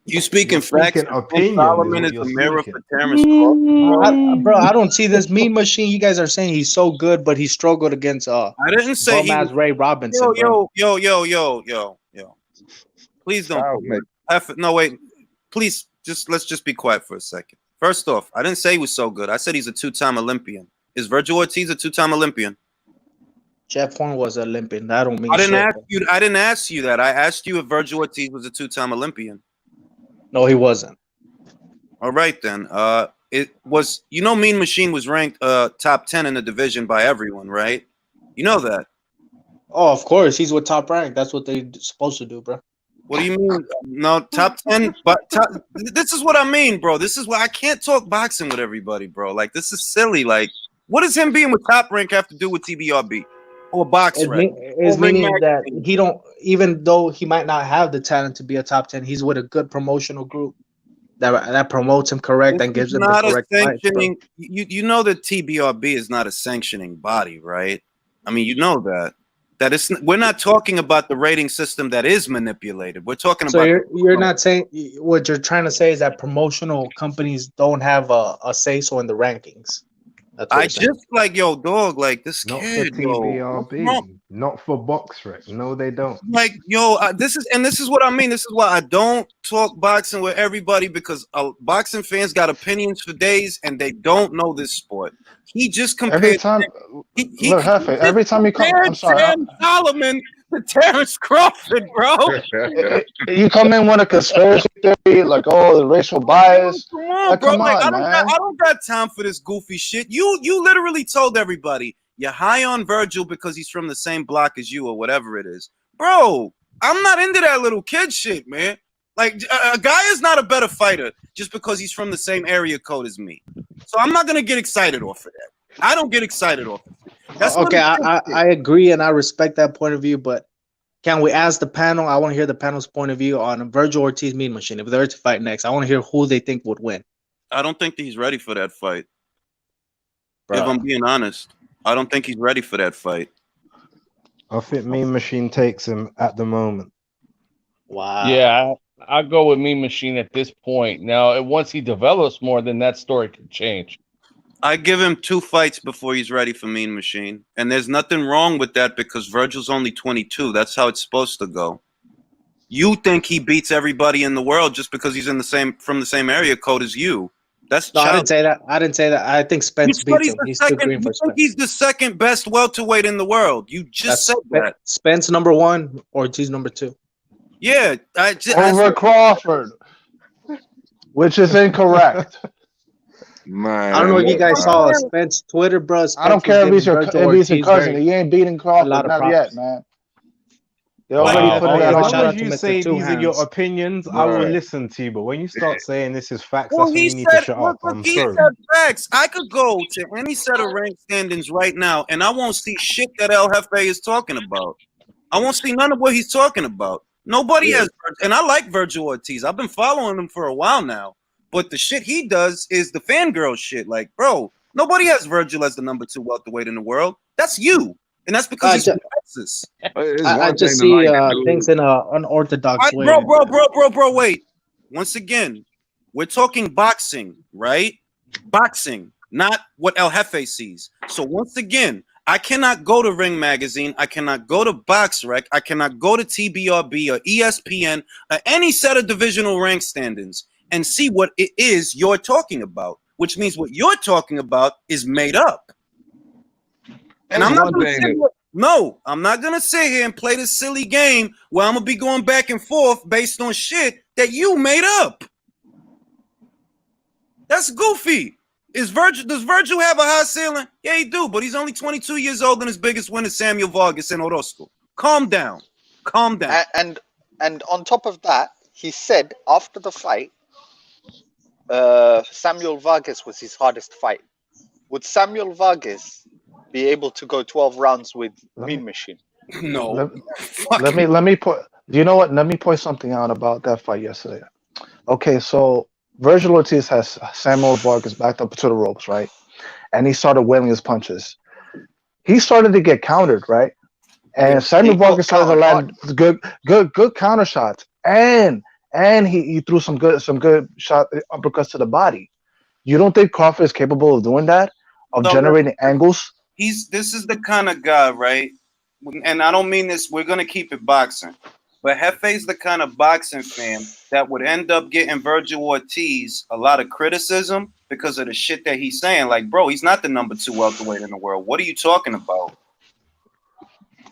You speaking You're facts? speaking and opinion is Solomon what is you're a mirror speaking. for Terrence Crawford. Bro, I don't see this Mean Machine. You guys are saying he's so good, but he struggled against I didn't say he was. bum-ass Ray Robinson, bro. Yo. Please don't. No, wait. Please, let's just be quiet for a second. First off, I didn't say he was so good. I said he's a two-time Olympian. Is Virgil Ortiz a two-time Olympian? Jeff Horn was Olympian. That don't mean I didn't shit, ask bro. you. I didn't ask you that. I asked you if Virgil Ortiz was a two-time Olympian. No, he wasn't. All right then. It was. You know, Mean Machine was ranked top 10 in the division by everyone, right? You know that. Oh, of course. He's with Top Rank. That's what they're supposed to do, bro. What do you mean? No, top 10, but this is what I mean, bro. This is why I can't talk boxing with everybody, bro. Like, this is silly. Like, what does him being with Top Rank have to do with TBRB or box rec? It's meaning that he don't, even though he might not have the talent to be a top 10, he's with a good promotional group that promotes him correct and gives him the not correct a fights, bro. sanctioning. You know that TBRB is not a sanctioning body, right? I mean, you know that. That is, we're not talking about the rating system that is manipulated. We're talking So about. you're not saying, what you're trying to say is that promotional companies don't have a say so in the rankings. That's what I you're saying. just like, yo, dog, like this Not kid, for yo. What's TBRB, wrong? not for BoxRec. No, they don't. Like, yo, this is what I mean. This is why I don't talk boxing with everybody, because boxing fans got opinions for days and they don't know this sport. He just compared. Every time, look, Hefe, every time you come, I'm sorry. Sam Solomon to Terrence Crawford, bro. You come in with a conspiracy theory, like, oh, the racial bias. Come on, Like, bro. come Like, on, I don't got time for this goofy shit. You literally told everybody you're high on Virgil because he's from the same block as you or whatever it is. Bro, I'm not into that little kid shit, man. Like, a guy is not a better fighter just because he's from the same area code as me. So I'm not going to get excited off of that. I don't get excited off of it. That's Okay, I agree and I respect that point of view, but can we ask the panel? I want to hear the panel's point of view on Virgil Ortiz Mean Machine. If they're to fight next, I want to hear who they think would win. I don't think that he's ready for that fight. Bro. If I'm being honest, I don't think he's ready for that fight. I think Mean Machine takes him at the moment. Wow. Yeah, I'll go with Mean Machine at this point. Now, once he develops more, then that story could change. I give him 2 fights before he's ready for Mean Machine. And there's nothing wrong with that because Virgil's only 22. That's how it's supposed to go. You think he beats everybody in the world just because he's from the same area code as you. That's No, I didn't say that. I think Spence beats him. He's too green for Spence. He's the second best welterweight in the world. You just said that. Spence number 1, Ortiz number 2. Yeah. Over Crawford, which is incorrect. Man, I don't know if you guys saw Spence Twitter, bro. I don't care if he's your cousin. He ain't beating Crawford not yet, man. They already put it as out. long shout as out to you Mr. say Two these are your Hands. opinions, I will Right. listen to you. But when you start saying this is facts, Well, that's when he you need to said, shut look, up. I'm he sorry. said facts. I could go to any set of rank standings right now, and I won't see shit that El Jefe is talking about. I won't see none of what he's talking about. Nobody has, and I like Virgil Ortiz. I've been following him for a while now. But the shit he does is the fangirl shit. Like, bro, nobody has Virgil as the number 2 welterweight in the world. That's you, and that's because he's from Texas. It's I one just thing to see like the things dude. in a unorthodox way. Bro, wait. Once again, we're talking boxing, right? Boxing, not what El Jefe sees. So once again, I cannot go to Ring Magazine. I cannot go to BoxRec. I cannot go to TBRB or ESPN or any set of divisional rank standings and see what it is you're talking about, which means what you're talking about is made up. And I'm not going to sit here and play this silly game where I'm going to be going back and forth based on shit that you made up. That's goofy. Does Virgil have a high ceiling? Yeah, he do, but he's only 22 years old and his biggest win is Samuel Vargas in Orozco. Calm down. And on top of that, he said after the fight, Samuel Vargas was his hardest fight. Would Samuel Vargas be able to go 12 rounds with Mean Machine? No. Let me put. You know what? Let me point something out about that fight yesterday. Okay, so Virgil Ortiz has Samuel Vargas backed up to the ropes, right? And he started wailing his punches. He started to get countered, right? And Samuel Vargas started to land good counter shots, and he threw some good shot uppercuts to the body. You don't think Crawford is capable of doing that, of generating angles? This is the kind of guy, right? And I don't mean this. We're gonna keep it boxing, but Hefe's the kind of boxing fan that would end up getting Virgil Ortiz a lot of criticism because of the shit that he's saying. Like, bro, he's not the number 2 welterweight in the world. What are you talking about?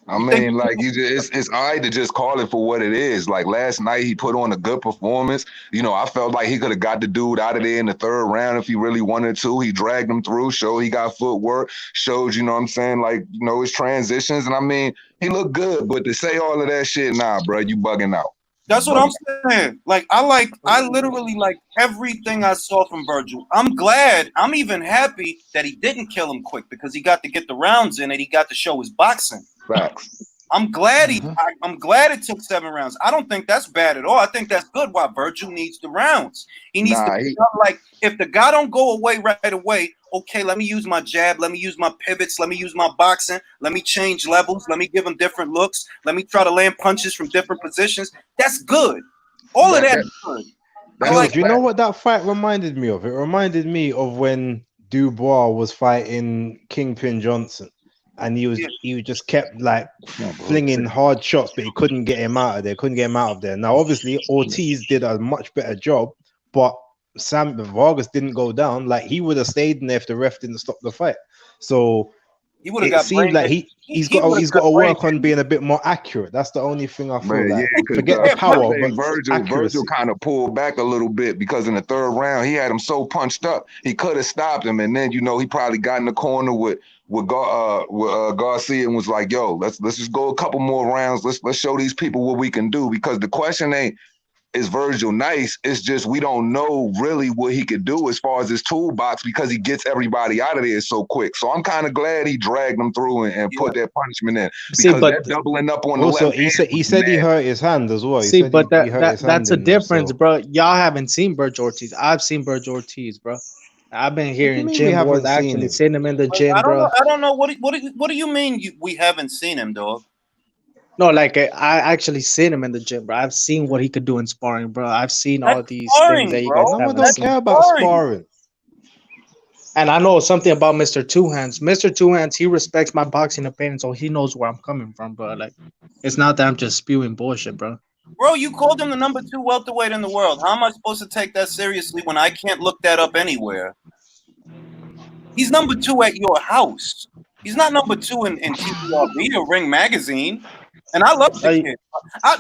I mean, like it's all right to just call it for what it is. Like last night, he put on a good performance. You know, I felt like he could have got the dude out of there in the 3rd round if he really wanted to. He dragged him through, showed he got footwork, showed, you know what I'm saying, like, you know, his transitions. And I mean, he looked good, but to say all of that shit, nah, bro, you bugging out. That's what I'm saying. Like, I literally like everything I saw from Virgil. I'm even happy that he didn't kill him quick because he got to get the rounds in and he got to show his boxing. Facts. I'm glad I'm glad it took 7 rounds. I don't think that's bad at all. I think that's good. Why Virgil needs the rounds. He needs like if the guy don't go away right away. Okay, let me use my jab. Let me use my pivots. Let me use my boxing. Let me change levels. Let me give him different looks. Let me try to land punches from different positions. That's good. All of that is good. Do you know what that fight reminded me of? It reminded me of when Dubois was fighting Kingpin Johnson. And he just kept like flinging hard shots, but he couldn't get him out of there. Now, obviously, Ortiz did a much better job, but Vargas didn't go down. Like he would have stayed in there if the ref didn't stop the fight. So it seemed like he's got to work on being a bit more accurate. That's the only thing I feel like. Forget the power, but Virgil kind of pulled back a little bit because in the 3rd round he had him so punched up he could have stopped him, and then he probably got in the corner with Garcia and was like, "Yo, let's just go a couple more rounds. Let's show these people what we can do." Because the question ain't is Virgil nice. It's just we don't know really what he could do as far as his toolbox because he gets everybody out of there so quick. So I'm kind of glad he dragged them through and put that punishment in because that doubling up on also, the left. He said he hurt his hand as well. That's a difference, bro. Y'all haven't seen Virgil Ortiz. I've seen Virgil Ortiz, bro. I've been hearing Jim Ward actually seen him in the gym, bro. I don't know. What do you mean we haven't seen him, dog? No, like I actually seen him in the gym, bro. I've seen what he could do in sparring, bro. I've seen all these things that you guys haven't don't seen. care about sparring. And I know something about Mr. Two Hands. Mr. Two Hands, he respects my boxing opinion, so he knows where I'm coming from, bro. Like, it's not that I'm just spewing bullshit, bro. Bro, you called him the number 2 welterweight in the world. How am I supposed to take that seriously when I can't look that up anywhere? He's number 2 at your house. He's not number 2 in TBRB or Ring Magazine. And I love the kid.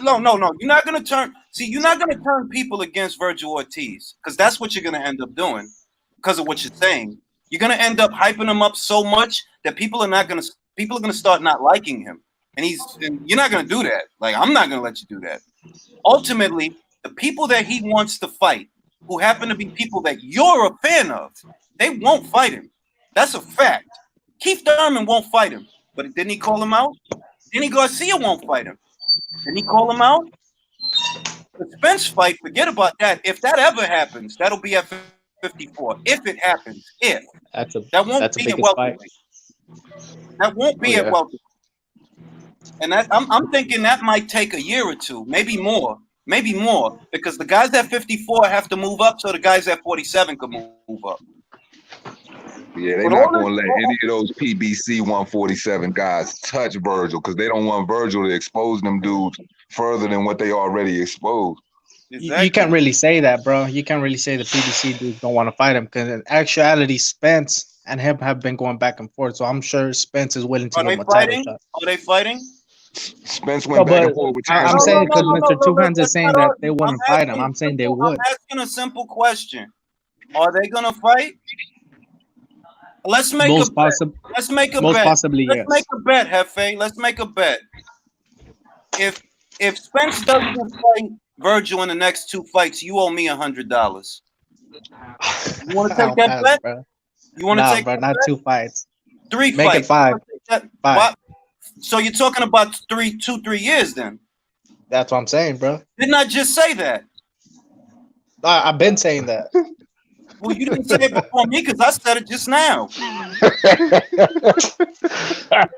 No. You're not gonna turn people against Virgil Ortiz because that's what you're gonna end up doing because of what you're saying. You're gonna end up hyping him up so much that people are gonna start not liking him. and you're not gonna do that. Like, I'm not gonna let you do that. Ultimately, the people that he wants to fight, who happen to be people that you're a fan of, they won't fight him. That's a fact. Keith Thurman won't fight him, but didn't he call him out? Danny Garcia won't fight him. Didn't he call him out? The Spence fight, forget about that. If that ever happens, that'll be at 54. If it happens, that won't be at welterweight. That won't be at welterweight. And I'm thinking that might take a year or two, maybe more, because the guys at 54 have to move up, so the guys at 47 can move up. Yeah, they're not going to let any of those PBC 147 guys touch Virgil because they don't want Virgil to expose them dudes further than what they already exposed. Exactly. You can't really say that, bro. You can't really say the PBC dudes don't want to fight him because in actuality, Spence and him have been going back and forth. So I'm sure Spence is willing to give him a title shot. Are they fighting? Spence went back and forth with I'm saying because Mr. Two Hands is saying that they wouldn't fight him. I'm saying they would. I'm asking a simple question. Are they going to fight? Let's make a bet. Let's make a bet. Most possibly, yes. Let's make a bet, Hefe. Let's make a bet. If Spence doesn't fight Virgil in the next 2 fights, you owe me $100. You want to take that bet? Bro. You want to take bro, not 2 fights. 3 Make fights. It 5. So you're talking about 3 years then? That's what I'm saying, bro. Didn't I just say that? I've been saying that. Well, you didn't say it before me because I said it just now.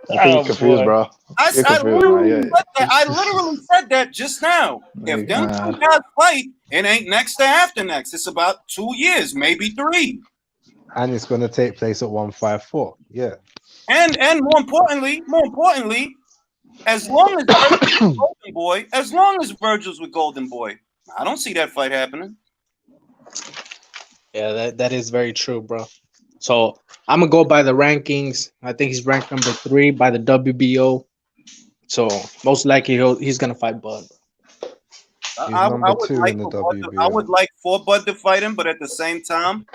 You're confused, bro. I literally said that just now. If them 2 guys fight, it ain't next to after next. It's about 2 years, maybe 3. And it's going to take place at 154. Yeah. And more importantly, as long as Virgil's with Golden Boy, Virgil's with Golden Boy, I don't see that fight happening. Yeah, that is very true, bro. So I'm gonna go by the rankings. I think he's ranked number 3 by the WBO. So most likely he's gonna fight Bud. I would like for Bud to fight him, but at the same time,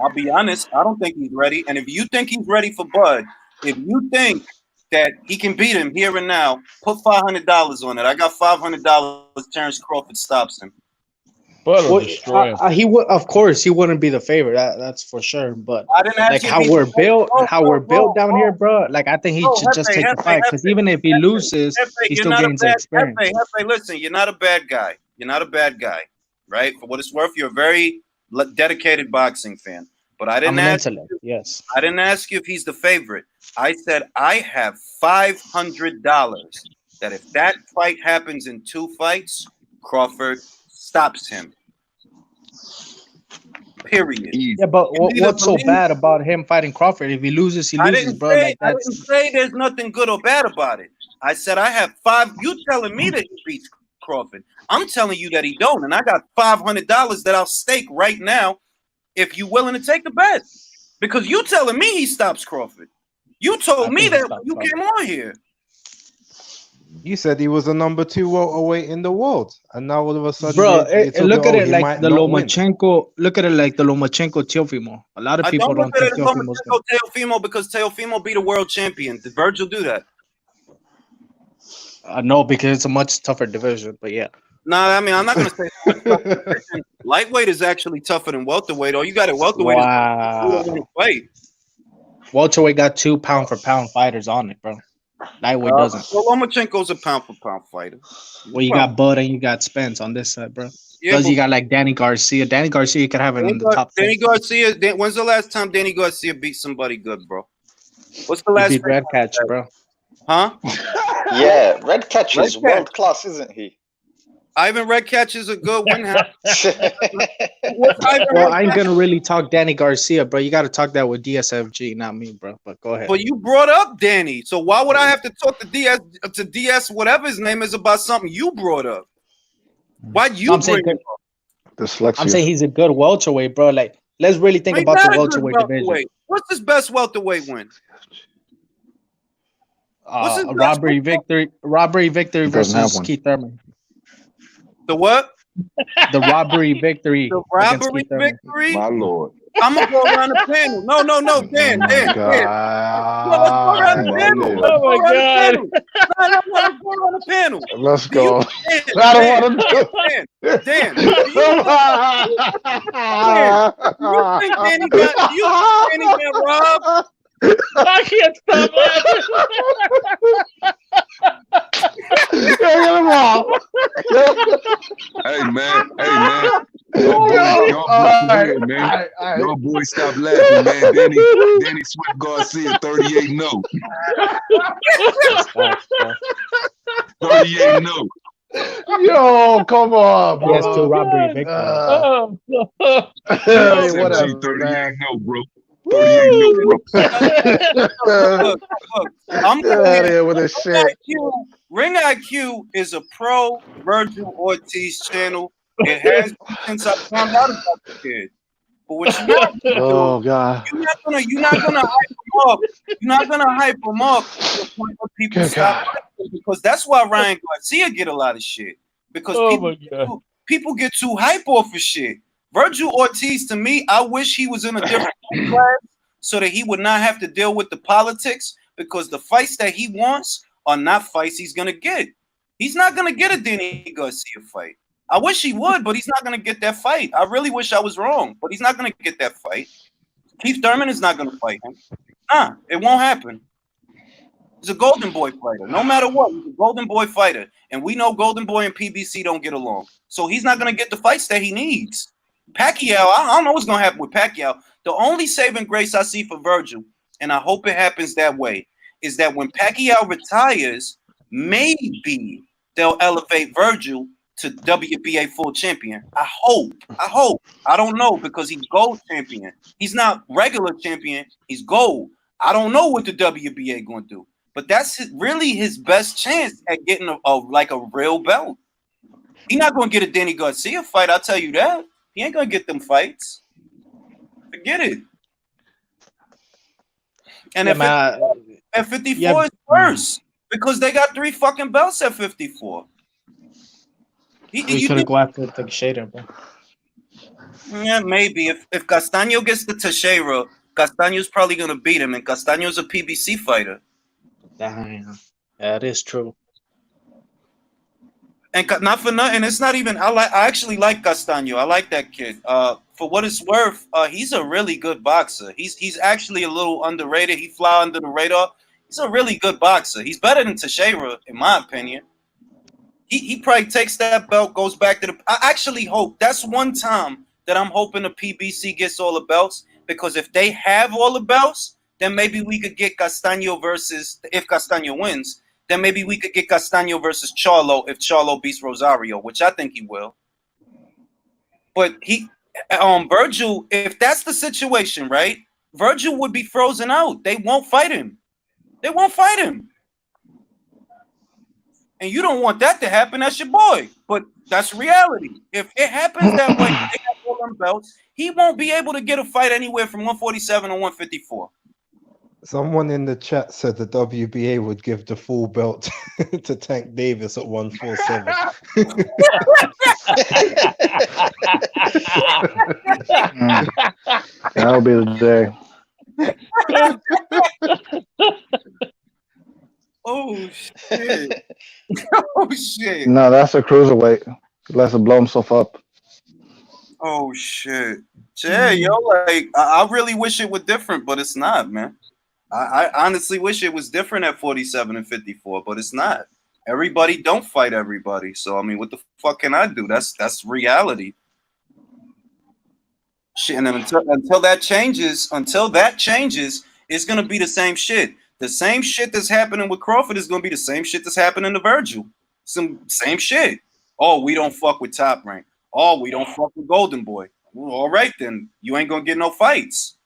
I'll be honest, I don't think he's ready. And if you think he's ready for Bud, if you think that he can beat him here and now, put $500 on it. I got $500. Terrence Crawford stops him. Bud will destroy him. He would, of course, he wouldn't be the favorite. That's for sure. But I didn't ask how we're built down here, bro. Like I think he should just take the fight because even if he loses, he still gains experience. Listen, you're not a bad guy. You're not a bad guy, right? For what it's worth, you're a very dedicated boxing fan. But I didn't ask. Yes. I didn't ask you if he's the favorite. I said I have $500 that if that fight happens in 2 fights, Crawford stops him. Period. Yeah, but what's so bad about him fighting Crawford? If he loses, he loses, bro. I didn't say there's nothing good or bad about it. I said I have 5. You telling me that he beats Crawford? I'm telling you that he don't, and I got $500 that I'll stake right now. If you're willing to take the bet, because you telling me he stops Crawford. You told me that when you came on here. You said he was the number 2 welterweight in the world, and now all of a sudden, bro, look at it like the Lomachenko. Look at it like the Lomachenko Teofimo. A lot of people don't think Teofimo's Teofimo because Teofimo beat a world champion. Did Virgil do that? No, because it's a much tougher division. But yeah. No, I mean I'm not gonna say lightweight is actually tougher than welterweight. Oh, you got it. Welterweight. Wow. Welterweight got 2 pound for pound fighters on it, bro. Lightweight doesn't. Well, Lomachenko's a pound for pound fighter. Well, you got Bud and you got Spence on this side, bro. Because you got like Danny Garcia. Danny Garcia, you could have it in the top 10. Danny Garcia. When's the last time Danny Garcia beat somebody good, bro? What's the last? He beat Red Catch, bro. Huh? Yeah, Red Catch is world class, isn't he? Ivan Red Catch is a good one. Well, I ain't gonna really talk Danny Garcia, bro. You got to talk that with DSFG, not me, bro. But go ahead. But you brought up Danny, so why would I have to talk to DS, whatever his name is, about something you brought up? Why'd you bring him up? Dyslexia. I'm saying he's a good welterweight, bro. Like, let's really think about the welterweight division. What's his best welterweight win? Robbery victory versus Keith Thurman. The what? The robbery victory. The against robbery Keith Thurman. victory. My lord. I'm gonna go around the panel. No, Dan. No, let's go around the God. panel. Yeah. Let's Oh go my around the God. panel. No, let's go around the panel. Let's Do you, go. Dan, I don't Dan, want to do Dan, do you think Danny got robbed? I can't stop laughing. Hey man. Y'all boys stop laughing, man. Danny Swift Garcia, 38-0. 38-0. Yo, come on, He has two bro. robbery victories. Oh, Hey, SMG, whatever, 38-0, bro. 38-0, bro. Look, I'm Get out of here with this shit. Ring IQ is a pro Virgil Ortiz channel. It has been since I found out about the kid. But what you're not gonna Oh do, God. you're not gonna hype him up. You're not gonna hype him up to the point where people Good stop God. liking him, because that's why Ryan Garcia get a lot of shit. Because oh my God. people get too hype off of shit. Virgil Ortiz, to me, I wish he was in a different class so that he would not have to deal with the politics, because the fights that he wants are not fights he's gonna get. He's not gonna get a Danny Garcia fight. I wish he would, but he's not gonna get that fight. I really wish I was wrong, but he's not gonna get that fight. Keith Thurman is not gonna fight him. Nah, it won't happen. He's a Golden Boy fighter. No matter what, he's a Golden Boy fighter. And we know Golden Boy and PBC don't get along. So he's not gonna get the fights that he needs. Pacquiao, I don't know what's gonna happen with Pacquiao. The only saving grace I see for Virgil, and I hope it happens that way, is that when Pacquiao retires, maybe they'll elevate Virgil to WBA full champion. I hope. I don't know, because he's gold champion. He's not regular champion. He's gold. I don't know what the WBA going to do, but that's really his best chance at getting a real belt. He's not going to get a Danny Garcia fight. I'll tell you that. He ain't going to get them fights. Forget it. And at 54 is worse, because they got 3 fucking belts at 54. We could have go after the Teixeira, bro. Yeah, maybe. If Castaño gets the Teixeira, Castaño's probably going to beat him, and Castaño's a PBC fighter. Damn. That is true. And not for nothing, it's not even. I actually like Castaño. I like that kid. For what it's worth, he's a really good boxer. He's actually a little underrated. He fly under the radar. He's a really good boxer. He's better than Teixeira, in my opinion. He probably takes that belt, goes back to the. I actually hope that's one time that I'm hoping the PBC gets all the belts, because if they have all the belts, then maybe we could get Castaño versus, if Castaño wins, then maybe we could get Castaño versus Charlo if Charlo beats Rosario, which I think he will. But Virgil, if that's the situation, right? Virgil would be frozen out. They won't fight him. And you don't want that to happen. That's your boy. But that's reality. If it happens that way, they have all them belts, he won't be able to get a fight anywhere from 147 to 154. Someone in the chat said the WBA would give the full belt to Tank Davis at 147. That'll be the day. Oh shit! Oh shit! No, that's a cruiserweight. Let's blow himself up. Oh shit! Yeah, yo, like I really wish it were different, but it's not, man. I honestly wish it was different at 47 and 54, but it's not. Everybody don't fight everybody. So I mean, what the fuck can I do? That's reality. Shit, and then until that changes, it's gonna be the same shit. The same shit that's happening with Crawford is gonna be the same shit that's happening to Virgil. Same shit. Oh, we don't fuck with Top Rank. Oh, we don't fuck with Golden Boy. Well, all right then, you ain't gonna get no fights.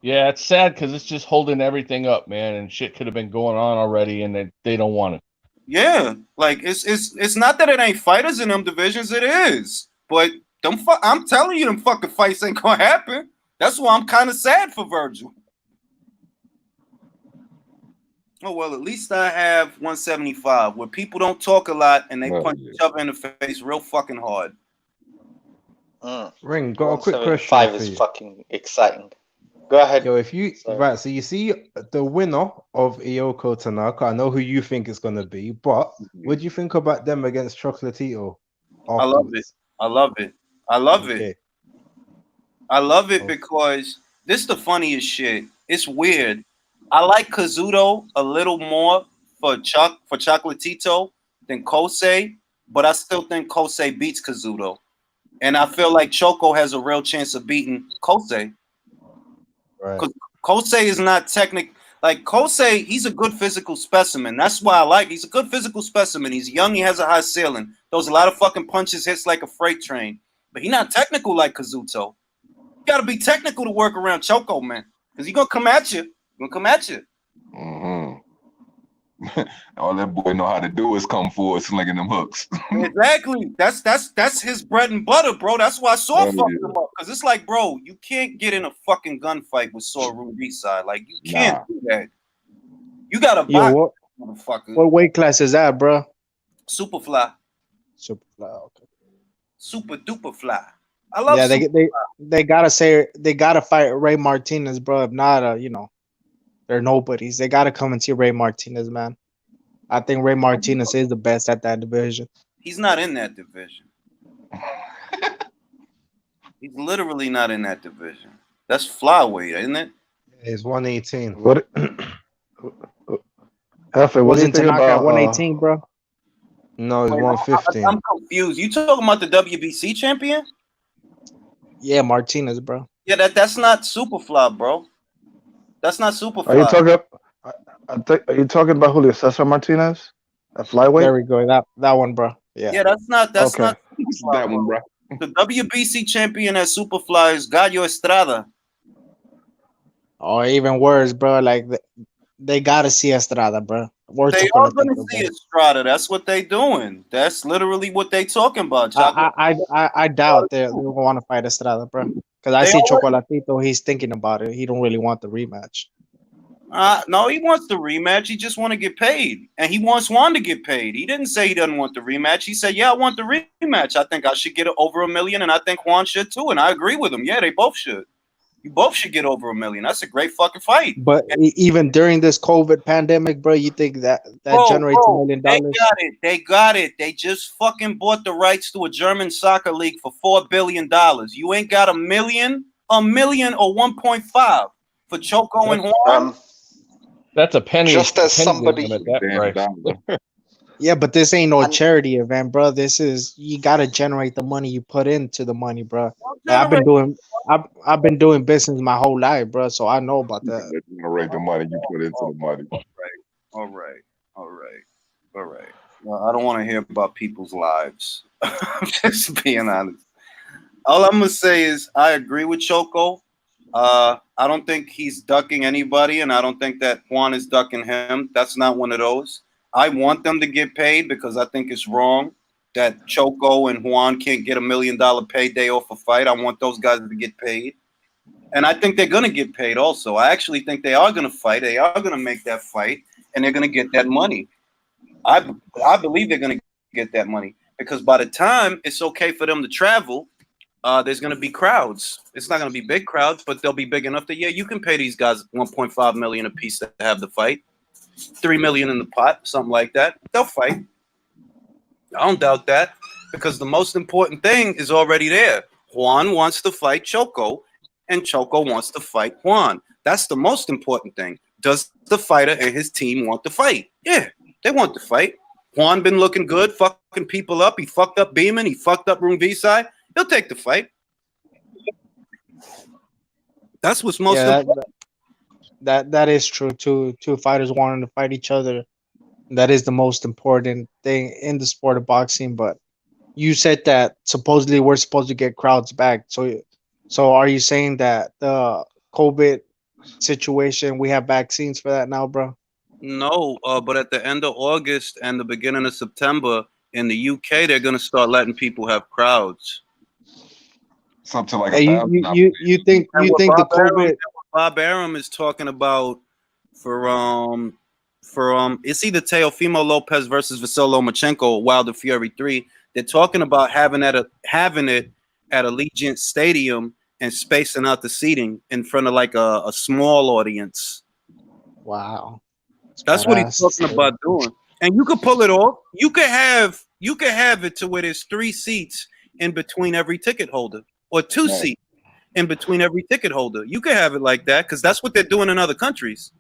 Yeah, it's sad because it's just holding everything up, man, and shit could have been going on already, and they don't want it. Yeah, like it's not that it ain't fighters in them divisions, it is. But I'm telling you, them fucking fights ain't gonna happen. That's why I'm kind of sad for Virgil. Oh well, at least I have 175, where people don't talk a lot and they punch each other in the face real fucking hard. Ring, got a quick question 175 for is you. fucking exciting. Go ahead. Yo, if you right, so you see the winner of Ioko Tanaka, I know who you think it's gonna be, but what do you think about them against Chocolatito I love it. afterwards? I love it. I love it. Okay. I love it Okay. because this is the funniest shit. It's weird. I like Kazuto a little more for Chocolatito than Kosei, but I still think Kosei beats Kazuto. And I feel like Choco has a real chance of beating Kosei. Right. Because Kosei is not technical. Like Kosei, he's a good physical specimen. That's why I like. He's a good physical specimen. He's young. He has a high ceiling. Throws a lot of fucking punches, hits like a freight train. But he's not technical like Kazuto. You got to be technical to work around Choco, man. Because he's gonna come at you. Gonna come at you. All that boy know how to do is come forward slinging them hooks. Exactly. That's his bread and butter, bro. That's why Saw fucked him up. Because it's like, bro, you can't get in a fucking gunfight with Saw Ruby-side. Like, you can't do that. You got to box, motherfucker. What weight class is that, bro? Superfly. Superfly. Okay. Super duper fly. I love. Yeah, they gotta fight Ray Martinez, bro. If not, they're nobodies. They gotta come and see Ray Martinez, man. I think Ray Martinez is the best at that division. He's not in that division. He's literally not in that division. That's flyweight, isn't it? It's 118. What? Hefe, what do you think about 118, bro? No, it's 115. I'm confused. You talking about the WBC champion? Yeah, Martinez, bro. Yeah, that's not Superfly, bro. That's not Superfly. Are you talking about Julio Cesar Martinez at flyweight? There we go. That one, bro. Yeah. Yeah, that's not Superfly, that one, bro. The WBC champion at Superfly is Gallo Estrada. Or even worse, bro. Like they gotta see Estrada, bro. They are gonna see Estrada. That's what they doing. That's literally what they talking about. I doubt they want to fight Estrada, bro. Because I see Chocolatito. He's thinking about it. He don't really want the rematch. No, he wants the rematch. He just want to get paid, and he wants Juan to get paid. He didn't say he doesn't want the rematch. He said, "Yeah, I want the rematch. I think I should get over $1 million, and I think Juan should too." And I agree with him. Yeah, they both should. You both should get over $1 million. That's a great fucking fight. But even during this COVID pandemic, bro, you think that generates $1 million? They got it. They just fucking bought the rights to a German soccer league for $4 billion. You ain't got $1 million or 1.5 for Choco and Juan. That's a penny. Just as somebody. Yeah, but this ain't no charity event, bro. This is you gotta generate the money you put into the money, bro. I've been doing business my whole life, bro. So I know about that. Generate the money you put into the money. All right. Well, I don't want to hear about people's lives. I'm just being honest. All I'm gonna say is I agree with Choco. I don't think he's ducking anybody, and I don't think that Juan is ducking him. That's not one of those. I want them to get paid because I think it's wrong that Choco and Juan can't get $1 million payday off a fight. I want those guys to get paid. And I think they're going to get paid also. I actually think they are going to fight. They are going to make that fight, and they're going to get that money. I believe they're going to get that money because by the time it's okay for them to travel, there's going to be crowds. It's not going to be big crowds, but they'll be big enough that, yeah, you can pay these guys $1.5 million a piece to have the fight. $3 million in the pot, something like that. They'll fight. I don't doubt that because the most important thing is already there. Juan wants to fight Choco, and Choco wants to fight Juan. That's the most important thing. Does the fighter and his team want to fight? Yeah, they want to fight. Juan been looking good, fucking people up. He fucked up Beeman. He fucked up Room V-side. He'll take the fight. That's what's most important. That is true. Two fighters wanting to fight each other. That is the most important thing in the sport of boxing. But you said that supposedly we're supposed to get crowds back. So are you saying that the COVID situation, we have vaccines for that now, bro? No, but at the end of August and the beginning of September in the UK, they're going to start letting people have crowds. Something like you think the COVID Bob Arum is talking about for for it's either Teofimo Lopez versus Vasyl Lomachenko or Wilder Fury 3. They're talking about having it at Allegiant Stadium and spacing out the seating in front of like a small audience. Wow. That's what he's talking about doing. And you could pull it off. You could have it to where there's 3 seats in between every ticket holder, or 2 seats in between every ticket holder. You could have it like that because that's what they're doing in other countries.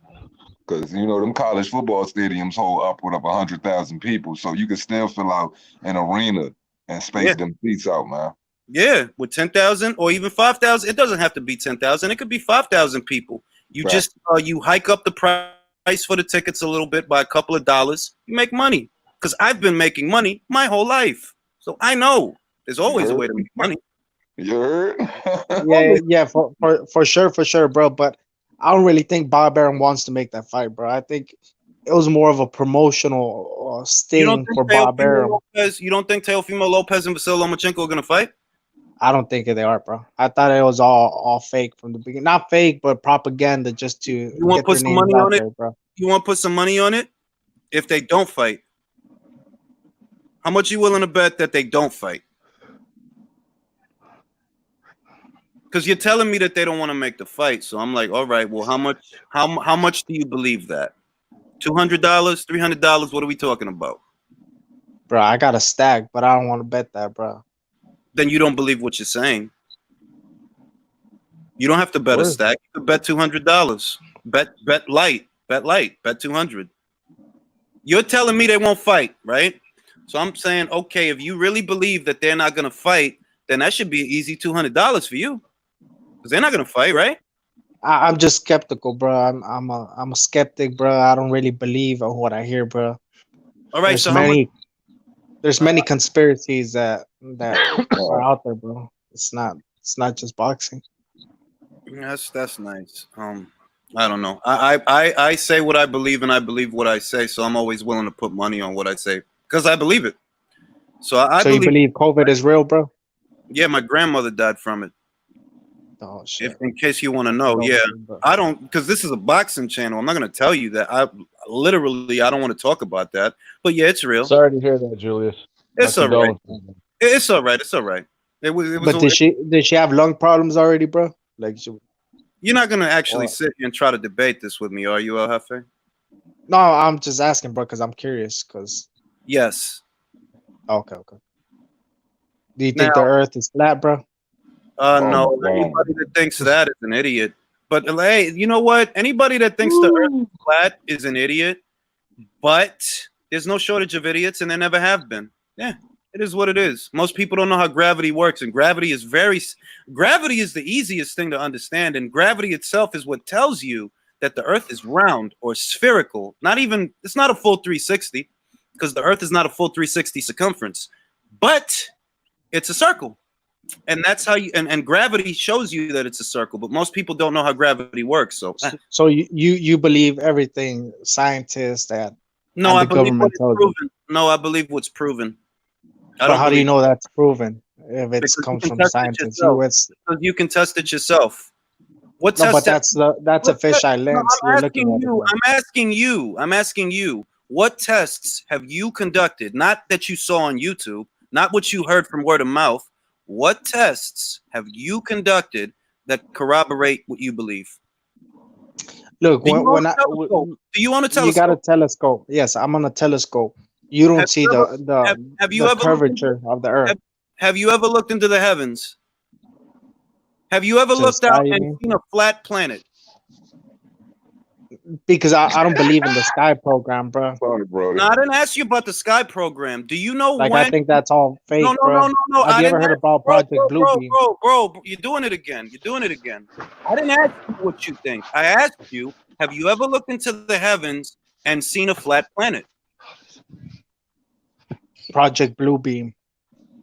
Because them college football stadiums hold upward of 100,000 people, so you can still fill out an arena and space them seats out, man. Yeah, with 10,000 or even 5,000. It doesn't have to be 10,000. It could be 5,000 people. You just you hike up the price for the tickets a little bit by a couple of dollars. You make money. Because I've been making money my whole life, so I know there's always a way to make money. You heard? yeah, for sure, bro. But I don't really think Bob Arum wants to make that fight, bro. I think it was more of a promotional sting for Bob Arum. You don't think Teofimo Lopez and Vasyl Lomachenko are gonna fight? I don't think they are, bro. I thought it was all fake from the beginning. Not fake, but propaganda just to You want to put some money on it, bro? You want to put some money on it if they don't fight? How much you willing to bet that they don't fight? Because you're telling me that they don't want to make the fight, so I'm like, all right, well, how much? How much do you believe that? $200, $300? What are we talking about? Bro, I got a stack, but I don't want to bet that, bro. Then you don't believe what you're saying. You don't have to bet a stack. You could bet $200. Bet light. Bet 200. You're telling me they won't fight, right? So I'm saying, okay, if you really believe that they're not gonna fight, then that should be an easy $200 for you, because they're not gonna fight, right? I'm just skeptical, bro. I'm a skeptic, bro. I don't really believe on what I hear, bro. All right, there's many conspiracies that are out there, bro. It's not just boxing. That's nice. I don't know. I say what I believe and I believe what I say, so I'm always willing to put money on what I say because I believe it. So you believe COVID is real, bro? Yeah, my grandmother died from it. Oh shit! In case you want to know, I don't, because this is a boxing channel. I'm not going to tell you that. I don't want to talk about that. But yeah, it's real. Sorry to hear that, Julius. It's all right. It's all right. It's all right. It was. But did she have lung problems already, bro? Like, you're not going to actually sit here and try to debate this with me, are you, El Jefe? No, I'm just asking, bro, because I'm curious. Yes. Okay. Do you think the Earth is flat, bro? No. Anybody that thinks that is an idiot. But hey, you know what? Anybody that thinks the Earth is flat is an idiot. But there's no shortage of idiots, and there never have been. Yeah, it is what it is. Most people don't know how gravity works, and gravity is the easiest thing to understand, and gravity itself is what tells you that the Earth is round or spherical. It's not a full 360, because the Earth is not a full 360 circumference, but it's a circle. And that's how and gravity shows you that it's a circle, but most people don't know how gravity works. So you believe everything scientists that I believe what's proven. No, I believe what's proven. But how do you know that's proven if it comes from scientists? Because you can test it yourself. But that's a fisheye lens. I'm asking you. What tests have you conducted? Not that you saw on YouTube, not what you heard from word of mouth. What tests have you conducted that corroborate what you believe? Look, do you want a telescope? You got a telescope. Yes, I'm on a telescope. You don't see the curvature of the Earth. Have you ever looked into the heavens? Have you ever looked out and seen a flat planet? Because I don't believe in the sky program, bro. Sorry, bro. No, I didn't ask you about the sky program. Do you know when? I think that's all fake, bro. No. Have you ever heard about Project Bluebeam? Bro, you're doing it again. I didn't ask you what you think. I asked you, have you ever looked into the heavens and seen a flat planet? Project Bluebeam.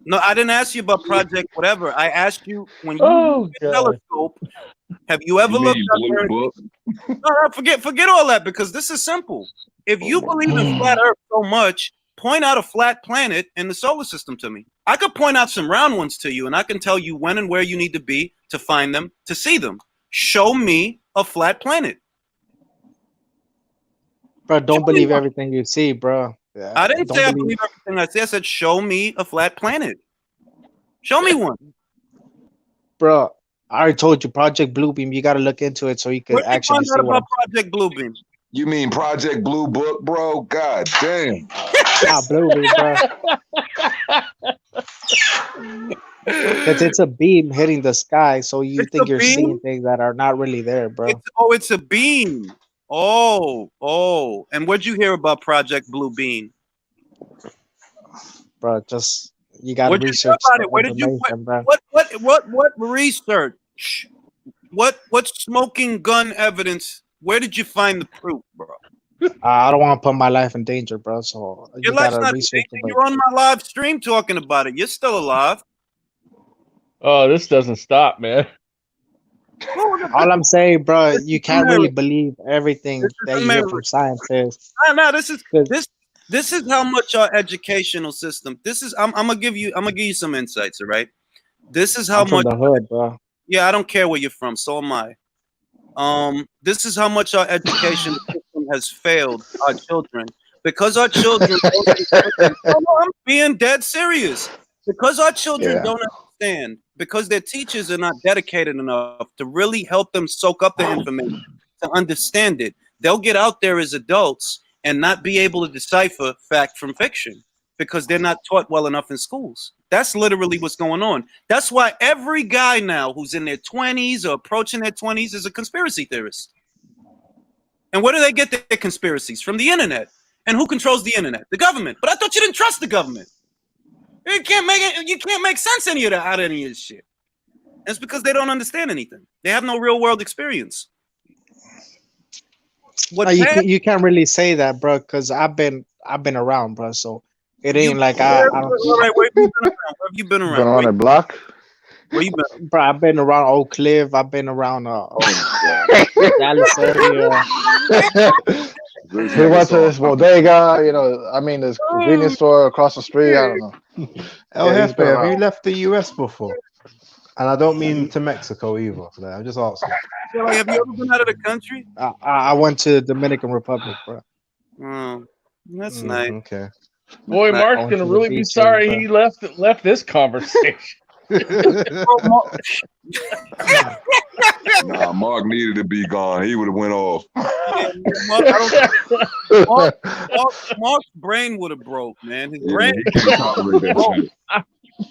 No, I didn't ask you about Project whatever. I asked you when you use a telescope. Have you ever looked up? No, forget all that, because this is simple. If you believe in flat Earth so much, point out a flat planet in the solar system to me. I could point out some round ones to you, and I can tell you when and where you need to be to find them, to see them. Show me a flat planet. Bro, don't Show me believe one. everything you see, bro. Yeah, I didn't don't say I believe. believe everything I said. I said, show me a flat planet. Show me one. Bro, I already told you, Project Bluebeam. You got to look into it so you could Where'd you actually find see out what about I'm. Project Bluebeam? You mean Project Blue Book, bro? God damn. Bluebeam, bro. Because it's a beam hitting the sky, so you It's a think you're seeing beam? things that are not really there, bro. It's a beam. Oh. And what'd you hear about Project Blue Beam? Bro, just you got to What'd you hear research about the it? Where did you information, bro. what research? What smoking gun evidence? Where did you find the proof, bro? I don't want to put my life in danger, bro. So Your you got life's to not in research danger. it. You're on my live stream talking about it. You're still alive. Oh, this doesn't stop, man. All I'm saying, bro, you can't really America. believe everything This is that you hear America. from scientists. No, this is how much our educational system. I'm gonna give you some insights, all right? This is how I'm from much the hood, bro. yeah, I don't care where you're from, so am I. This is how much our education system has failed our children because our children don't understand. No, I'm being dead serious. Because our children Yeah. don't understand, because their teachers are not dedicated enough to really help them soak up the information, to understand it, they'll get out there as adults and not be able to decipher fact from fiction because they're not taught well enough in schools. That's literally what's going on. That's why every guy now who's in their 20s or approaching their 20s is a conspiracy theorist. And where do they get their conspiracies? From the internet. And who controls the internet? The government. But I thought you didn't trust the government. You can't make sense out of any of this shit. And it's because they don't understand anything. They have no real world experience. You can't really say that, bro, because I've been around, bro. So it ain't like I don't. All right, where have you been around? Been on a block. Where you been? Bro, I've been around Oak Cliff. I've been around Dallas area. He went to this bodega, I mean, this convenience store across the street. I don't know. El Yeah, he's Jefe, been have you around. left the US before? And I don't mean to Mexico either. Like, I'm just asking. Yeah, like, have you ever been out of the country? I went to Dominican Republic, bro. Oh, that's nice. Okay. Boy, Nice. Mark's gonna really be sorry he left this conversation. Nah, Mark needed to be gone. He would have went off. Mark's brain would have broke, man. His Yeah, brain. he couldn't tolerate that shit.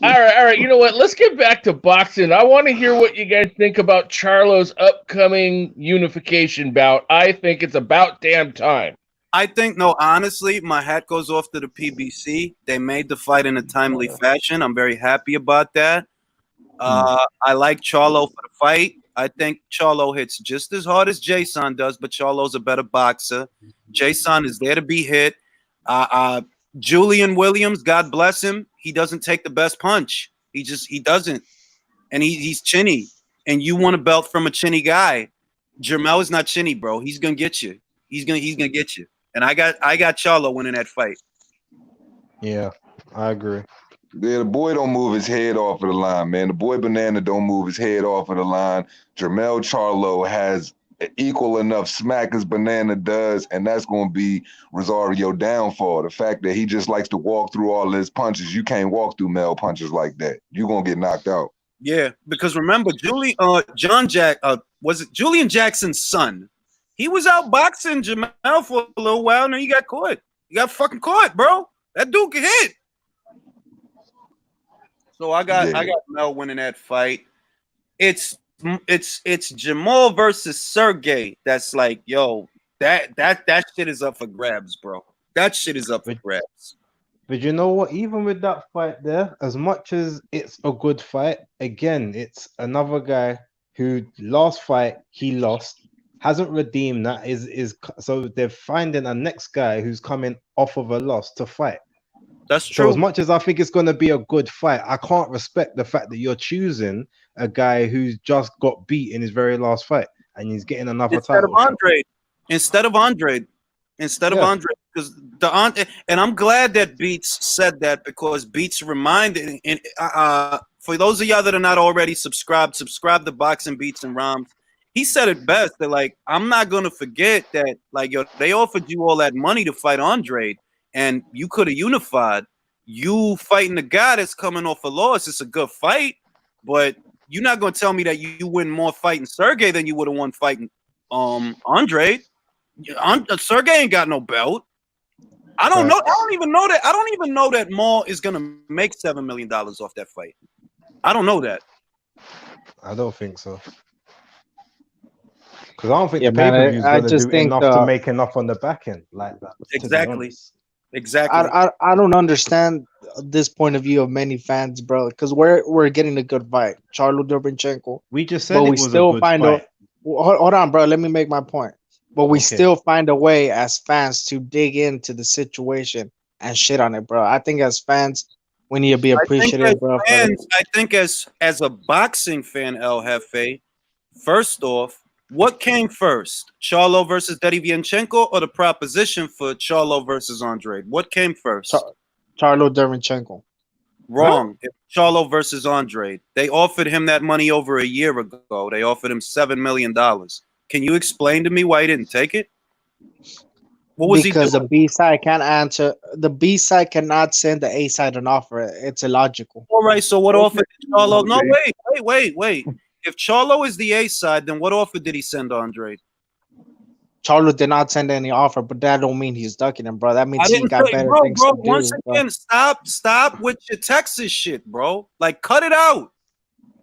All right. You know what? Let's get back to boxing. I want to hear what you guys think about Charlo's upcoming unification bout. I think it's about damn time. I think, no, honestly, my hat goes off to the PBC. They made the fight in a timely fashion. I'm very happy about that. I like Charlo for the fight. I think Charlo hits just as hard as Jason does, but Charlo's a better boxer. Jason is there to be hit. Julian Williams, God bless him, he doesn't take the best punch. He doesn't. And he's chinny. And you want a belt from a chinny guy. Jermel is not chinny, bro. He's gonna get you. He's gonna get you. And I got Charlo winning that fight. Yeah, I agree. Yeah, the boy don't move his head off of the line, man. The boy Banana don't move his head off of the line. Jermel Charlo has equal enough smack as Banana does, and that's going to be Rosario downfall. The fact that he just likes to walk through all his punches. You can't walk through Mel punches like that. You're going to get knocked out. Yeah, because remember, Julian Jackson's son? He was out boxing Jamel for a little while, and then he got caught. He got fucking caught, bro. That dude can hit. So I got Mel winning that fight. It's Jamal versus Sergey. That's like, yo, that shit is up for grabs, bro. That shit is up for grabs. But you know what? Even with that fight there, as much as it's a good fight, again, it's another guy who last fight he lost, hasn't redeemed that. So they're finding a next guy who's coming off of a loss to fight. That's true. So as much as I think it's going to be a good fight, I can't respect the fact that you're choosing a guy who's just got beat in his very last fight and he's getting another title shot. Instead of Andradre, because and I'm glad that Beats said that, because Beats reminded, and for those of y'all that are not already subscribed to Boxing Beats and Rhymes. he said it best. That like, I'm not gonna forget that. Like, yo, they offered you all that money to fight Andradre, and you could have unified. You fighting the guy that's coming off a loss. It's a good fight, but you're not gonna tell me that you win more fighting Sergey than you would have won fighting Andradre. Sergey ain't got no belt. I don't know. I don't even know that. I don't even know that Maul is gonna make $7 million off that fight. I don't know that. I don't think so. Because I don't think the man, pay-per-view is I going to just do think, enough to make enough on the back end like that. Exactly. I don't understand this point of view of many fans, bro. Because we're getting a good fight, Charlo Derbinchenko. We just said but it we was still a good find fight. hold on, bro. Let me make my point. But we Okay. still find a way as fans to dig into the situation and shit on it, bro. I think as fans, we need to be appreciative, bro. I think as a boxing fan, El Jefe, first off, what came first, Charlo versus Derevyanchenko, or the proposition for Charlo versus Andradre? What came first? Charlo Derbinchenko. Wrong. Huh? Charlo versus Andradre. They offered him that money over a year ago. They offered him $7 million. Can you explain to me why he didn't take it? What was because he doing? the B side can't answer. The B side cannot send the A side an offer. It's illogical. All right. So what offer did Charlo? No, wait. If Charlo is the A side, then what offer did he send Andradre? Charlo did not send any offer, but that don't mean he's ducking him, bro. That means he got better things to do. Once again, stop with your Texas shit, bro. Like, cut it out.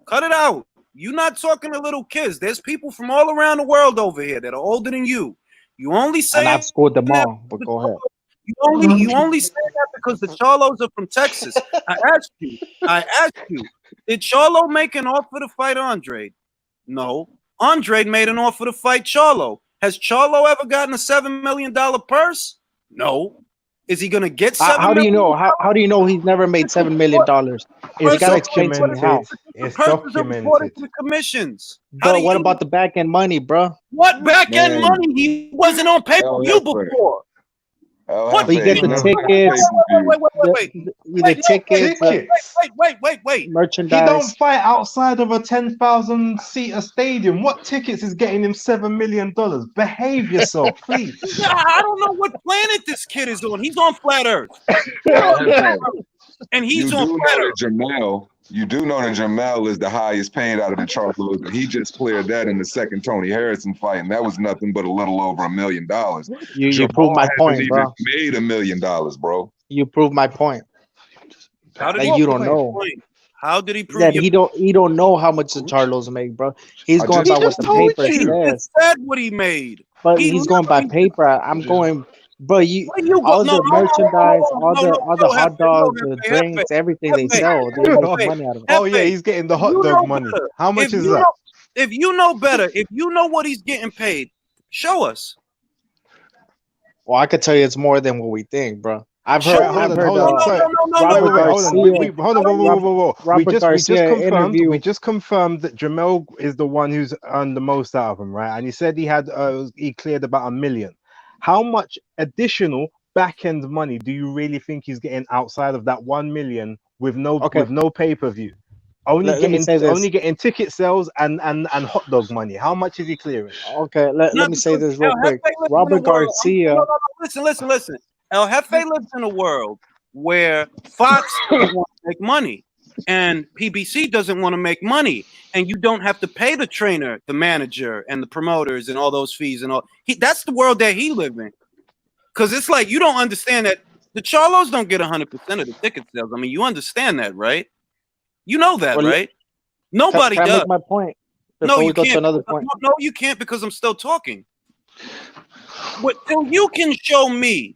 Cut it out. You're not talking to little kids. There's people from all around the world over here that are older than you. You only say, and I've scored them all, but go ahead. You only say that because the Charlos are from Texas. I asked you, did Charlo make an offer to fight Andradre? No. Andradre made an offer to fight Charlo. Has Charlo ever gotten a $7 million purse? No. Is he gonna get $7 how do you know? How do you know he's never made $7 million? You gotta explain to me how. It's documented. Commissions. But what about the back end money, bro? What back end money? He wasn't on pay-per-view before. What? But you get the tickets. The tickets. Wait. Merchandise. He don't fight outside of a 10,000 seater stadium. What tickets is getting him $7 million? Behave yourself, please. I don't know what planet this kid is on. He's on flat Earth. And he's on flat Earth. You do know that Jamel is the highest paid out of the Charlos, and he just cleared that in the second Tony Harrison fight, and that was nothing but a little over $1 million. You proved my point, bro. Made $1 million, bro. You proved my point. How did that you don't know? How did he prove that he don't know how much the Charlos make, bro? He's going by what the paper says. He just said what he made. But he's going by paper. I'm going. But all the merchandise, all the hot dogs, the drinks, everything they sell, they make money out of it. Oh yeah, he's getting the hot dog money. How much is that? If you know better, if you know what he's getting paid, show us. Well, I could tell you it's more than what we think, bro. I've heard. We just confirmed that Jamel is the one who's earned the most out of him, right? And he said he cleared about $1 million. How much additional back-end money do you really think he's getting outside of that $1 million with no pay-per-view? Only getting ticket sales and hot dog money. How much is he clearing? Okay, let me say this real quick. Robert Garcia. Listen. El Jefe lives in a world where Fox doesn't want to make money and PBC doesn't want to make money, and you don't have to pay the trainer, the manager, and the promoters and all those fees and all. That's the world that he lives in. Because it's like you don't understand that the Charlos don't get 100% of the ticket sales. I mean, you understand that, right? You know that, right? Nobody does. I make my point? No, you can't. No, you can't because I'm still talking. But till you can show me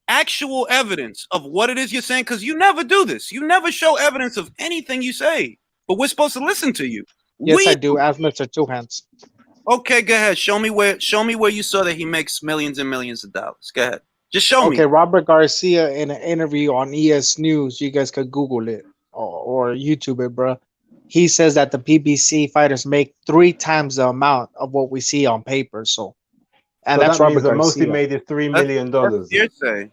actual evidence of what it is you're saying, because you never do this. You never show evidence of anything you say, but we're supposed to listen to you. Yes, I do. Ask Mr. Two Hands. Okay, go ahead. Show me where you saw that he makes millions and millions of dollars. Go ahead. Just show me. Okay, Robert Garcia in an interview on ES News. You guys could Google it or YouTube it, bro. He says that the PBC fighters make 3 times the amount of what we see on paper. And so that's that Robert means the Garcia. most he made is $3 million. That's hearsay.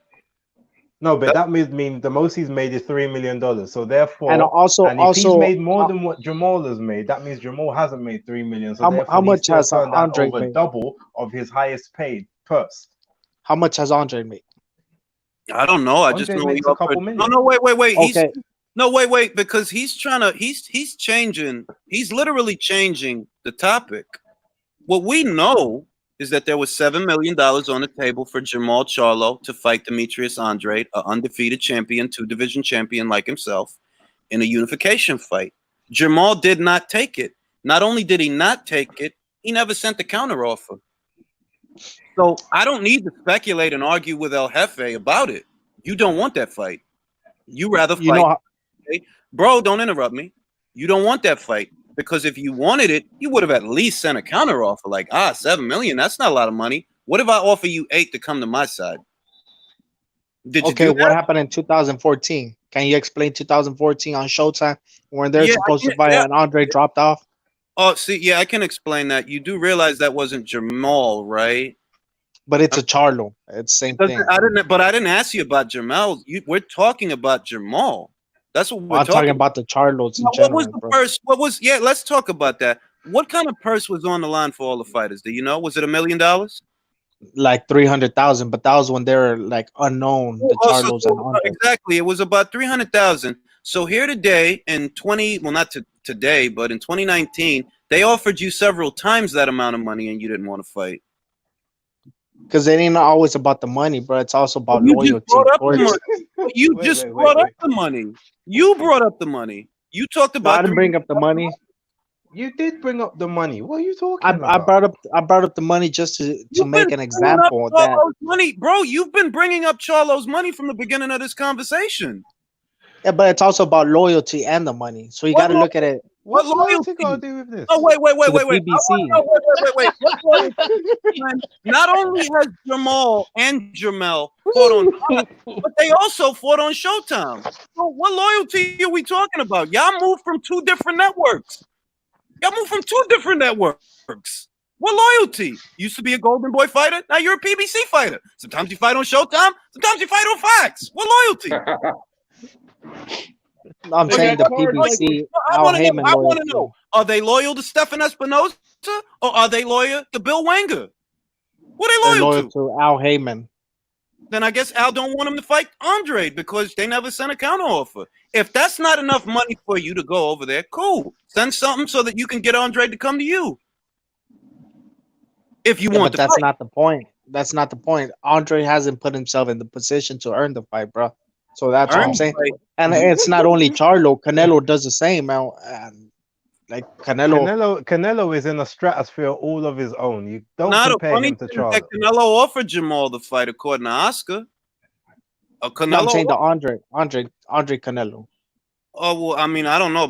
No, but that would mean the most he's made is $3 million. So therefore, And if he's made more than what Jamal has made, that means Jamal hasn't made 3 million. So how therefore, he's much still has turned down Andre over made? double of his highest paid purse. How much has Andre made? I don't know. I just Andre know he makes a offered. couple million. No, wait. Okay. Wait, because he's trying to. He's changing. He's literally changing the topic. What we know is that there was $7 million on the table for Jamal Charlo to fight Demetrius Andrade, an undefeated champion, 2-division champion like himself, in a unification fight. Jamal did not take it. Not only did he not take it, he never sent the counteroffer. So I don't need to speculate and argue with El Jefe about it. You don't want that fight. You rather fight. Bro, don't interrupt me. You don't want that fight. Because if you wanted it, you would have at least sent a counter offer. Like, $7 million, that's not a lot of money. What if I offer you 8 to come to my side? Did you do that? What happened in 2014? Can you explain 2014 on Showtime when they're supposed to fight and Andre dropped off? Oh, see, yeah, I can explain that. You do realize that wasn't Jamal, right? But it's a Charlo. It's the same thing. I didn't ask you about Jamal. We're talking about Jamal. That's what we're talking about. The Charlos in What general, was the purse? Yeah, let's talk about that. What kind of purse was on the line for all the fighters? Do you know? Was it $1 million? Like 300,000, but that was when they were like unknown. The Charlos and Andre. Exactly, it was about 300,000. So here today in not today, but in 2019, they offered you several times that amount of money, and you didn't want to fight. Because it ain't always about the money, bro. It's also about loyalty. You just brought up the money. You brought up the money. You talked about. I didn't bring up the money. You did bring up the money. What are you talking about? I brought up the money just to make an example of that. Money, bro. You've been bringing up Charlo's money from the beginning of this conversation. Yeah, but it's also about loyalty and the money. So you got to look at it. What loyalty got to do with this? Oh, wait. PBC. Wait. Not only has Jamal and Jamel fought on, but they also fought on Showtime. So what loyalty are we talking about? Y'all moved from 2 different networks. What loyalty? Used to be a Golden Boy fighter. Now you're a PBC fighter. Sometimes you fight on Showtime. Sometimes you fight on Fox. What loyalty? I'm saying the PBC. I want to know. Are they loyal to Stefan Espinosa or are they loyal to Bill Wenger? What are they loyal to? Al Heyman. Then I guess Al don't want him to fight Andre because they never sent a counter offer. If that's not enough money for you to go over there, cool. Send something so that you can get Andre to come to you. If you want, but that's not the point. That's not the point. Andre hasn't put himself in the position to earn the fight, bro. So that's what I'm saying. And it's not only Charlo. Canelo does the same, man. Like Canelo is in a stratosphere all of his own. You don't compare him to Charlo. Canelo offered Jamal the fight according to Oscar. I'm saying the Andre Canelo. Oh well, I mean, I don't know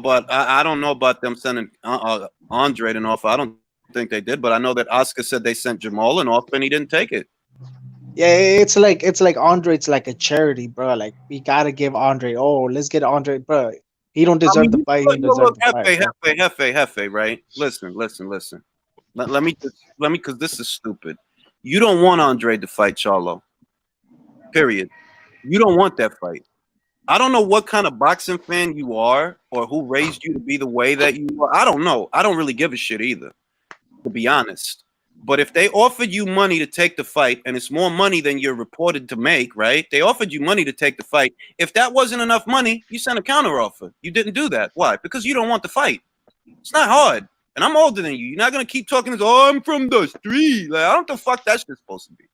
about them sending Andre an offer. I don't think they did, but I know that Oscar said they sent Jamal an offer and he didn't take it. Yeah, it's like Andre. It's like a charity, bro. Like we gotta give Andre. Oh, let's get Andre, bro. He don't deserve the fight. He deserves the fight. Hefe, right? Listen. Let me, because this is stupid. You don't want Andre to fight Charlo. Period. You don't want that fight. I don't know what kind of boxing fan you are or who raised you to be the way that you are. I don't know. I don't really give a shit either, to be honest. But if they offered you money to take the fight, and it's more money than you're reported to make, right? They offered you money to take the fight. If that wasn't enough money, you sent a counter offer. You didn't do that. Why? Because you don't want the fight. It's not hard. And I'm older than you. You're not going to keep talking this, I'm from the street. Like, I don't know the fuck that's supposed to be.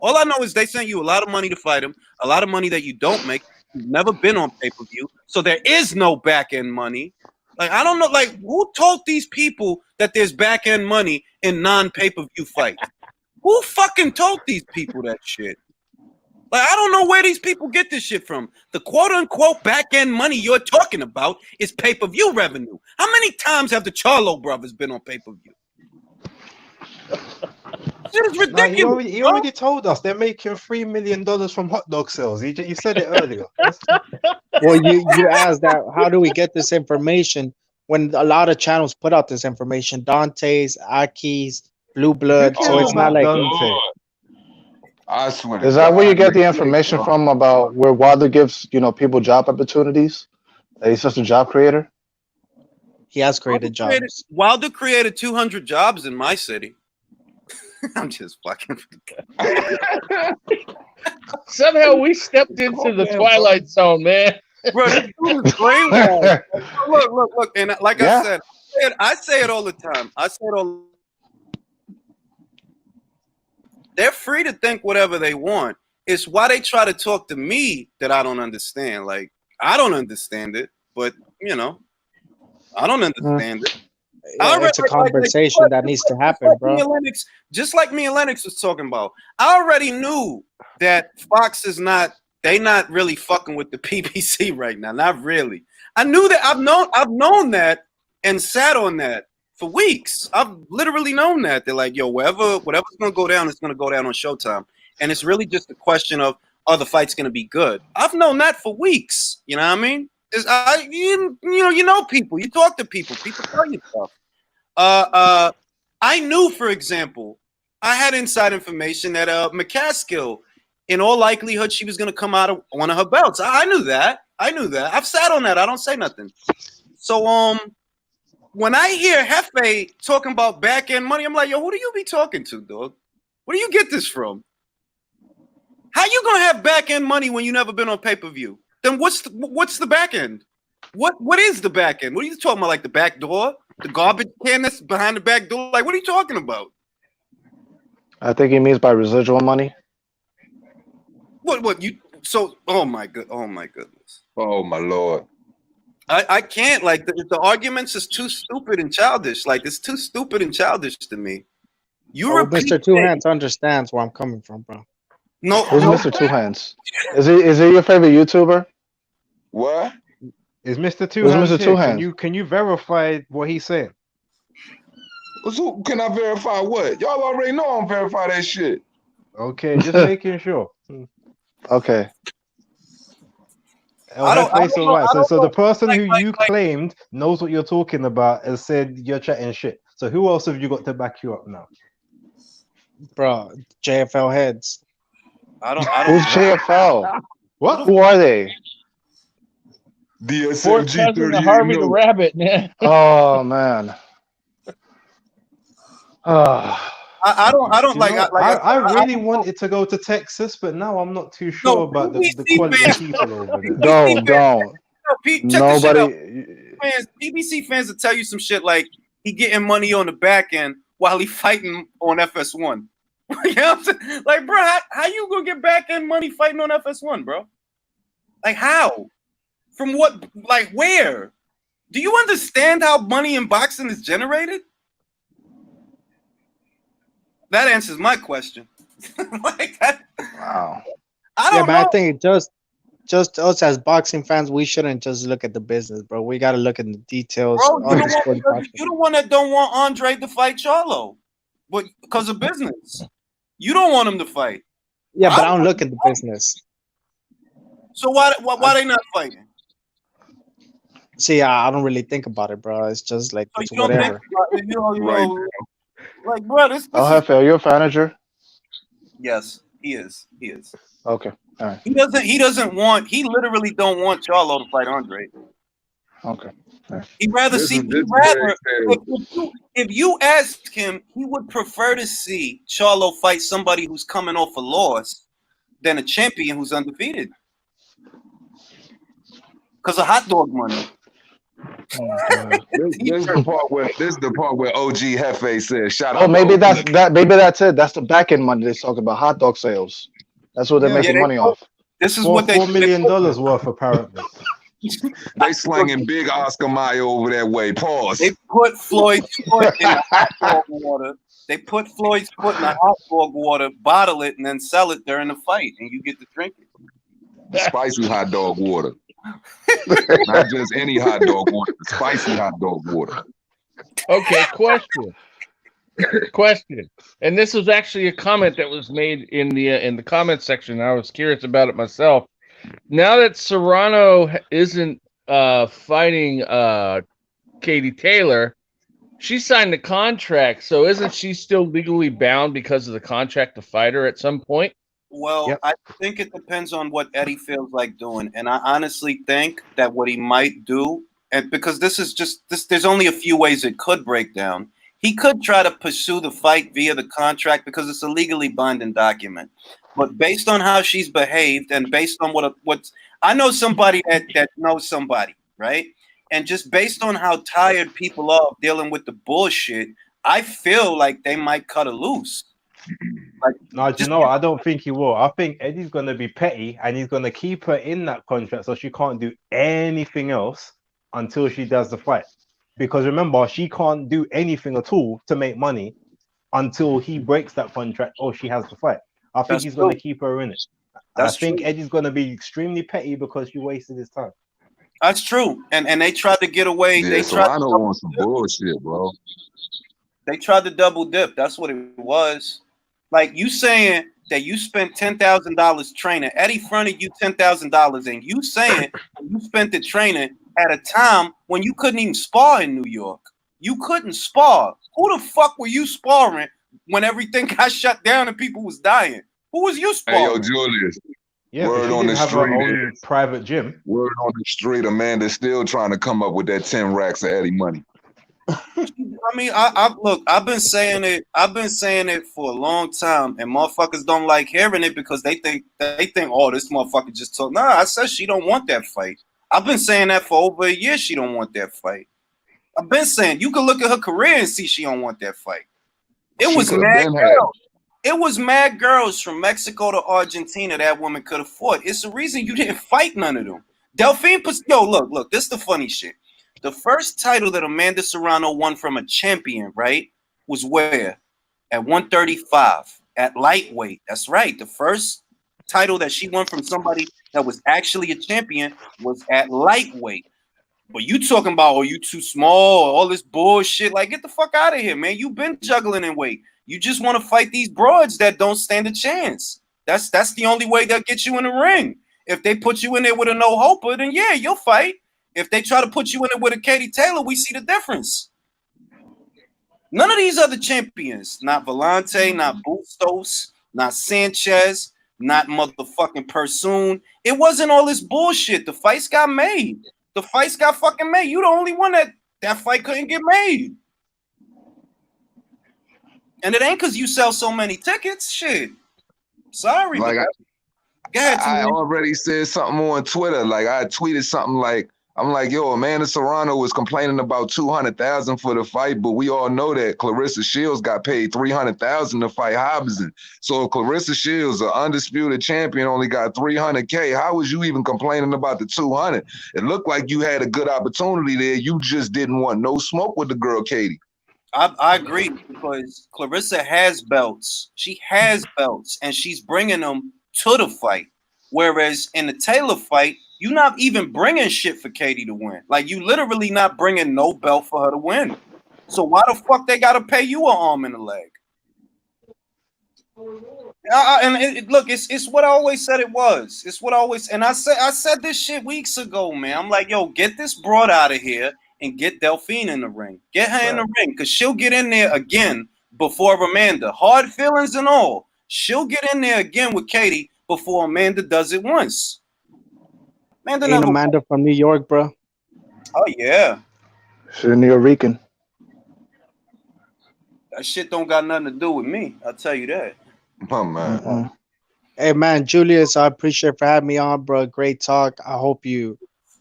All I know is they sent you a lot of money to fight him, a lot of money that you don't make. You've never been on pay-per-view. So there is no back-end money. Like, I don't know, like, who told these people that there's back-end money in non-pay-per-view fights? Who fucking told these people that shit? Like, I don't know where these people get this shit from. The quote-unquote back-end money you're talking about is pay-per-view revenue. How many times have the Charlo brothers been on pay-per-view? Shit is ridiculous. He already told us they're making $3 million from hot dog sales. You said it earlier. Well, you asked that. How do we get this information when a lot of channels put out this information? Dante's, Aki's, Blue Blood. So it's not like Dante. I swear to Is that where you God, get the information from about where Wilder gives people job opportunities? That he's just a job creator. He has created jobs. Wilder created 200 jobs in my city. I'm just fucking. Somehow we stepped into the Twilight Zone, man. Bro, this dude is brainwashed. Look, and like I said, I say it all the time. They're free to think whatever they want. It's why they try to talk to me that I don't understand. Like, I don't understand it, but I don't understand it. Yeah, it's a conversation that needs to happen, bro. Just like me and Lennox was talking about, I already knew that Fox is not. They not really fucking with the PBC right now. Not really. I knew that. I've known that and sat on that for weeks. I've literally known that. They're like, yo, whatever's gonna go down, it's gonna go down on Showtime, and it's really just a question of, are the fights gonna be good? I've known that for weeks. You know what I mean? You know people. You talk to people. People tell you stuff. I knew, for example, I had inside information that McCaskill, in all likelihood, she was going to come out of one of her belts. I knew that. I've sat on that. I don't say nothing. So when I hear Hefe talking about back end money, I'm like, yo, who do you be talking to, dog? Where do you get this from? How you gonna have back end money when you never been on pay per view? Then what's the back end? What is the back end? What are you talking about? Like the back door? The garbage can that's behind the back door? Like, what are you talking about? I think he means by residual money. What you? So, oh my goodness. Oh my Lord. I can't, like, the arguments is too stupid and childish. Like, it's too stupid and childish to me. Mr. Two Hands understands where I'm coming from, bro. No, who's Mr. Two Hands? Is he your favorite YouTuber? What? Is Mr. Two Hands Mr. Two Hands? Can you verify what he's saying? So can I verify what? Y'all already know I'm verify that shit. Okay, just making sure. Okay. So the person who you claimed knows what you're talking about and said you're chatting shit. So who else have you got to back you up now? Bro, JFL heads. I don't Who's JFL? What? Who are they? DSMG 30 Harvey the Rabbit, man. Oh man. I don't like. I really wanted to go to Texas, but now I'm not too sure about the quality of people over there. Don't. Nobody. PBC fans will tell you some shit like he getting money on the back end while he fighting on FS1. You know what I'm saying? Like, bro, how you gonna get back end money fighting on FS1, bro? Like, how? From what? Like, where? Do you understand how money in boxing is generated? That answers my question. Like that. Wow. I don't know. I think just us as boxing fans, we shouldn't just look at the business, bro. We got to look at the details. Bro, you're the one that don't want Andre to fight Charlo, but because of business, you don't want him to fight. Yeah, but I don't look at the business. So why they not fighting? See, I don't really think about it, bro. It's just like So it's whatever. Like, bro, this Hefe, are you a manager? Yes, he is. Okay. All right. He literally don't want Charlo to fight Andre. Okay. Right. He'd rather if you asked him, he would prefer to see Charlo fight somebody who's coming off a loss than a champion who's undefeated. Because of hot dog money. This is the part where OG Hefe says, "Shout out." Oh, maybe that's it. That's the back end money they talk about. Hot dog sales. That's what they're making money off. This is what $4 million worth, apparently. They slinging big Oscar Mayer over that way. Pause. They put Floyd's foot in the hot dog water. They put Floyd's foot in the hot dog water, bottle it, and then sell it during the fight, and you get to drink it. Spicy hot dog water. Not just any hot dog water, spicy hot dog water. Okay, question. And this was actually a comment that was made in the comment section. I was curious about it myself. Now that Serrano isn't fighting Katie Taylor, she signed the contract. So isn't she still legally bound because of the contract to fight her at some point? Well, Yep. I think it depends on what Eddie feels like doing, and I honestly think that what he might do, and because this is just this, there's only a few ways it could break down. He could try to pursue the fight via the contract because it's a legally binding document. But based on how she's behaved, and based on what I know, somebody that knows somebody, right? And just based on how tired people are of dealing with the bullshit, I feel like they might cut her loose. Like, No, do you just know what? I don't think he will. I think Eddie's gonna be petty and he's gonna keep her in that contract so she can't do anything else until she does the fight. Because remember, she can't do anything at all to make money until he breaks that contract or she has the fight. I think that's he's true. gonna keep her in it. And I That's think true. Eddie's gonna be extremely petty because she wasted his time. That's true. And they tried to get away. Yeah, Serrano wants some bullshit, bro. They tried to double dip. That's what it was. Like, you saying that you spent $10,000 training, Eddie fronted you $10,000, and you saying you spent the training at a time when you couldn't even spar in New York. You couldn't spar. Who the fuck were you sparring when everything got shut down and people was dying? Who was you Hey, yo, sparring? Julius. Yeah, Word but she on didn't the have her street own private gym. Word on the street, Amanda's still trying to come up with that 10 racks of Eddie money. I mean, I look, I've been saying it for a long time, and motherfuckers don't like hearing it because they think, oh, this motherfucker just told. Nah, I said she don't want that fight. I've been saying that for over a year. She don't want that fight. I've been saying, you can look at her career and see she don't want that fight. It was mad girls. It was mad girls from Mexico to Argentina that woman could have fought. It's the reason you didn't fight none of them. Delphine, look, this is the funny shit. The first title that Amanda Serrano won from a champion, right, was where? At 135, at lightweight. That's right. The first title that she won from somebody that was actually a champion was at lightweight. But you talking about, oh, you too small, all this bullshit. Like, get the fuck out of here, man. You've been juggling in weight. You just want to fight these broads that don't stand a chance. That's the only way they'll get you in the ring. If they put you in there with a no-hoper, then yeah, you'll fight. If they try to put you in it with a Katie Taylor, we see the difference. None of these other champions, not Volante, not Bustos, not Sanchez, not motherfucking Pursoon. It wasn't all this bullshit. The fights got made. The fights got fucking made. You the only one that fight couldn't get made. And it ain't because you sell so many tickets. Shit. Sorry. Like, go ahead, I already said something on Twitter. Like, I tweeted something like, I'm like, yo, Amanda Serrano was complaining about $200,000 for the fight, but we all know that Clarissa Shields got paid $300,000 to fight Hobson. So if Clarissa Shields, an undisputed champion, only got $300K, how was you even complaining about the $200? It looked like you had a good opportunity there. You just didn't want no smoke with the girl, Katie. I agree, because Clarissa has belts. She has belts, and she's bringing them to the fight. Whereas in the Taylor fight, you're not even bringing shit for Katie to win. Like, you literally not bringing no belt for her to win. So why the fuck they got to pay you an arm and a leg? Look, it's what I always said it was. It's what I always, and I said this shit weeks ago, man. I'm like, yo, get this broad out of here and get Delphine in the ring. Get her in the ring, because she'll get in there again before Amanda. Hard feelings and all. She'll get in there again with Katie before Amanda does it once. Amanda from New York, bro. Oh, yeah. She's a New Rican. That shit don't got nothing to do with me. I'll tell you that. Oh, man. Hey, man, Julius, I appreciate for having me on, bro. Great talk. I hope you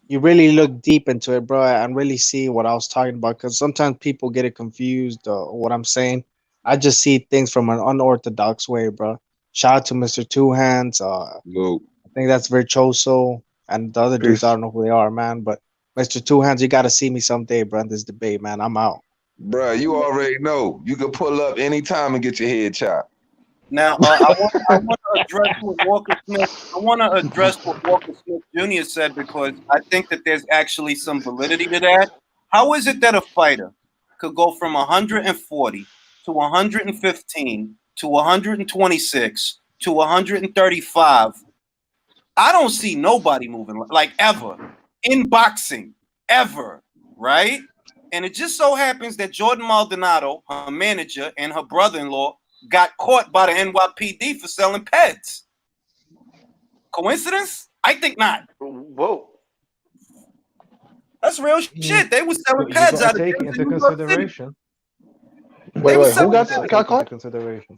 really look deep into it, bro, and really see what I was talking about, because sometimes people get it confused what I'm saying. I just see things from an unorthodox way, bro. Shout out to Mr. Two Hands. I think that's Virtuoso. And the other dudes, I don't know who they are, man. But Mr. Two Hands, you got to see me someday, bro, in this debate, man. I'm out. Bruh, you already know. You can pull up anytime and get your head chopped. Now, I want to address what Walker Smith. I want to address what Walker Smith Jr. said, because I think that there's actually some validity to that. How is it that a fighter could go from 140 to 115 to 126 to 135? I don't see nobody moving like ever in boxing, ever, right? And it just so happens that Jordan Maldonado, her manager, and her brother-in-law got caught by the NYPD for selling pets. Coincidence? I think not. Whoa. That's real shit. They was selling You pads gotta out of take it gyms into in New York City. consideration. They was Wait, who selling got pads. got caught? Consideration.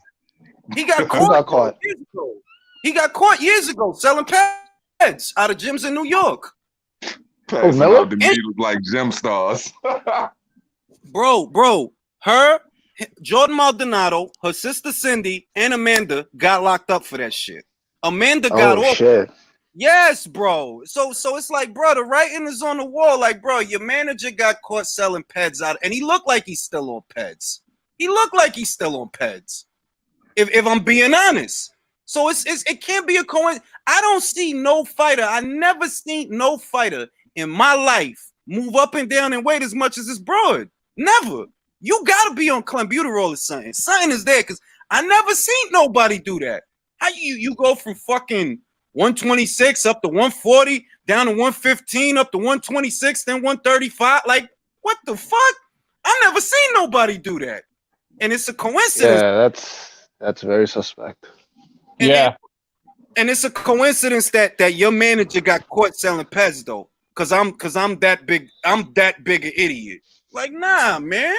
He got Who caught got caught? years ago. He got caught years ago selling pads out of gyms in New York. Passing Miller? out the needles like gem stars. Bro, her, Jordan Maldonado, her sister Cindy, and Amanda got locked up for that shit. Amanda got Oh off. shit! Yes, bro. So it's like, bro, the writing is on the wall. Like, bro, your manager got caught selling peds out, and he looked like he's still on peds. He looked like he's still on peds. If I'm being honest. So it can't be a coincidence. I don't see no fighter. I never seen no fighter in my life move up and down in weight as much as this broad. Never. You gotta be on clenbuterol or something. Something is there because I never seen nobody do that. How you go from fucking 126 up to 140, down to 115, up to 126, then 135? Like, what the fuck? I never seen nobody do that. And it's a coincidence. Yeah, that's very suspect. And it's a coincidence that your manager got caught selling pets though. Cause I'm that big an idiot. Like, nah, man.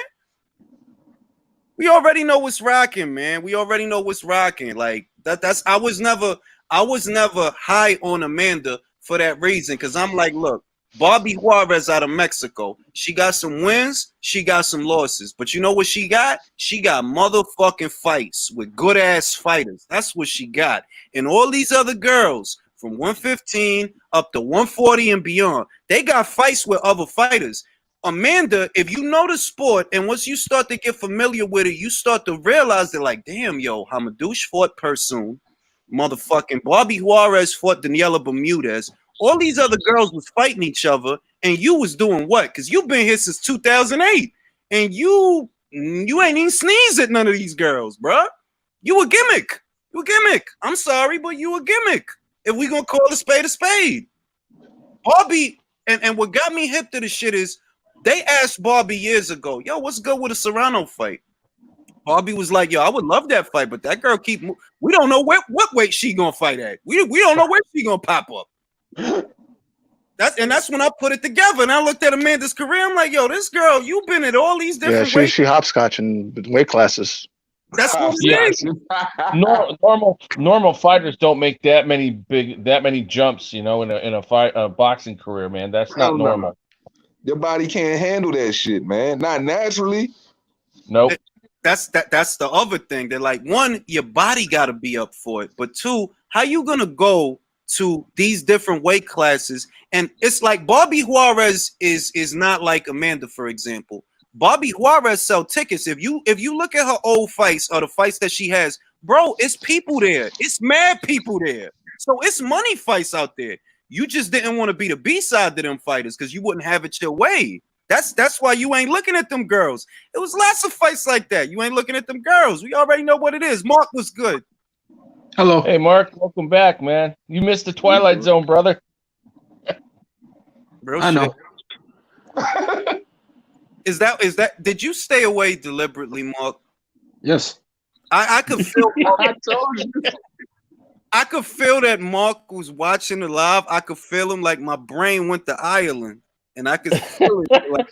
We already know what's rocking, man. We already know what's rocking. Like that's I was never high on Amanda for that reason. Cause I'm like, look, Bobby Juarez out of Mexico. She got some wins, she got some losses. But you know what she got? She got motherfucking fights with good ass fighters. That's what she got. And all these other girls from 115 up to 140 and beyond, they got fights with other fighters. Amanda, if you know the sport and once you start to get familiar with it, you start to realize that, like, damn, yo, Hamadouche fought Persoon. Motherfucking Bobby Juarez fought Daniela Bermudez. All these other girls was fighting each other, and you was doing what? Because you've been here since 2008, and you ain't even sneeze at none of these girls, bruh. You a gimmick. You a gimmick. I'm sorry, but you a gimmick. If we gonna call a spade. Bobby, and what got me hip to the shit is they asked Bobby years ago, yo, what's good with a Serrano fight? Bobby was like, yo, I would love that fight, but that girl we don't know what weight she gonna fight at. We don't know where she gonna pop up. That's when I put it together, and I looked at Amanda's career. I'm like, yo, this girl, you've been at all these different weight. She hopscotching weight classes. That's what I'm saying. Normal fighters don't make that many jumps, in a boxing career, man. That's not normal. Your body can't handle that shit, man. Not naturally. Nope. That's the other thing. They're like, one, your body got to be up for it, but two, how you gonna go to these different weight classes? And it's like Bobby Juarez is not like Amanda, for example. Bobby Juarez sell tickets. If you look at her old fights or the fights that she has, bro, it's people there. It's mad people there. So it's money fights out there. You just didn't want to be the B-side to them fighters because you wouldn't have it your way. That's why you ain't looking at them girls. It was lots of fights like that. You ain't looking at them girls. We already know what it is. Mark was good. Hello. Hey, Mark, welcome back, man. You missed the Twilight Zone, brother. Real I know. Is that? Did you stay away deliberately, Mark? Yes. I could feel. I told you. I could feel that Mark was watching the live. I could feel him like my brain went to Ireland, and I could feel it like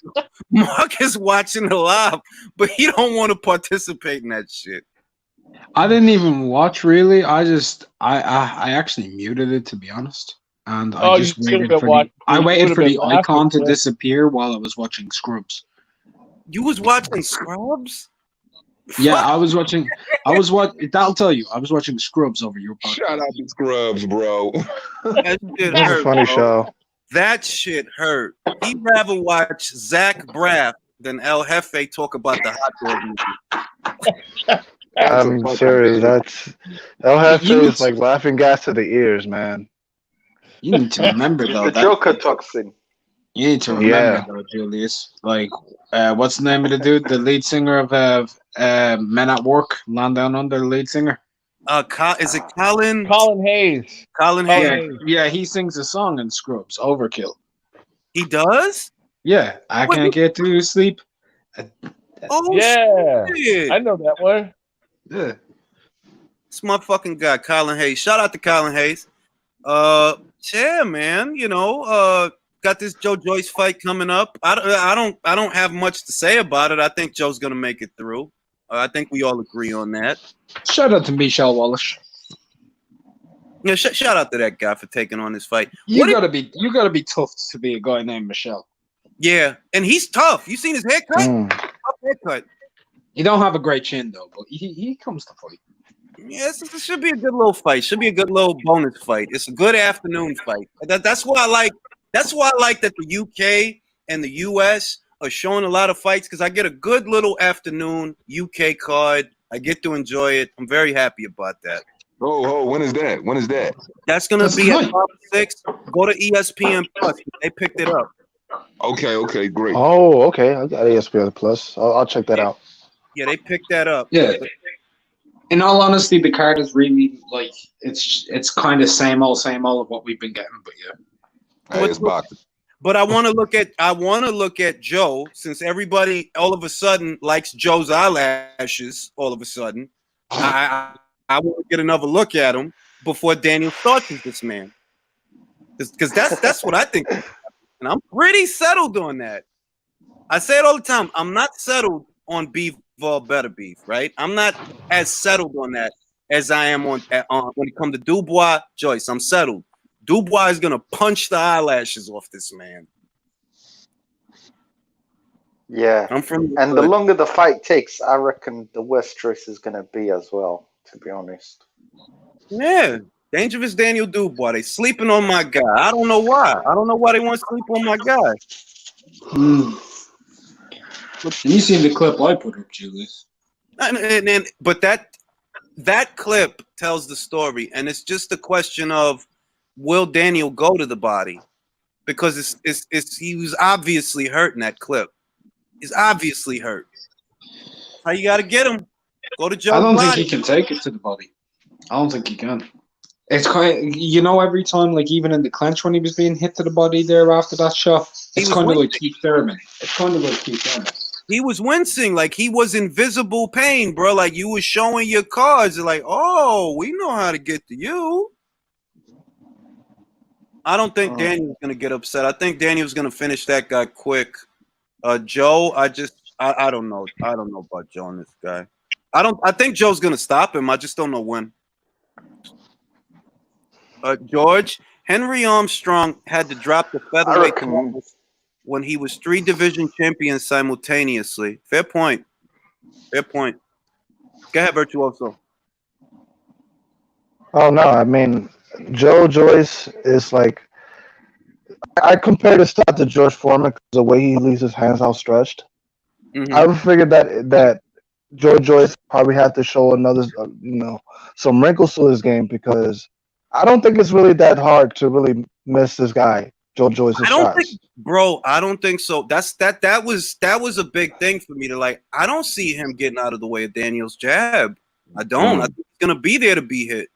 Mark is watching the live, but he don't want to participate in that shit. I didn't even watch really. I actually muted it, to be honest, and I just waited for the icon to disappear while I was watching Scrubs. You was watching Scrubs? Yeah, I was watching. That'll tell you. I was watching Scrubs over your podcast. Shout out to Scrubs, bro. That shit That's hurt, a funny bro. show. That shit hurt. He'd rather watch Zach Braff than El Jefe talk about the hot dog movie. I'm serious. That's El Jefe is like laughing gas to the ears, man. You need to remember though. The Joker toxin. You need to remember though, Julius. Like, what's the name of the dude? The lead singer of Men at Work, Land Down Under, the lead singer. Is it Colin? Colin Hayes. Colin Hayes. Yeah, he sings a song in Scrubs, Overkill. He does? Yeah, I can't get to sleep. Oh, yeah. shit. I know that one. Yeah. It's my fucking guy, Colin Hayes. Shout out to Colin Hayes. Yeah, man. Got this Joyce fight coming up. I don't have much to say about it. I think Joe's gonna make it through. I think we all agree on that. Shout out to Michelle Wallace. Yeah, shout out to that guy for taking on this fight. You gotta be tough to be a guy named Michelle. Yeah, and he's tough. You seen his haircut? Tough haircut. He don't have a great chin though, but he comes to fight. Yes, this should be a good little fight. Should be a good little bonus fight. It's a good afternoon fight. That's why I like. That's why I like that the UK and the US are showing a lot of fights because I get a good little afternoon UK card. I get to enjoy it. I'm very happy about that. Oh, when is that? When is that? That's gonna be at 6. Go to ESPN Plus. They picked it up. Okay, great. Oh, okay. I got ESPN Plus. I'll check that out. Yeah, they picked that up. Yeah. In all honesty, the card is really like it's kind of same old of what we've been getting, but yeah. It's boxing. But I want to look at Joe since everybody all of a sudden likes Joe's eyelashes. All of a sudden, I want to get another look at him before Daniel starts with this man, because that's what I think, and I'm pretty settled on that. I say it all the time. I'm not settled on beef or better beef, right? I'm not as settled on that as I am on when it comes to Dubois, Joyce. I'm settled. Dubois is gonna punch the eyelashes off this man. Yeah, and the longer the fight takes, I reckon the worse choice is gonna be as well. To be honest. Yeah, dangerous Daniel Dubois. They sleeping on my guy. I don't know why. I don't know why they want to sleep on my guy. You seen the clip I put up, Julius? But that clip tells the story, and it's just a question of will Daniel go to the body because he was obviously hurt in that clip. He's obviously hurt. How you got to get him? Go to Joe's I don't body. think he can take it to the body. I don't think he can. It's kind of, every time, like even in the clinch when he was being hit to the body there after that shot, it's kind of like Keith Thurman. He was wincing, like he was in visible pain, bro. Like you was showing your cards, like, oh, we know how to get to you. I don't think Daniel's gonna get upset. I think Daniel's gonna finish that guy quick. Joe, I don't know. I don't know about Joe and this guy. I think Joe's gonna stop him. I just don't know when. George, Henry Armstrong had to drop the featherweight when he was 3 division champions simultaneously. Fair point. Go ahead, Virtuoso. Oh no, I mean Joyce is like I compare this style to George Foreman because the way he leaves his hands outstretched. I would figure that Joyce probably had to show another, some wrinkles to his game because I don't think it's really that hard to really miss this guy, Joyce's shots. I don't think so. That was a big thing for me to like. I don't see him getting out of the way of Daniel's jab. I don't. I think he's gonna be there to be hit.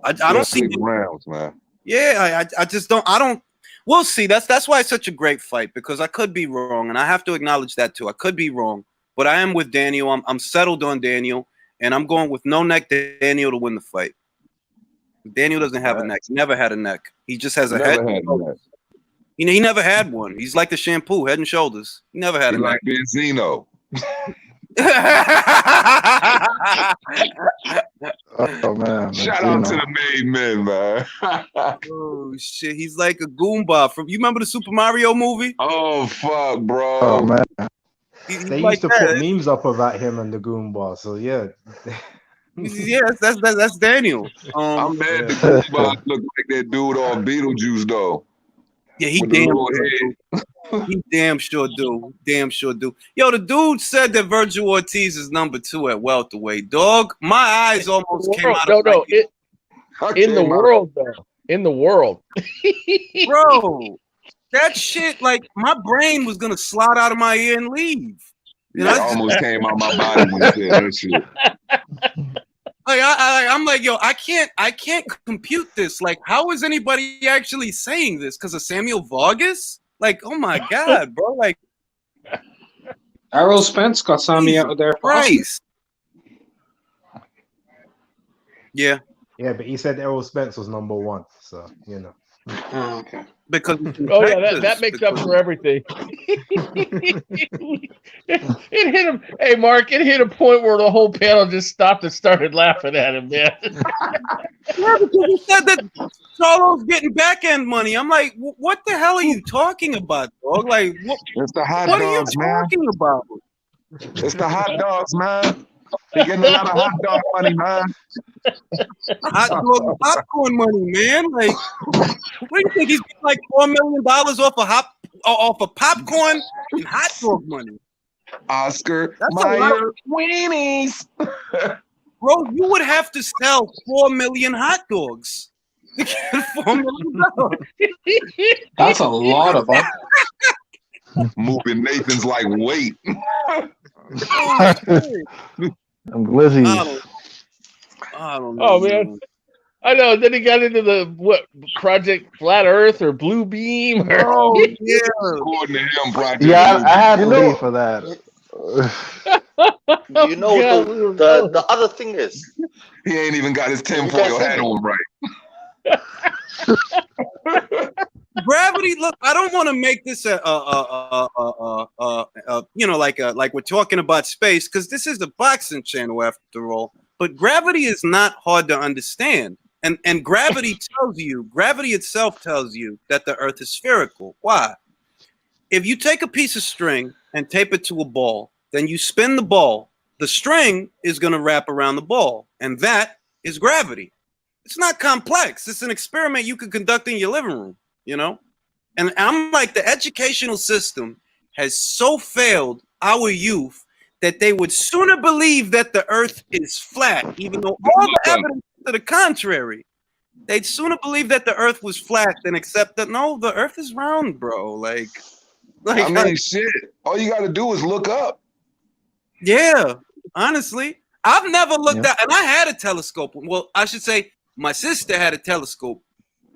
I don't see rounds, man. Yeah, I just don't. I don't. We'll see. That's why it's such a great fight because I could be wrong, and I have to acknowledge that too. I could be wrong, but I am with Daniel. I'm settled on Daniel, and I'm going with no neck Daniel to win the fight. Daniel doesn't have a neck. He never had a neck. He just has a head. He never had one. He's like the shampoo, Head and Shoulders. He never had a neck. Like Benzino. Oh man! Shout out to the made men, man. Oh shit, he's like a Goomba from. You remember the Super Mario movie? Oh fuck, bro. Oh man. They used to put memes up about him and the Goomba. So yeah. Yes, that's Daniel. I'm mad the Goomba look like that dude on Beetlejuice though. Yeah, he damn sure do. Damn sure do. Yo, the dude said that Virgil Ortiz is number 2 at welterweight. Dog, my eyes almost came out of in the world, though. In the world. Bro, that shit, like, my brain was going to slide out of my ear and leave. It almost came out my body when he said that shit. Like, I'm like, yo, I can't compute this. Like, how is anybody actually saying this? Because of Samuel Vargas? Like, oh my God, bro. Like, Errol Spence got Sammy out of there. Christ. Yeah. Yeah, but he said Errol Spence was number one, so you know. Oh, okay. Because Oh yeah, that makes up for everything. It hit him. Hey, Mark, it hit a point where the whole panel just stopped and started laughing at him, man. Yeah, because he said that Charlo's getting back end money. I'm like, what the hell are you talking about, dog? Like, It's the hot what are you dogs, man. talking about? It's the hot dogs, man. He getting a lot of hot dog money, man. Hot dog popcorn money, man. Like, what do you think? He's getting like $4 million off of popcorn and hot dog money. Oscar That's Mayer weenies. Bro, you would have to sell 4 million hot dogs to get $4 million. That's a lot of them. Moving Nathan's like, wait. I'm glizzy. I don't know. Oh man, I know. Then he got into the Project Flat Earth or Blue Beam. Or... Oh yeah, according to him, Project. Yeah, I had to leave for that. You know, the other thing is, he ain't even got his tinfoil hat on right. Gravity. Look, I don't want to make this like we're talking about space, because this is a boxing channel after all. But gravity is not hard to understand, and gravity itself tells you that the Earth is spherical. Why? If you take a piece of string and tape it to a ball, then you spin the ball, the string is going to wrap around the ball, and that is gravity. It's not complex. It's an experiment you could conduct in your living room, you know? And I'm like, the educational system has so failed our youth that they would sooner believe that the Earth is flat, even though all the evidence to the contrary. They'd sooner believe that the Earth was flat than accept that, no, the Earth is round, bro. Like I mean, shit. All you got to do is look up. Yeah, honestly, I've never looked out, and I had a telescope. Well, I should say my sister had a telescope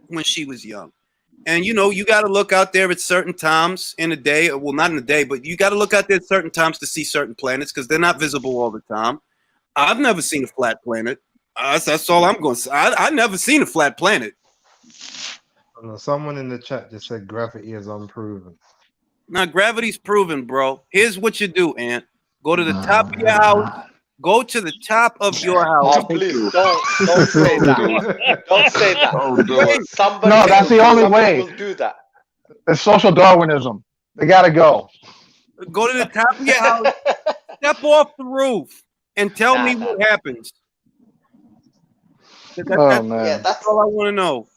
when she was young. And, you know, you got to look out there at certain times in a day. Well, not in a day, but you got to look out there at certain times to see certain planets because they're not visible all the time. I've never seen a flat planet. That's all I'm going to say. I never seen a flat planet. Someone in the chat just said gravity is unproven. Now, gravity's proven, bro. Here's what you do, Ant. Go to the top of your house. Go to the top of your house. Oh, please don't say that. Don't say that. Don't do it. Somebody No, that's the only way. will do that. It's social Darwinism. They gotta go. Go to the top of your house. Step off the roof and tell me what happens. That's all I want to know.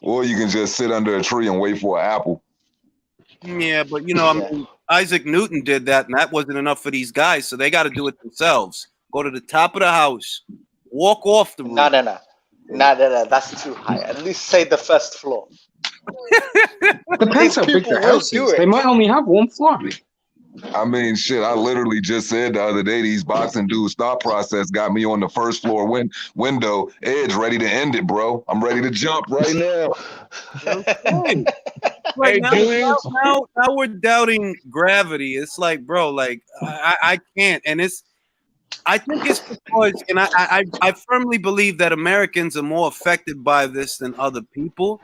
Or you can just sit under a tree and wait for an apple. Yeah, but you know, I mean, Isaac Newton did that, and that wasn't enough for these guys, so they got to do it themselves. Go to the top of the house, walk off the roof. No. That's too high. At least say the first floor. Depends how big their house is. They might only have one floor. I mean, shit, I literally just said the other day, these boxing dudes' thought process got me on the first floor window edge, ready to end it, bro. I'm ready to jump right now. Like, now we're doubting gravity. It's like, bro, like I can't. And I think it's because, and I firmly believe that Americans are more affected by this than other people.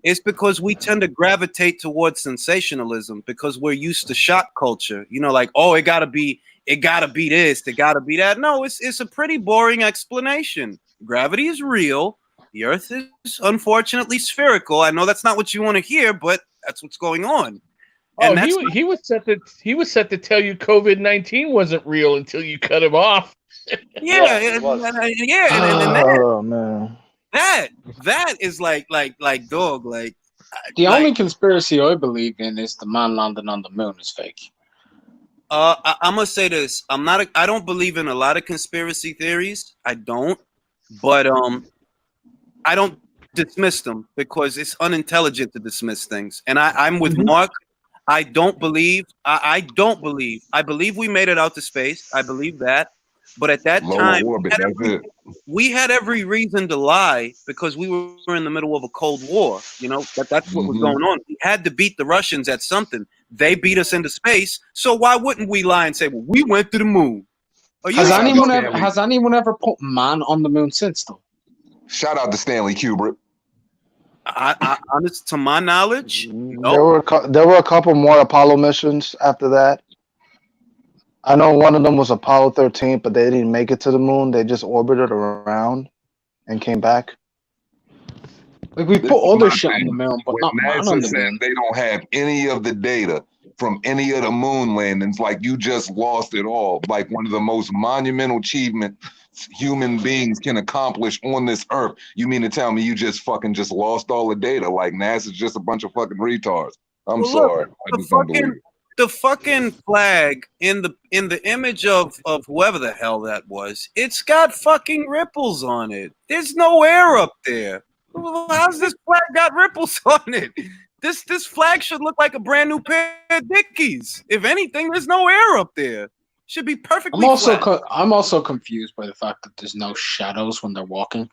It's because we tend to gravitate towards sensationalism because we're used to shock culture. You know, like, oh, it gotta be this, it gotta be that. No, it's a pretty boring explanation. Gravity is real. The Earth is unfortunately spherical. I know that's not what you want to hear, but that's what's going on. And he was set to tell you COVID-19 wasn't real until you cut him off. Oh man. That is like dog, like the only conspiracy I believe in is the man landing on the moon is fake. I'm gonna say this. I don't believe in a lot of conspiracy theories. I don't, but I don't dismiss them because it's unintelligent to dismiss things. And I'm with Mark. I don't believe. I believe we made it out to space. I believe that. But at that time, we had every reason to lie because we were in the middle of a Cold War. You know, that's what was going on. We had to beat the Russians at something. They beat us into space. So why wouldn't we lie and say, well, we went to the moon? Are you Has Shout out to anyone sure? ever Stanley. has anyone ever put man on the moon since though? Shout out to Stanley Kubrick. Honest to my knowledge, There no. were a couple more Apollo missions after that. I know one of them was Apollo 13, but they didn't make it to the moon. They just orbited around and came back. Like we This put is other my shit on the thing. moon, but When not man on NASA the says moon. they don't have any of the data from any of the moon landings, like you just lost it all. Like one of the most monumental achievements human beings can accomplish on this earth. You mean to tell me you just lost all the data? Like NASA's just a bunch of fucking retards. I'm Well, look, sorry. I just don't believe it. the fucking flag in the image of whoever the hell that was, it's got fucking ripples on it. There's no air up there. How's this flag got ripples on it? This flag should look like a brand new pair of Dickies. If anything, there's no air up there. Should be perfectly flat. I'm also confused by the fact that there's no shadows when they're walking.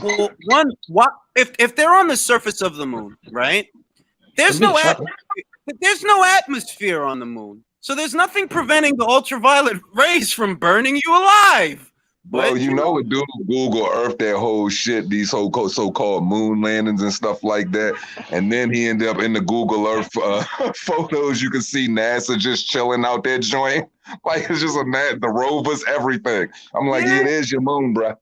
Well, if they're on the surface of the moon, right? There's There'll no be shadow. there's no atmosphere on the moon, so there's nothing preventing the ultraviolet rays from burning you alive. Bro, But you know what dude Google Earth that whole shit, these so-called moon landings and stuff like that. And then he ended up in the Google Earth photos. You can see NASA just chilling out that joint. Like it's just the rovers, everything. I'm like, yeah, there's your moon, bro.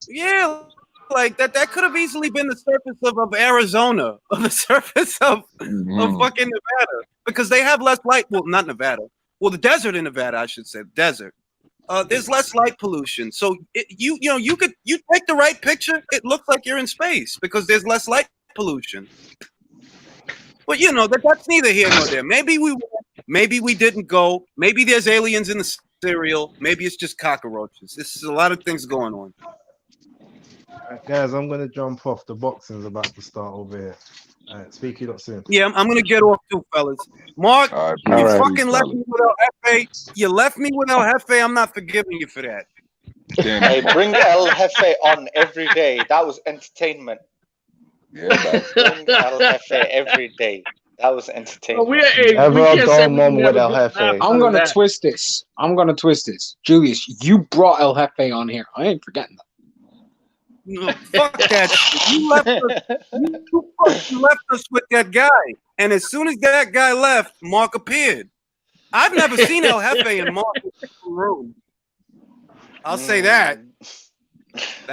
Yeah, like that could have easily been the surface of Arizona, or the surface of fucking Nevada, because they have less light. Well, not Nevada. Well, the desert in Nevada, I should say, desert. There's less light pollution, so you take the right picture, it looks like you're in space because there's less light pollution. But you know that's neither here nor there. Maybe we didn't go. Maybe there's aliens in the cereal. Maybe it's just cockroaches. This is a lot of things going on. All right, guys, I'm gonna jump off. The boxing's about to start over here. All right, speak to you lot soon. Yeah, I'm gonna get off too, fellas. Mark, you fucking left me without Hefe. You left me without Hefe. I'm not forgiving you for that. Hey, bring El Jefe on every day. That was entertainment. Yeah, bring El Jefe every day. That was entertainment. Never a dull moment with El Jefe. I'm gonna twist this. Julius, you brought El Jefe on here. I ain't forgetting that. No, fuck that shit. You left us with that guy. And as soon as that guy left, Mark appeared. I've never seen El Jefe and Mark in the same room. I'll say that.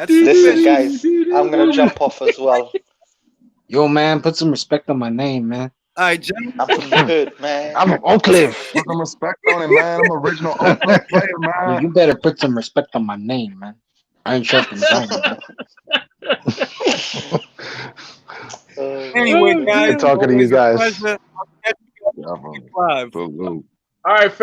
Listen, guys, I'm going to jump off as well. Yo, man, put some respect on my name, man. All right, gentlemen. I'm from the hood, man. I'm from Oak Cliff. Put some respect on it, man. I'm original Oak Cliff player, man. Well, you better put some respect on my name, man. I ain't shucking down. Anyway, guys, talking to you guys. I'll catch you guys. All right, fellas.